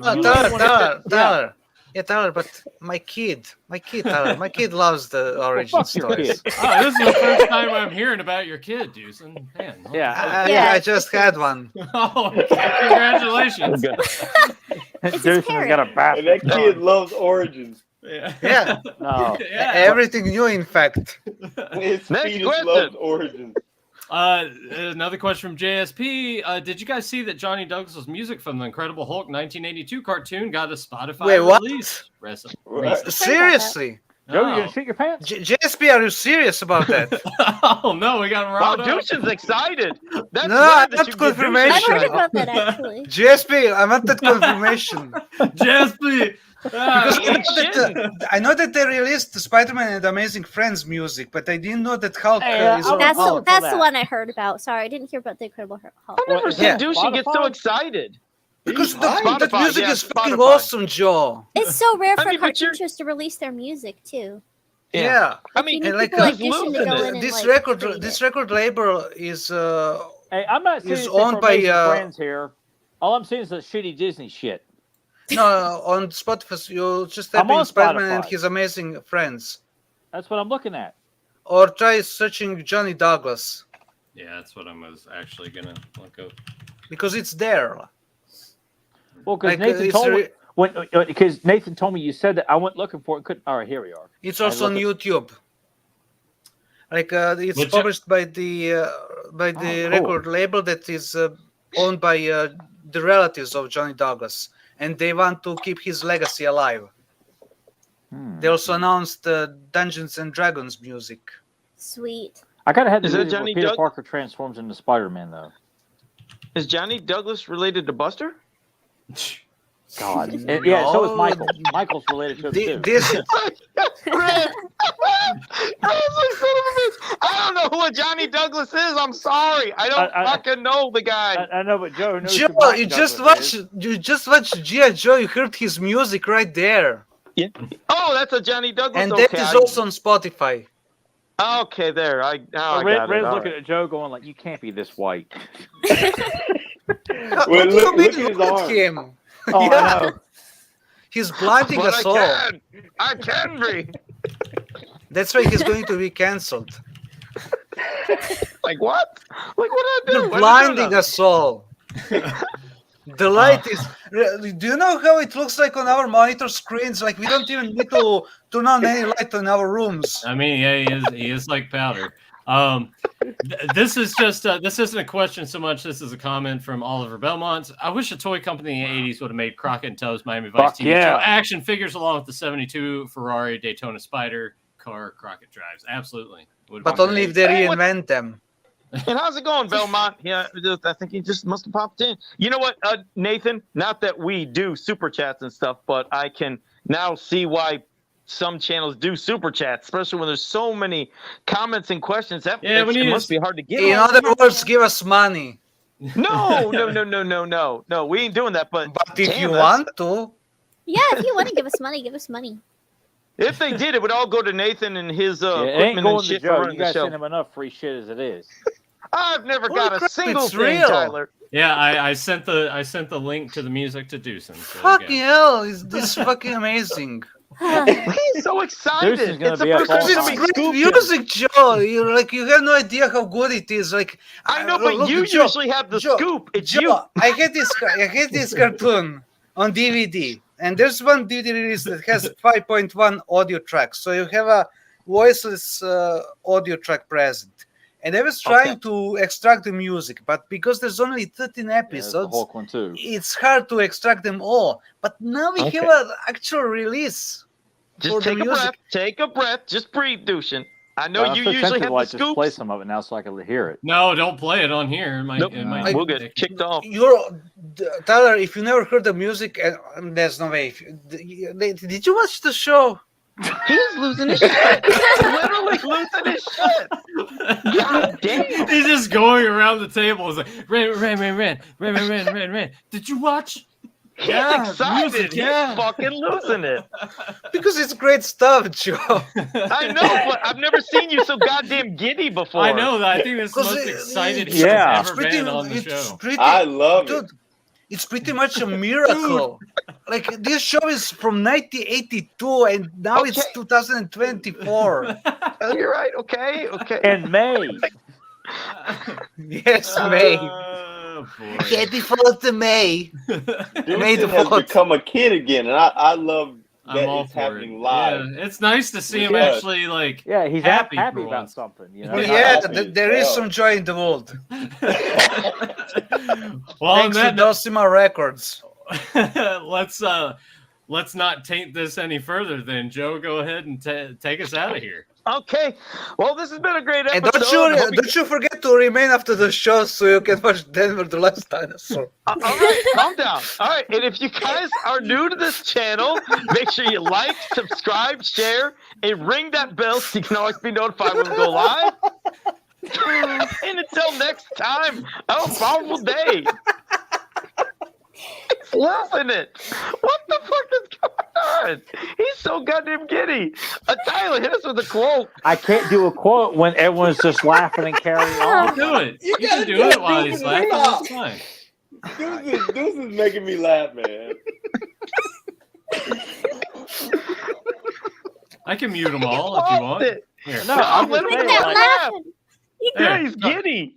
Tyler. Yeah, Tyler, but my kid, Tyler, my kid loves the origin fuck your stories. kid. Oh, this is the first time I'm hearing about your kid, Deucen. Man. Yeah. Yeah. I just had one. Oh, congratulations. It's his Deucen has got a And bastard. that kid loves Origins. Yeah. Yeah. No. Yeah. Everything new, in fact. His Next fetus question. loves Origins. Another question from JSP. Did you guys see that Johnny Douglas's music from the Incredible Hulk 1982 cartoon got a Spotify Wait, what? release? Recent. Right. Seriously? Joe, you gonna shoit your pants? JSP, are you serious about that? Oh no, we got Wow, riled up. Deucen's excited. That's No, weird that that's you give confirmation. I've heard Deucen- about that actually. JSP, I want that confirmation. JSP. Because shit. I know that they released Spider-Man and Amazing Friends music, but I didn't know that Hulk Hey, is I on was- That's the Hulk. that's that. the one I heard about. Sorry, I didn't hear about the Incredible Hulk. I've never What, seen yeah. Deucen get so Spotify? excited. Because Spotify, that music yeah, is fucking Spotify. awesome, Joe. It's so rare for I mean, but you're- cartoons to release their music too. Yeah. I You mean, need and like, people like who's Deucen to losing go it? in and This like, record, create this it. record label is Hey, I'm not saying Is it's owned for by, Amazing uh, friends here. All I'm saying is that shitty Disney shit. No, on Spotify, you just type I'm on in Spider-Man and Spotify. his amazing friends. That's what I'm looking at. Or try searching Johnny Douglas. Yeah, that's what I was actually gonna look up. Because it's there. Well, because Like, Nathan it's told me because Nathan told me you said that I went looking for it. Couldn't. All right, here we are. It's I also on look YouTube. Like it's Which- published by the Oh, cool. record label that is owned by the relatives of Johnny Douglas, and they want to keep his legacy alive. They also announced Dungeons and Dragons music. Sweet. I gotta have the Is that movie where Johnny Peter Doug- Parker transforms into Spider-Man though. Is Johnny Douglas related to Buster? God. And, yeah, so is No. Michael. Michael's related to him too. This Red. I don't know who a Johnny Douglas is. I'm sorry. I don't I- fucking know the guy. I know, but Joe knows Joe, who Mike you just Douglas is. watch G.I. Joe. You heard his music right there, Oh, that's a Johnny Douglas. and okay, that is also on Spotify. okay. There, I got Red's it. All looking right. at Joe, going like, "You can't be this white." Well, What do you look mean? at his Look arm. at him. Oh, Yeah. I know. He's blinding But us all. I can be. That's why he's going to be cancelled. Like what? Like what did I do? You're What did I do blinding now? us all. The light is. Do you know how it looks like on our monitor screens? Like we don't even need to turn on any light in our rooms. I mean, yeah, he is like powder. This is just this isn't a question so much. This is a comment from Oliver Belmont. I wish a toy company in the 80s would have made Crockett and Tubbs Miami Vice Fuck TV yeah. show action figures along with the 72 Ferrari Daytona Spider car Crockett drives. Absolutely. Would But be only if great. they Hey, what- reinvent them. And how's it going, Belmont? Yeah, I think he just must have popped in. You know what, Nathan? Not that we do super chats and stuff, but I can now see why some channels do super chats, especially when there's so many comments and questions. That Yeah, we it need must to- be hard to get. In other words, give us money. No. We ain't doing that. But But if damn, you that's- want to, Yeah, if you want to give us money, give us money. if they did, it would all go to Nathan and his Yeah, it ain't equipment and going to shit for Joe. running You the guys show. send him enough free shit as it is. I've never Holy got a crap, single it's thing, real. Tyler. Yeah, I sent the link to the music to Doosan. So there you fucking go. hell, is this fucking amazing? He's so excited. Deuce is gonna It's the be up first all time Because night. to it's be great scooped. music, Joe. You have no idea how good it is. Like I know, but look, you Joe, usually have the Joe, scoop. It's Joe, you. I had this cartoon on DVD, and there's one DVD release that has 5.1 audio tracks. So you have a voiceless audio track present. And I was trying to extract the music, but because there's only 13 Yeah, that's the episodes, Hulk one too. it's hard to extract them all. But now we Okay. have an actual release. for Just the take a music. breath. Take a breath. Just breathe, Dushin. I know I'm you so usually tempted have to, like, the just play scoops. some of it now so I can hear it. No, don't play it on here. It might, Nope. it might We'll get kicked off. Tyler, if you never heard the music, and there's no way. Did you watch the show? He's losing his shit. He's literally losing his shit. God damn. He's just going around the table. He's like, Ran. Did you watch? He's Yeah, excited. music, He's yeah. fucking losing it. Because it's great stuff, Joe. I know, but I've never seen you so goddamn giddy before. I know that. I think that's the 'Cause most excited it's- he's Yeah. ever been on the show. I love it. Dude, it's pretty much a miracle. Like this show is from 1982, and now it's Okay. 2024. Oh, you're right. Okay. And May. Yes, May. Oh, boy. Happy 4th of May. May the Dustin has 4th. become a kid again, and I love that I'm all it's for happening it. live. Yeah, it's nice to see him Yes. actually like. Yeah, he's Happy happy for about once. something. You know. Yeah. Yeah, happy as there is well. some joy in the world. Well, on Thanks to that note, Dosima Records. let's not taint this any further. Then Joe, go ahead and take us out of here. Okay. Well, this has been a great And episode. don't you forget to remain after the show so you can watch Denver the Last Dinosaur. All right, calm down. All right, and if you guys are new to this channel, make sure you like, subscribe, share, and ring that bell so you can always be notified when we go live. And until next time, have a powerful day. He's losing it. What the fuck is going on? He's so goddamn giddy. Tyler, hit us with a quote. I can't do a quote when everyone's just laughing and carrying on. Do it. You can gotta do do it it, while dude. he's laughing. Stop. It's fine. This is making me laugh, man. I can mute them all if you Lost want. it. Here. No, I'm let just him saying, get like, laugh. You There. Yeah, he's giddy.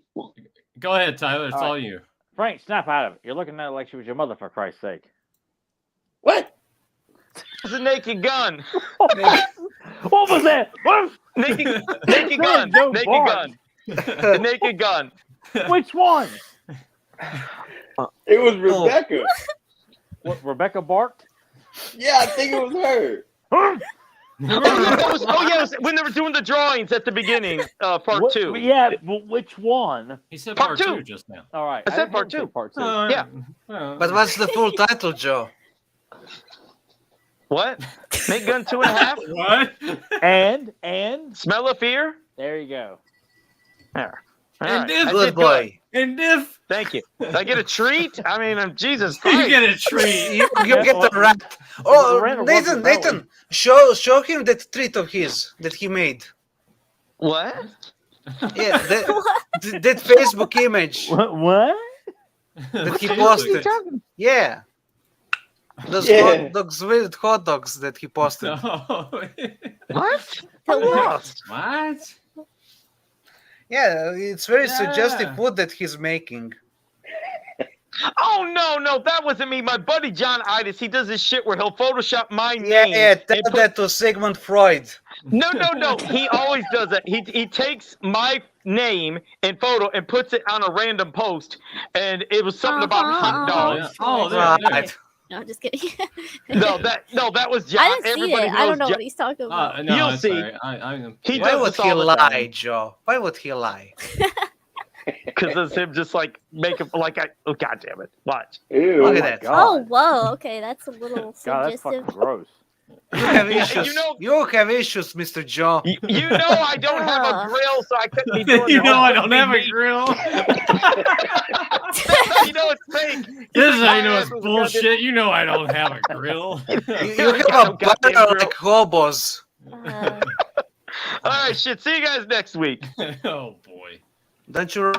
Go ahead, Tyler. It's All right. all you. Frank, snap out of it. You're looking at it like she was your mother, for Christ's sake. What? It's a naked gun. What was that? What? Naked Frank, gun. don't Naked bark. gun. The naked gun. Which one? It was Rebecca. What, Rebecca barked? Yeah, I think it was her. Huh? It was when they were doing the drawings at the beginning, part What- 2. Yeah, but which one? He said Part part 2 two. just now. All right. I said didn't part hear him say two. Part 2. Yeah. But what's the full title, Joe? What? Naked gun 2.5? What? And Smell of fear? there you go. There. And All right. if- I Good did boy. And if Thank you. Did I get a treat? I mean, Jesus you Christ. get a treat. You Yeah, get the well, rat. Oh, rat or Nathan, watermelon? Nathan, show him that treat of his that he made. What? Yeah, that Facebook image What? that he Jesus. posted. Yeah. Those Yeah. weird hot dogs that he posted. No. What? The I'm lost. What? Yeah, it's very Yeah. suggestive food that he's making. Oh, no, that wasn't me. My buddy John Itis, he does this shit where he'll Photoshop my Yeah, name. yeah, tell and put- that to Sigmund Freud. No. He always does that. He takes my name and photo and puts it on a random post, and it was something about hot Oh, dogs. yeah. Oh, there. Right. No, I'm just kidding. No, that was John. I didn't see Everybody it. I don't knows know John. what he's talking about. No, You'll it's see. all right. I He Why does would this he all the lie, time. Joe? Why would he lie? Because it's him just like making like oh god damn it. Watch. Ew. Look at that. Oh, whoa. Okay, that's a little God, that's fucking suggestive. gross. You have Yeah, issues. you know- You have issues, Mr. Joe. You know I don't have a grill, so I couldn't be doing you the know whole I don't have a thing. grill. That's how you know it's fake. This is like, how you know "My it's ass was bullshit. You know I don't have a grill. You I have got a no goddamn butter grill. like hobos. All right, shit. See you guys next week. Oh boy. Don't you